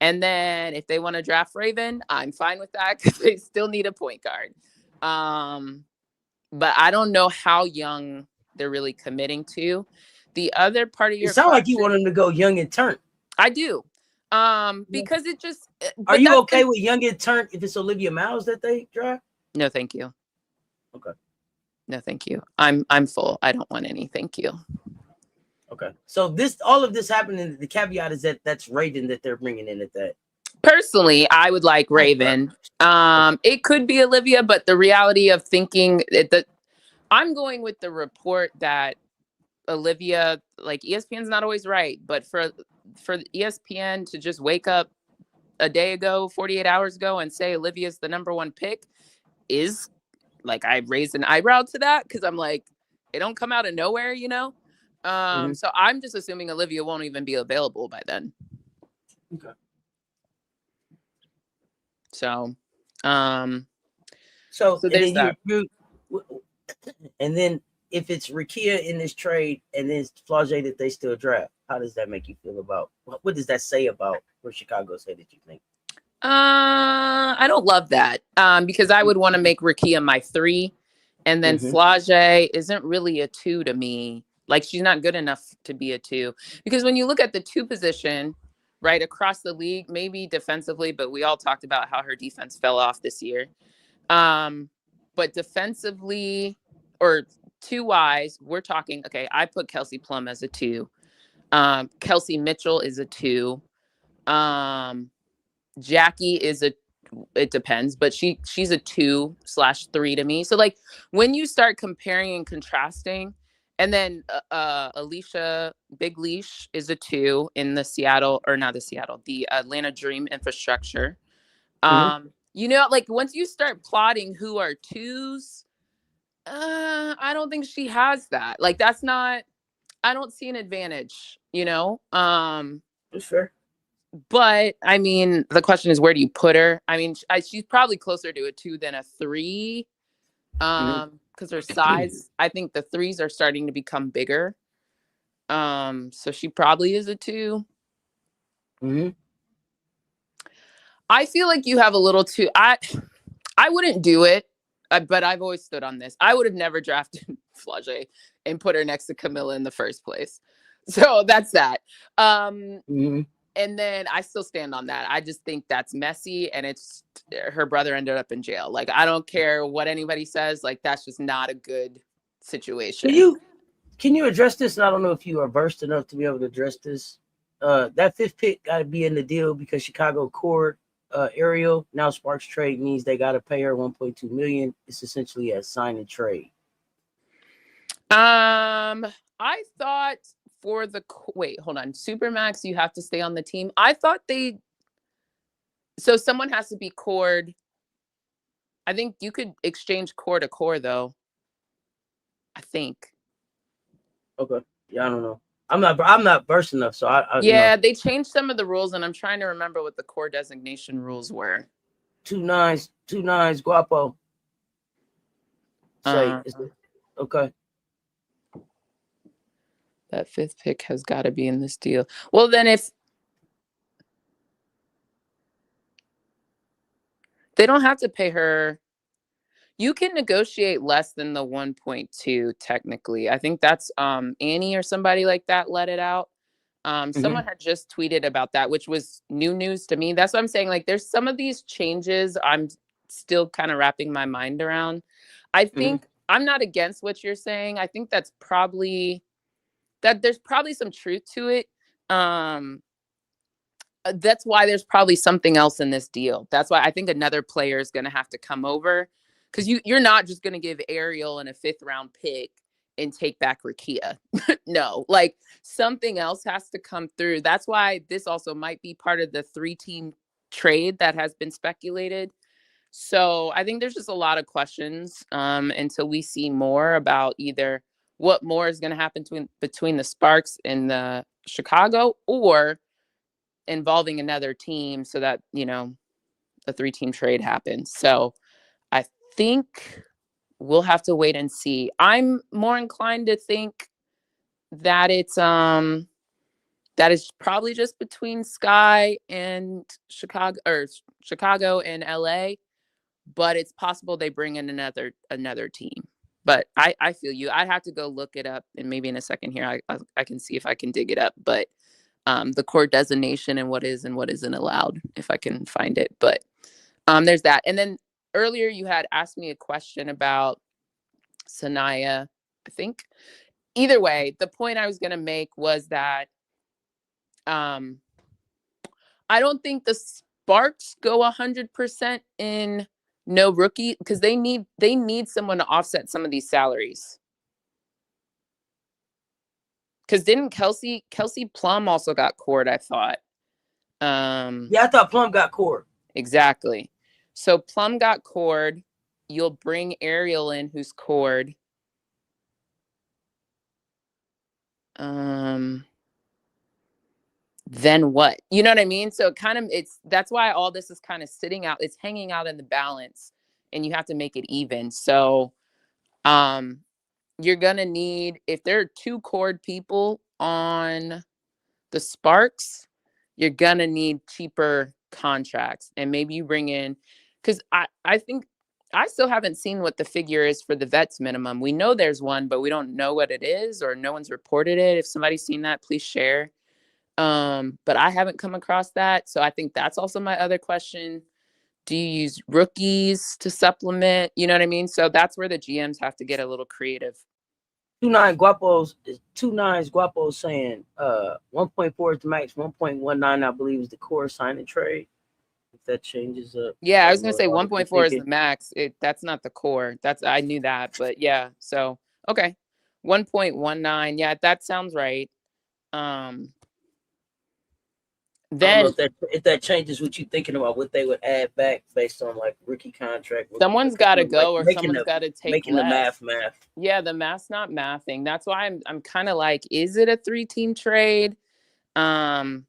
And then if they want to draft Raven, I'm fine with that because they still need a point guard. But I don't know how young they're really committing to. The other part of your question, like you want them to go young and turn. I do. Because it just. Are you okay with young and turn if it's Olivia Miles that they draft? No, thank you. Okay. No, thank you. I'm full. I don't want any. Thank you. Okay. So all of this happening. The caveat is that that's Raven that they're bringing in at that. Personally, I would like Raven. It could be Olivia, but the reality of thinking that I'm going with the report that Olivia, like ESPN's not always right, but for for ESPN to just wake up a day ago, 48 hours ago, and say Olivia's the number one pick is like, I raised an eyebrow to that because I'm like, it don't come out of nowhere, you know? So I'm just assuming Olivia won't even be available by then. Okay. So, so and there's then that. And then if it's Rikia in this trade and then it's Flage that they still draft, how does that make you feel about, what does that say about where Chicago's headed, you think? I don't love that because I would want to make Rikia my 3, and then Flage isn't really a 2 to me. Like, she's not good enough to be a 2, because when you look at the 2 position, right, across the league, maybe defensively, but we all talked about how her defense fell off this year. But defensively, or 2-wise, we're talking, okay, I put Kelsey Plum as a 2. Kelsey Mitchell is a 2. Jackie is it depends, but she's a 2/3 to me. So like, when you start comparing and contrasting, and then Alicia Big Leash is a 2 in the Atlanta Dream infrastructure. You know, like, once you start plotting who are 2s, I don't think she has that. Like, that's not, I don't see an advantage, you know? That's fair. But I mean, the question is, where do you put her? I mean, she's probably closer to a 2 than a 3. Because her size, I think the 3s are starting to become bigger. So she probably is a 2. I feel like you have a little too. I wouldn't do it, but I've always stood on this. I would have never drafted Flage and put her next to Camilla in the first place. So that's that. And then I still stand on that. I just think that's messy, and it's her brother ended up in jail. Like, I don't care what anybody says. Like, that's just not a good situation. Can you address this? And I don't know if you are versed enough to be able to address this. That 5th pick got to be in the deal because Chicago court Ariel. Now Sparks trade means they got to pay her $1.2 million. It's essentially a sign and trade. I thought for the wait, hold on, Supermax, you have to stay on the team. I thought so someone has to be cored. I think you could exchange core to core though. I think. Okay. Yeah, I don't know. I'm not versed enough, so I yeah, they changed some of the rules, and I'm trying to remember what the core designation rules were. 2 9s, Guapo. Say okay. That 5th pick has got to be in this deal. Well, then if they don't have to pay her, you can negotiate less than the 1.2 technically. I think that's Annie or somebody like that let it out. Someone had just tweeted about that, which was new news to me. That's what I'm saying. Like, there's some of these changes I'm still kind of wrapping my mind around. I think I'm not against what you're saying. I think that's probably there's probably some truth to it. That's why there's probably something else in this deal. That's why I think another player is going to have to come over, because you're not just going to give Ariel and a 5th round pick and take back Rikia. No, like, something else has to come through. That's why this also might be part of the 3-team trade that has been speculated. So I think there's just a lot of questions until we see more about either what more is going to happen between the Sparks and the Chicago, or involving another team, so that, you know, the 3-team trade happens. So I think we'll have to wait and see. I'm more inclined to think that it's that is probably just between Sky and Chicago, or Chicago and LA, but it's possible they bring in another team. But I feel you. I'd have to go look it up, and maybe in a second here I can see if I can dig it up. But the core designation and what is and what isn't allowed, if I can find it. But there's that. And then earlier you had asked me a question about Sanaya, I think. Either way, the point I was going to make was that I don't think the Sparks go 100% in no rookie, because they need someone to offset some of these salaries. Because didn't Kelsey Plum also got cored, I thought. Yeah, I thought Plum got cored. Exactly. So Plum got cored. You'll bring Ariel in, who's cored. Then what? You know what I mean? So that's why all this is kind of sitting out. It's hanging out in the balance, and you have to make it even. So, you're gonna need, if there are 2 cored people on the Sparks, you're gonna need cheaper contracts, and maybe you bring in, because I think I still haven't seen what the figure is for the vets minimum. We know there's one, but we don't know what it is, or no one's reported it. If somebody's seen that, please share. But I haven't come across that. So I think that's also my other question. Do you use rookies to supplement? You know what I mean? So that's where the GMs have to get a little creative. 29 Guapos saying 1.4 is the max, 1.19 I believe is the core sign and trade. If that changes up. Yeah, I was gonna say 1.4 is the max. That's not the core. I knew that, but yeah. So okay. 1.19. Yeah, that sounds right. Then if that changes what you're thinking about, what they would add back based on like rookie contract. Someone's got to go, or someone's got to take making less. the math. Yeah, the math's not mathing. That's why I'm kind of like, is it a 3-team trade? Why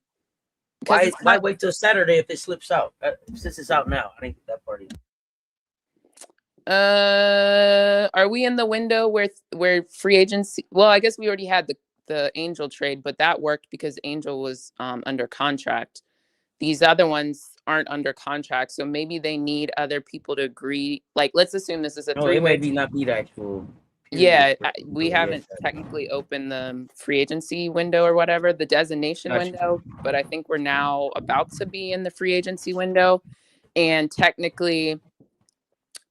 wait till Saturday if it slips out? Since it's out now, I think that party. Are we in the window where free agency? Well, I guess we already had the Angel trade, but that worked because Angel was under contract. These other ones aren't under contract, so maybe they need other people to agree. Like, let's assume this is a 3-way. It may not be the actual. Yeah, we haven't technically opened the free agency window or whatever, the designation window, but I think we're now about to be in the free agency window, and technically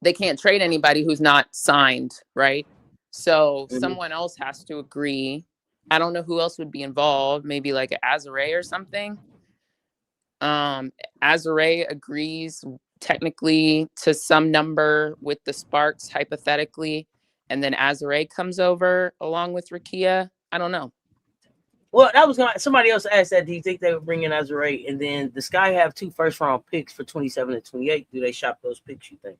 they can't trade anybody who's not signed, right? So someone else has to agree. I don't know who else would be involved, maybe like an Azare or something. Azare agrees technically to some number with the Sparks, hypothetically, and then Azare comes over along with Rakia. I don't know. Well, that was somebody else asked that. Do you think they would bring in Azare, and then the Sky have 2 first-round picks for 27 and 28? Do they shop those picks, you think?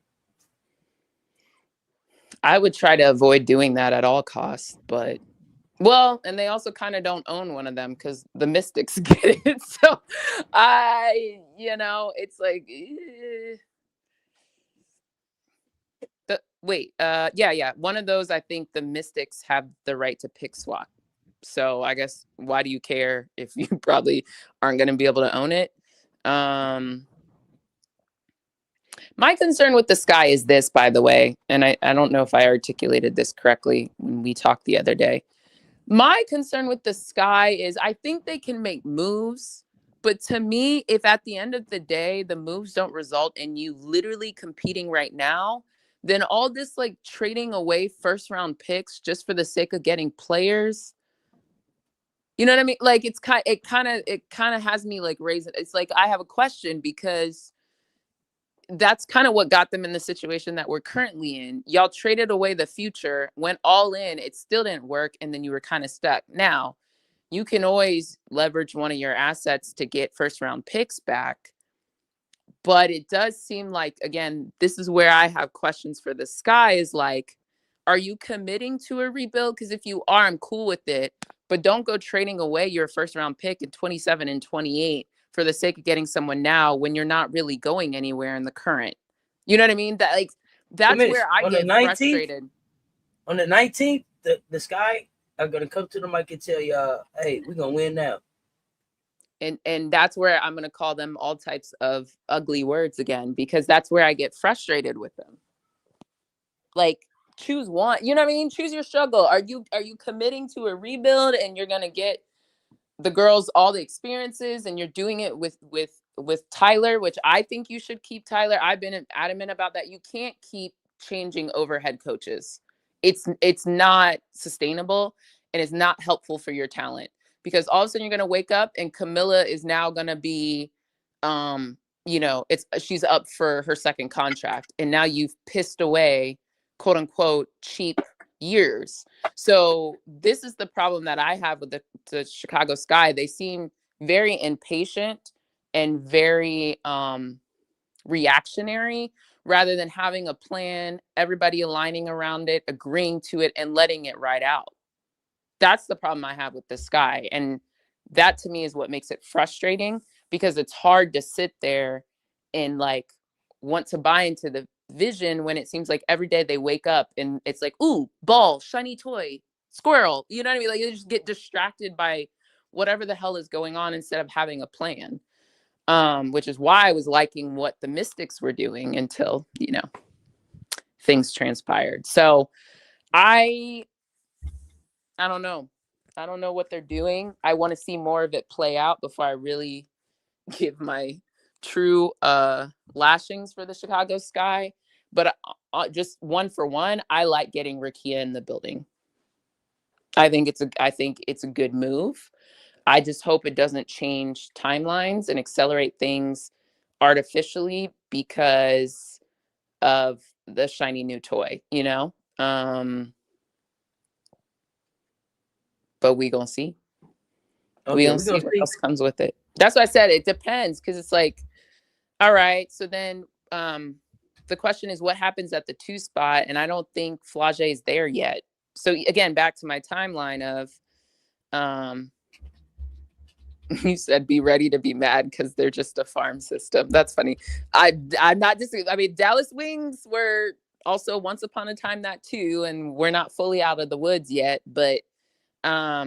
I would try to avoid doing that at all costs, but well, and they also kind of don't own one of them because the Mystics get it. So it's like, yeah. One of those, I think the Mystics have the right to pick swap. So I guess, why do you care if you probably aren't going to be able to own it? My concern with the Sky is this, by the way, and I don't know if I articulated this correctly when we talked the other day. My concern with the Sky is I think they can make moves, but to me, if at the end of the day, the moves don't result in you literally competing right now, then all this like trading away 1st-round picks just for the sake of getting players, you know what I mean? Like it kind of has me like raising. It's like I have a question, because that's kind of what got them in the situation that we're currently in. Y'all traded away the future, went all in, it still didn't work, and then you were kind of stuck. Now, you can always leverage one of your assets to get 1st-round picks back, but it does seem like, again, this is where I have questions for the Sky, is like, are you committing to a rebuild? Because if you are, I'm cool with it, but don't go trading away your 1st-round pick in 27 and 28 for the sake of getting someone now when you're not really going anywhere in the current. You know what I mean? That's where I get frustrated. On the 19th, the Sky are going to come to the mic and tell y'all, hey, we're going to win now. And that's where I'm going to call them all types of ugly words again, because that's where I get frustrated with them. Like, choose one. You know what I mean? Choose your struggle. Are you committing to a rebuild and you're going to get the girls all the experiences, and you're doing it with Tyler, which I think you should keep Tyler. I've been adamant about that. You can't keep changing overhead coaches. It's not sustainable, and it's not helpful for your talent, because all of a sudden you're going to wake up and Camilla is now going to be, she's up for her 2nd contract, and now you've pissed away, quote unquote, cheap years. So this is the problem that I have with the Chicago Sky. They seem very impatient and very reactionary rather than having a plan, everybody aligning around it, agreeing to it, and letting it ride out. That's the problem I have with the Sky. And that to me is what makes it frustrating, because it's hard to sit there and like want to buy into the vision when it seems like every day they wake up and it's like, ooh, ball, shiny toy, squirrel. You know what I mean? Like you just get distracted by whatever the hell is going on instead of having a plan. Which is why I was liking what the Mystics were doing until, things transpired. So I don't know. I don't know what they're doing. I want to see more of it play out before I really give my true lashings for the Chicago Sky. But just one for one, I like getting Rakia in the building. I think it's a good move. I just hope it doesn't change timelines and accelerate things artificially because of the shiny new toy, but we gonna see. Okay, We gonna see what else comes with it. That's why I said it depends, because it's like, all right, so then the question is what happens at the 2 spot, and I don't think Flage is there yet. So again, back to my timeline of you said be ready to be mad because they're just a farm system. That's funny. I'm not disagreeing. I mean, Dallas Wings were also once upon a time that too, and we're not fully out of the woods yet. But I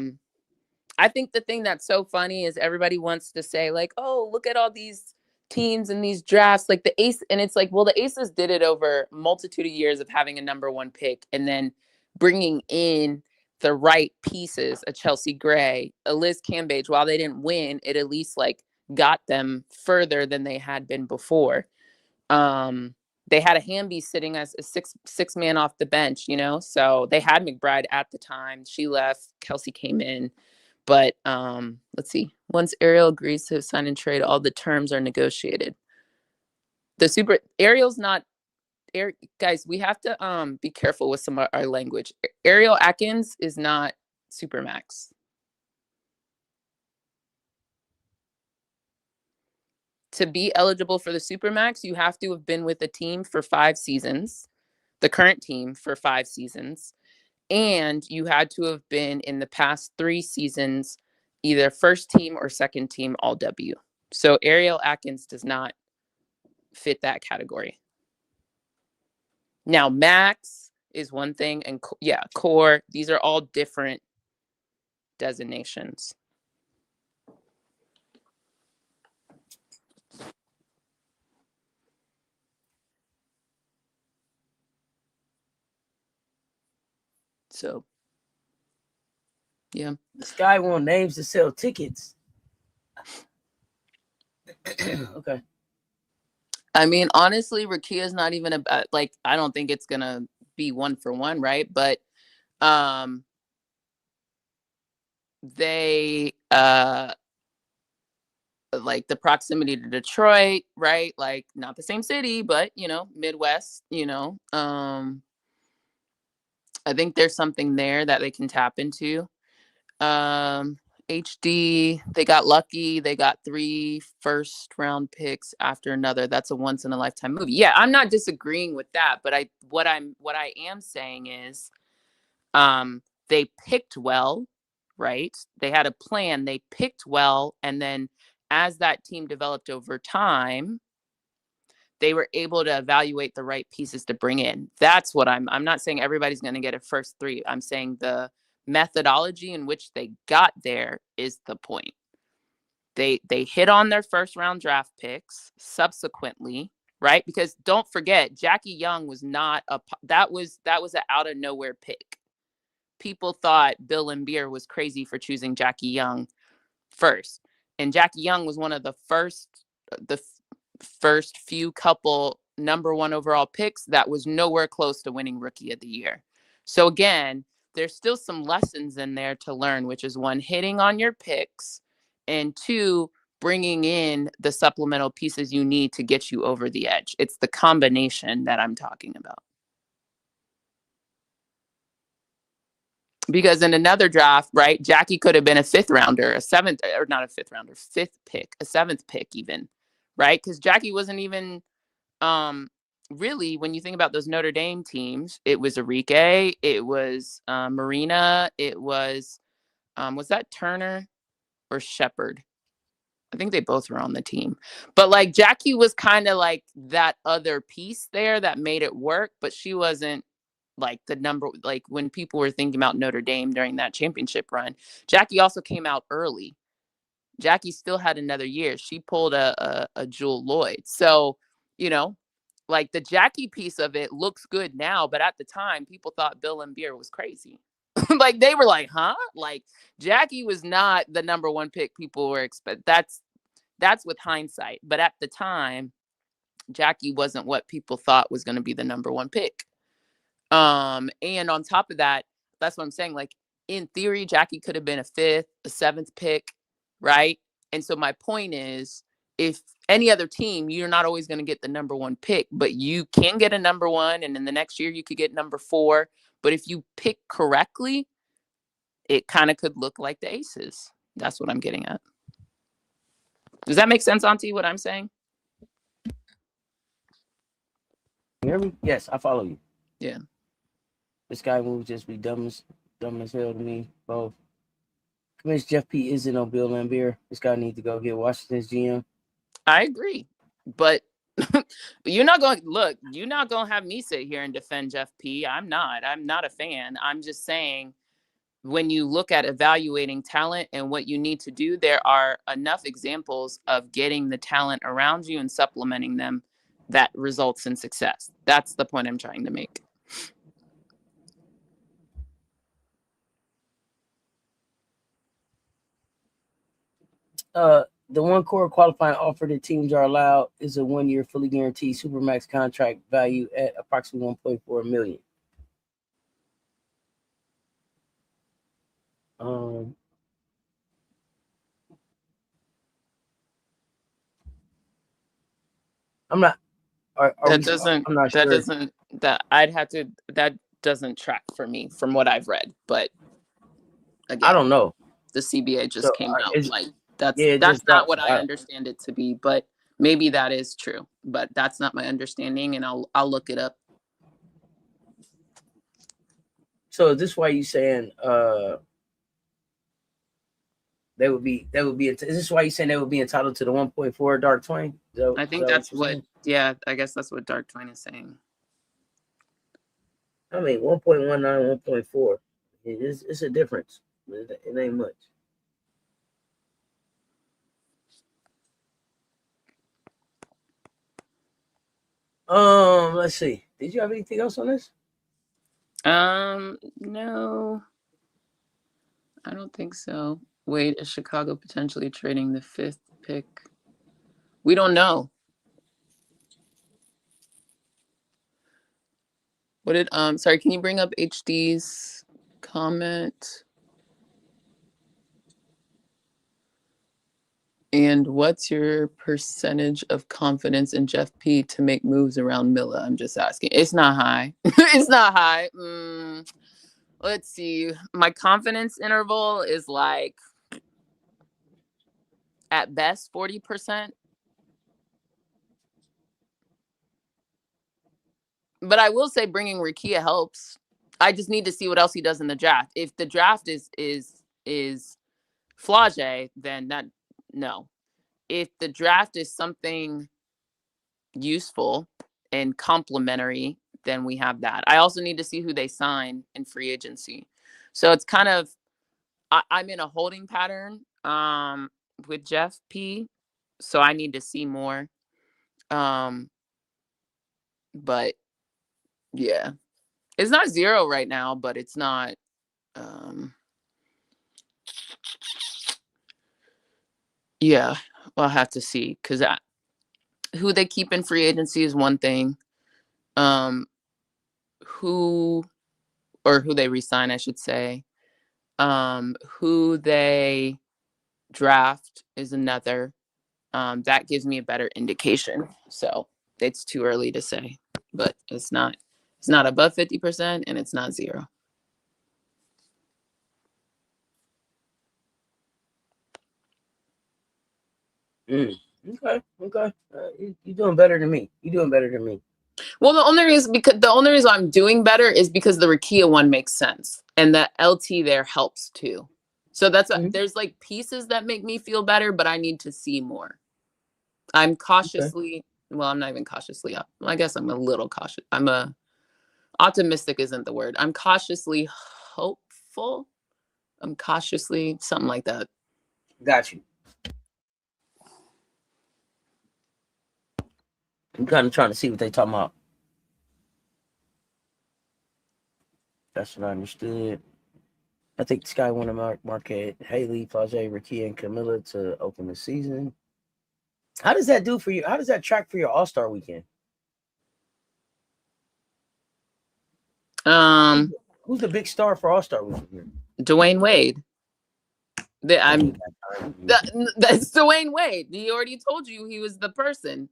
think the thing that's so funny is everybody wants to say like, oh, look at all these teams and these drafts, like the Ace. And it's like, well, the Aces did it over a multitude of years of having a number 1 pick and then bringing in the right pieces, a Chelsea Gray, a Liz Cambage. While they didn't win, it at least like got them further than they had been before. They had a Hamby sitting as a six man off the bench, so they had McBride at the time. She left, Kelsey came in. But let's see. Once Ariel agrees to sign and trade, all the terms are negotiated. Ariel's not. Guys, we have to be careful with some of our language. Ariel Atkins is not Supermax. To be eligible for the Supermax, you have to have been with a team for 5 seasons, the current team for 5 seasons, and you had to have been in the past 3 seasons either first team or second team all W. So Ariel Atkins does not fit that category. Now, Max is one thing, and core, these are all different designations. So, yeah. This guy wants names to sell tickets. Okay. I mean, honestly, Rakia's not even about, like, I don't think it's going to be 1 for 1, right? But they, like the proximity to Detroit, right? Like not the same city, but, Midwest, I think there's something there that they can tap into. HD, they got lucky. They got 3 first-round picks after another. That's a once-in-a-lifetime movie. Yeah, I'm not disagreeing with that, but what I am saying is, they picked well, right? They had a plan. They picked well, and then as that team developed over time, they were able to evaluate the right pieces to bring in. That's what I'm not saying everybody's going to get a first 3. I'm saying the methodology in which they got there is the point. They hit on their first round draft picks subsequently, right? Because don't forget, Jackie Young was not that was an out of nowhere pick. People thought Bill Laimbeer was crazy for choosing Jackie Young first. And Jackie Young was one of the first few couple number 1 overall picks that was nowhere close to winning Rookie of the Year. So again, there's still some lessons in there to learn, which is 1, hitting on your picks, and 2, bringing in the supplemental pieces you need to get you over the edge. It's the combination that I'm talking about. Because in another draft, right, Jackie could have been a fifth pick, a seventh pick even, right? Because Jackie wasn't even really, when you think about those Notre Dame teams, it was Enrique, it was Marina, it was that Turner or Shepard? I think they both were on the team. But like Jackie was kind of like that other piece there that made it work, but she wasn't like the number, like when people were thinking about Notre Dame during that championship run. Jackie also came out early. Jackie still had another year. She pulled a Jewel Lloyd. So, you know, like the Jackie piece of it looks good now, but at the time people thought Bill Laimbeer was crazy. Like they were like, huh? Like Jackie was not the number one pick people were expect. That's with hindsight. But at the time, Jackie wasn't what people thought was going to be the number one pick. And on top of that, that's what I'm saying. Like in theory, Jackie could have been a fifth, a seventh pick, right? And so my point is, if any other team, you're not always going to get the number one pick, but you can get a number one, and in the next year you could get number 4. But if you pick correctly, it kind of could look like the Aces. That's what I'm getting at. Does that make sense, Auntie, what I'm saying? You hear me? Yes, I follow you. Yeah. This guy moves just be dumb as hell to me, both. Commissioner Jeff P. isn't on Bill Laimbeer. This guy needs to go get Washington's GM. I agree. But you're not going to have me sit here and defend Jeff P. I'm not a fan. I'm just saying, when you look at evaluating talent and what you need to do, there are enough examples of getting the talent around you and supplementing them that results in success. That's the point I'm trying to make. The one core qualifying offer that teams are allowed is a 1-year fully guaranteed supermax contract value at approximately $1.4 million. I'm not. I'm not sure. That doesn't track for me from what I've read. But again, I don't know. The CBA just came out like that's not what I understand it to be. But maybe that is true. But that's not my understanding, and I'll look it up. So is this why you saying they would be? Is this why you saying they would be entitled to the 1.4 Dark Twain? I think that's what. Yeah, I guess that's what Dark Twain is saying. I mean, 1.19, 1.4. It's a difference. It ain't much. Let's see. Did you have anything else on this? No, I don't think so. Wait, is Chicago potentially trading the 5th pick? We don't know. What did sorry, can you bring up HD's comment? And what's your percentage of confidence in Jeff P to make moves around Milla? I'm just asking. It's not high. It's not high. Let's see. My confidence interval is like at best 40%. But I will say bringing Rikia helps. I just need to see what else he does in the draft. If the draft is flage, then that no. If the draft is something useful and complementary, then we have that. I also need to see who they sign in free agency. So it's kind of I'm in a holding pattern with Jeff P. So I need to see more. But yeah. It's not 0 right now, but it's not yeah, I'll have to see, because who they keep in free agency is one thing. Who they resign, I should say. Who they draft is another. That gives me a better indication. So it's too early to say, but it's not above 50% and it's not 0. Okay. You're doing better than me. You're doing better than me. Well, the only reason I'm doing better is because the Rakia one makes sense, and the LT there helps too. So that's there's like pieces that make me feel better, but I need to see more. I'm cautiously, well, I'm not even cautiously up. I guess I'm a little cautious. Optimistic isn't the word. I'm cautiously hopeful. I'm cautiously something like that. Got you. I'm kind of trying to see what they talking about. That's what I understood. I think Sky wanted Marquette, Haley, Flage, Rakia, and Camilla to open the season. How does that do for you? How does that track for your All-Star weekend? Who's the big star for All-Star weekend? Dwayne Wade. That's Dwayne Wade. He already told you he was the person.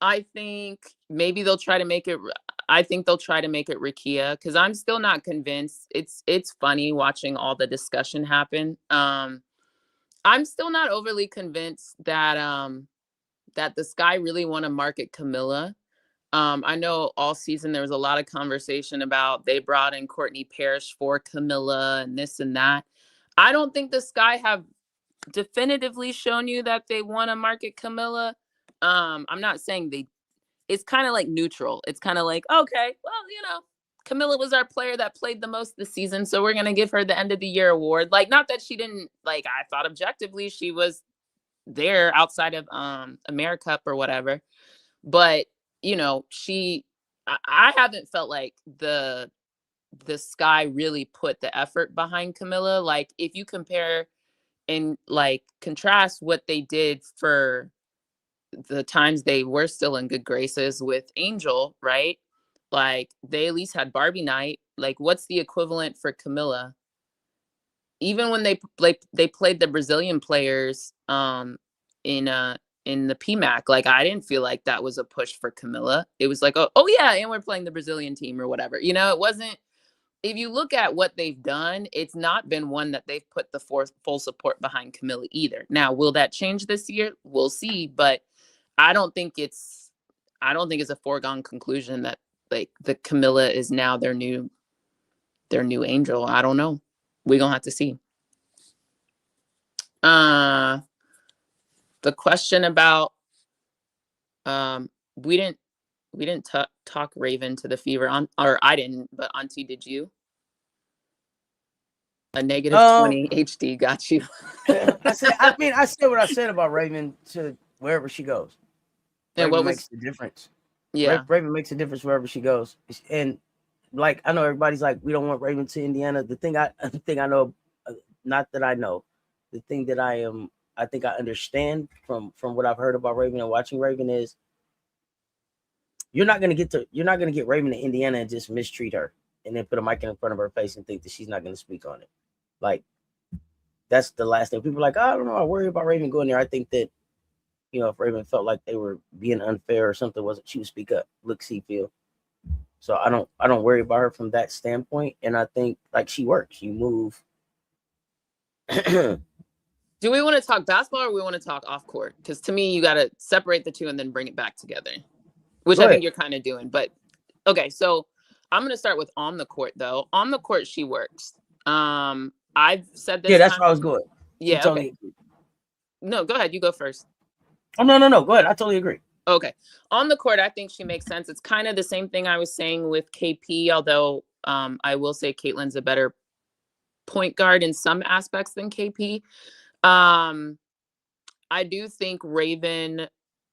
I think maybe they'll try to make it. I think they'll try to make it Rakia because I'm still not convinced. It's funny watching all the discussion happen. I'm still not overly convinced that that the Sky really want to market Camilla. I know all season there was a lot of conversation about they brought in Courtney Parrish for Camilla and this and that. I don't think the Sky have definitively shown you that they want to market Camilla. I'm not saying it's kind of like neutral. It's kind of like, okay, well, Camilla was our player that played the most this season, so we're going to give her the end of the year award. Like, not that she didn't, like, I thought objectively she was there outside of AmeriCup or whatever. But, I haven't felt like the Sky really put the effort behind Camilla. Like, if you compare and like contrast what they did for the times they were still in good graces with Angel, right? Like, they at least had Barbie night. Like, what's the equivalent for Camilla? Even when they played the Brazilian players in the PMAC, like, I didn't feel like that was a push for Camilla. It was like, oh yeah, and we're playing the Brazilian team or whatever. It wasn't. If you look at what they've done, it's not been one that they've put the full support behind Camilla either. Now, will that change this year? We'll see, but I don't think it's a foregone conclusion that like the Camilla is now their new Angel. I don't know. We're gonna have to see. The question about we didn't talk Raven to the fever on, or I didn't, but Auntie, did you? A negative 20 HD got you. I said what I said about Raven to wherever she goes. And Raven makes the difference. Yeah, Raven makes a difference wherever she goes. And like, I know everybody's like, we don't want Raven to Indiana. The thing I know, not that I know, the thing that I think I understand from what I've heard about Raven and watching Raven is you're not gonna get Raven to Indiana and just mistreat her and then put a mic in front of her face and think that she's not gonna speak on it. Like, that's the last thing. People are like, I don't know, I worry about Raven going there. I think that, if Raven felt like they were being unfair or something she would speak up, look, see, feel. So I don't worry about her from that standpoint. And I think like she works. You move. Do we want to talk basketball or we want to talk off court? Because to me, you got to separate the two and then bring it back together, which I think you're kind of doing. But okay, so I'm going to start with on the court though. On the court, she works. I've said this. Yeah, that's where I was going. Yeah. Okay. No, go ahead. You go first. Oh, no. Go ahead. I totally agree. Okay. On the court, I think she makes sense. It's kind of the same thing I was saying with KP, although I will say Caitlin's a better point guard in some aspects than KP. I do think Raven,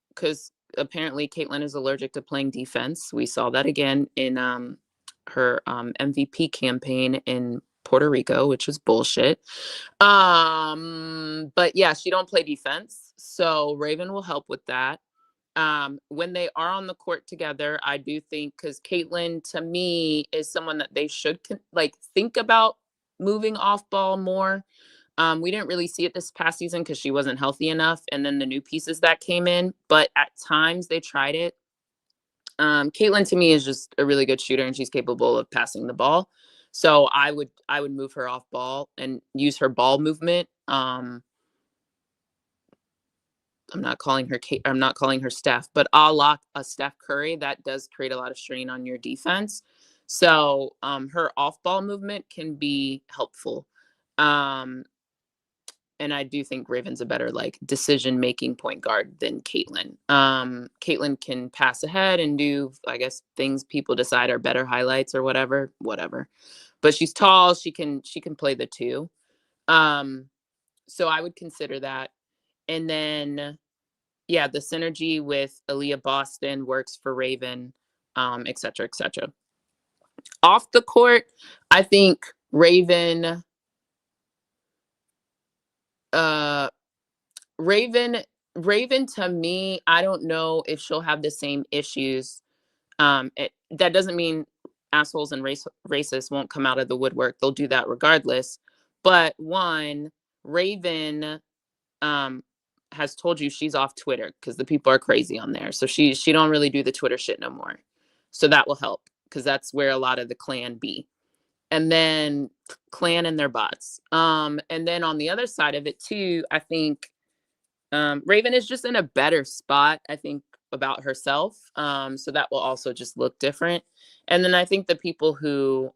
because apparently Caitlin is allergic to playing defense. We saw that again in her MVP campaign in Puerto Rico, which was bullshit. But yeah, she don't play defense. So Raven will help with that. When they are on the court together, I do think, because Caitlin to me is someone that they should think about moving off ball more. We didn't really see it this past season because she wasn't healthy enough. And then the new pieces that came in, but at times they tried it. Caitlin to me is just a really good shooter and she's capable of passing the ball. So I would move her off ball and use her ball movement I'm not calling her Kate, I'm not calling her Steph, but a la a Steph Curry, that does create a lot of strain on your defense. So her off-ball movement can be helpful. Um, and I do think Raven's a better like decision-making point guard than Caitlin. Caitlin can pass ahead and do, I guess, things people decide are better highlights or whatever. But she's tall. She can play the two. So I would consider that. And then, yeah, the synergy with Aaliyah Boston works for Raven, et cetera, et cetera. Off the court, I think Raven, Raven to me, I don't know if she'll have the same issues. That doesn't mean assholes and racists won't come out of the woodwork. They'll do that regardless. But one, Raven has told you she's off Twitter because the people are crazy on there. So she don't really do the Twitter shit no more. So that will help because that's where a lot of the clan be. And then clan and their bots. And then on the other side of it too, I think Raven is just in a better spot, I think, about herself. So that will also just look different. And then I think the people who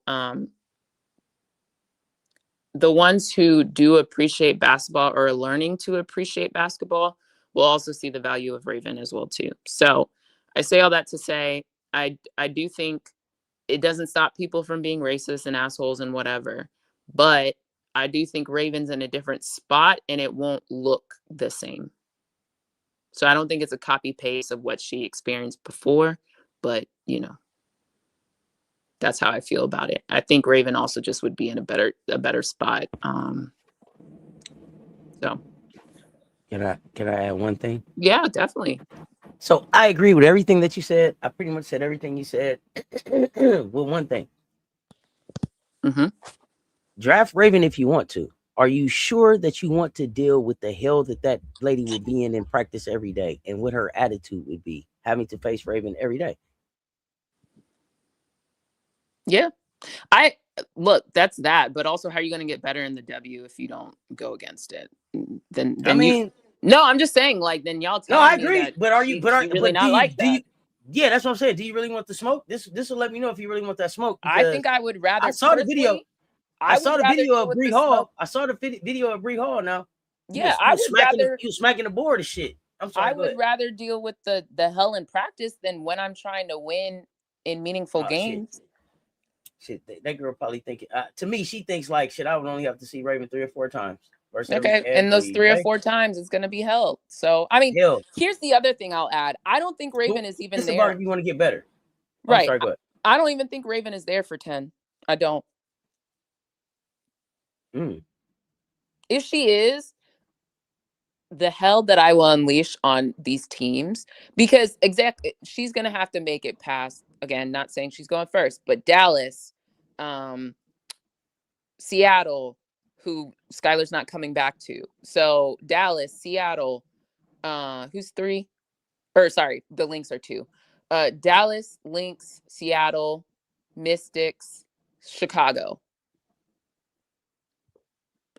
the ones who do appreciate basketball or are learning to appreciate basketball will also see the value of Raven as well too. So I say all that to say, I do think it doesn't stop people from being racist and assholes and whatever, but I do think Raven's in a different spot and it won't look the same. So I don't think it's a copy paste of what she experienced before, but you know, that's how I feel about it. I think Raven also just would be in a better spot. So Can I add one thing? Yeah, definitely. So I agree with everything that you said. I pretty much said everything you said. With one thing. Mm-hmm. Draft Raven if you want to. Are you sure that you want to deal with the hell that lady will be in practice every day and what her attitude would be having to face Raven every day? Yeah. Look, that's that, but also how are you going to get better in the W if you don't go against it? Then I mean, no, I'm just saying, like, then y'all tell me. No, I agree. That but are you really not like that? Yeah, that's what I'm saying. Do you really want the smoke? This will let me know if you really want that smoke. I think I would rather. I saw the video. I saw the video of Bree Hall. I saw the video of Bree Hall. Now, yeah, I would rather. You smacking the board and shit. I'm sorry. I would rather deal with the hell in practice than when I'm trying to win in meaningful games. Shit, that girl probably thinking. To me, she thinks like shit. I would only have to see Raven 3 or 4 times. Okay, and those 3 or 4 times it's going to be hell. So I mean, here's the other thing I'll add. I don't think Raven is even there. About if you want to get better, right? Sorry, go ahead. I don't even think Raven is there for 10. I don't. If she is, the hell that I will unleash on these teams, because exactly she's going to have to make it past. Again, not saying she's going first, but Dallas, Seattle, who Skylar's not coming back to. So Dallas, Seattle, who's 3? Or sorry, the Lynx are 2. Dallas, Lynx, Seattle, Mystics, Chicago.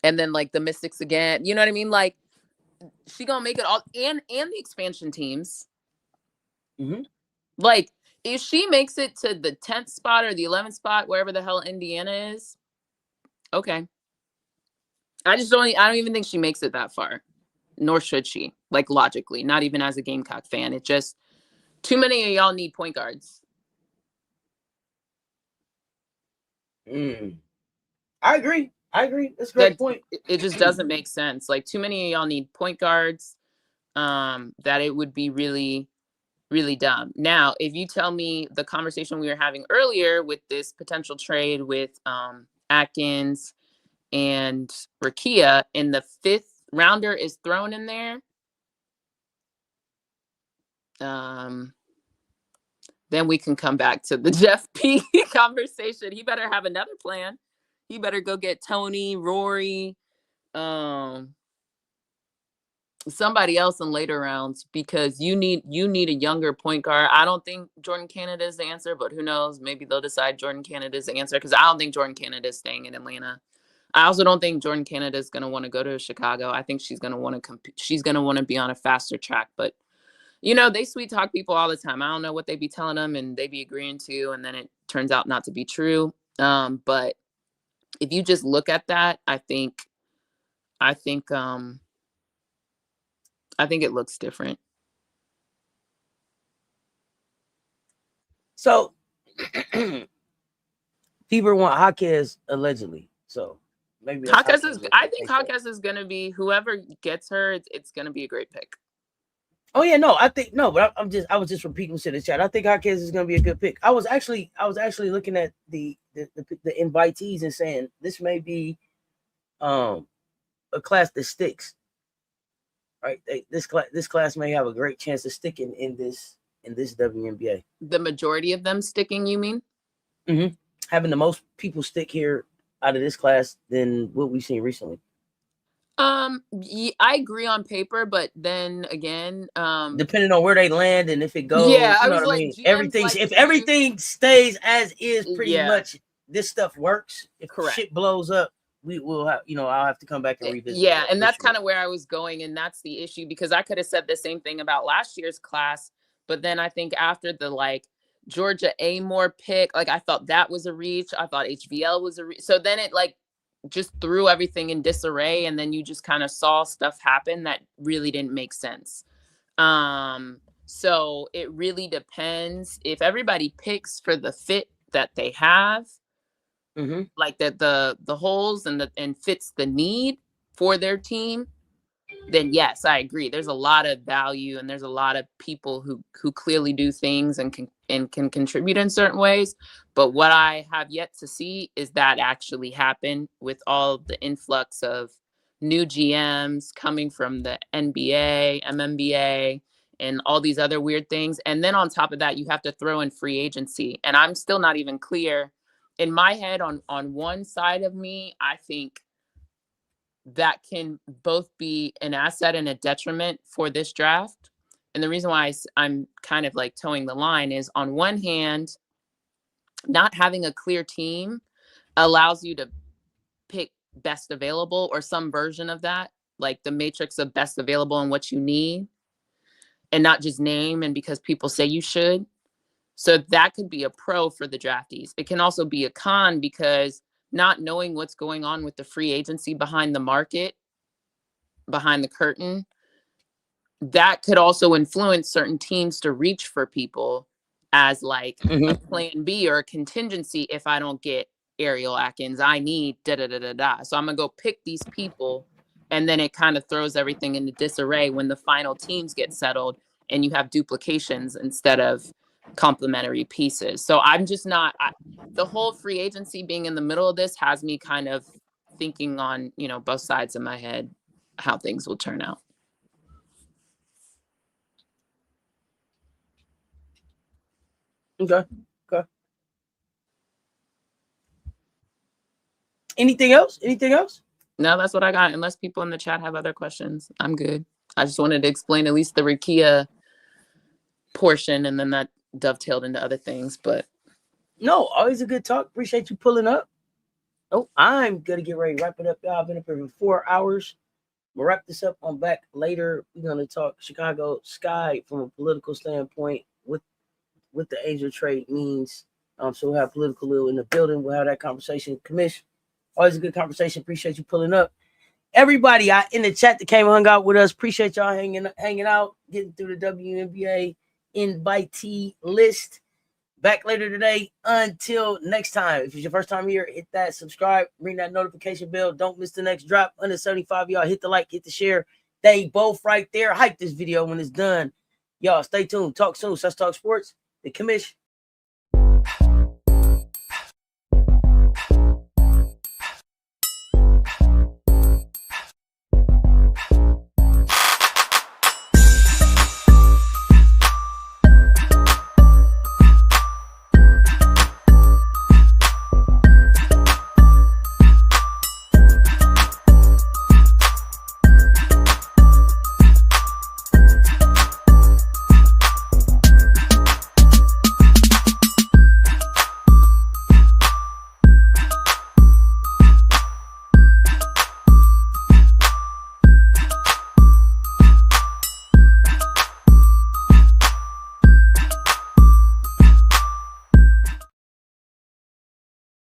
And then like the Mystics again. You know what I mean? Like she gonna make it all, and the expansion teams. Mm-hmm. Like if she makes it to the 10th spot or the 11th spot, wherever the hell Indiana is, okay. I don't even think she makes it that far, nor should she. Like logically, not even as a Gamecock fan. It just too many of y'all need point guards. I agree. That's a great point. It just doesn't make sense. Like too many of y'all need point guards. That it would be really, really dumb. Now, if you tell me the conversation we were having earlier with this potential trade with Atkins and Rakia, and the 5th rounder is thrown in there, then we can come back to the Jeff P conversation. He better have another plan. He better go get Tony, Rory, somebody else in later rounds, because you need a younger point guard. I don't think Jordan Canada is the answer, but who knows? Maybe they'll decide Jordan Canada is the answer, because I don't think Jordan Canada is staying in Atlanta. I also don't think Jordan Canada is going to want to go to Chicago. I think she's going to want to compete. She's going to want to be on a faster track. But, you know, they sweet talk people all the time. I don't know what they be telling them and they be agreeing to, and then it turns out not to be true. But if you just look at that, I think it looks different. So people want Jaquez allegedly. So maybe Jaquez is. I think Jaquez is going to be, whoever gets her, it's going to be a great pick. Oh yeah, no, I think no, but I was just repeating to the chat. I think Jaquez is going to be a good pick. I was actually looking at the invitees and saying this may be a class that sticks. Right, this class may have a great chance of sticking in this WNBA. The majority of them sticking, you mean? Mm-hmm. Having the most people stick here out of this class than what we've seen recently. Yeah, I agree on paper, but then again, depending on where they land and if it goes, yeah, you know what I mean? If everything stays as is, pretty much this stuff works. If shit blows up, we will have, I'll have to come back and revisit. Yeah, and that's kind of where I was going, and that's the issue, because I could have said the same thing about last year's class, but then I think after the Georgia Amore pick, I thought that was a reach. I thought HVL was a reach. So then it just threw everything in disarray, and then you just kind of saw stuff happen that really didn't make sense. So it really depends. If everybody picks for the fit that they have, like that the holes and fits the need for their team, then yes, I agree. There's a lot of value, and there's a lot of people who clearly do things and can contribute in certain ways. But what I have yet to see is that actually happen with all the influx of new GMs coming from the NBA, MNBA, and all these other weird things. And then on top of that, you have to throw in free agency. And I'm still not even clear in my head on one side of me. I think that can both be an asset and a detriment for this draft. And the reason why I'm kind of towing the line is, on one hand, not having a clear team allows you to pick best available, or some version of that, like the matrix of best available and what you need, and not just name and because people say you should. So that could be a pro for the draftees. It can also be a con, because not knowing what's going on with the free agency behind the market, behind the curtain, that could also influence certain teams to reach for people as a plan B or a contingency. If I don't get Ariel Atkins, I need da-da-da-da-da. So I'm going to go pick these people, and then it kind of throws everything into disarray when the final teams get settled and you have duplications instead of complementary pieces. So I'm just not, the whole free agency being in the middle of this has me kind of thinking on, both sides of my head, how things will turn out. Okay. Anything else? No, that's what I got. Unless people in the chat have other questions, I'm good. I just wanted to explain at least the Rakia portion, and then that dovetailed into other things. But no, always a good talk. Appreciate you pulling up. Oh, I'm gonna get ready to wrap it up, y'all. I've been up here for 4 hours. We'll wrap this up on back later. We're gonna talk Chicago Sky from a political standpoint, what the Angel trade means. So we'll have political Lil in the building. We'll have that conversation. Commish, always a good conversation. Appreciate you pulling up. Everybody in the chat that came and hung out with us, appreciate y'all hanging out, getting through the WNBA invitee list. Back later today. Until next time, if it's your first time here, hit that subscribe, ring that notification bell. Don't miss the next drop. Under 75, y'all hit the like, hit the share. They both right there. Hype this video when it's done. Y'all stay tuned. Talk soon. Cess Talks Sports. The Commish.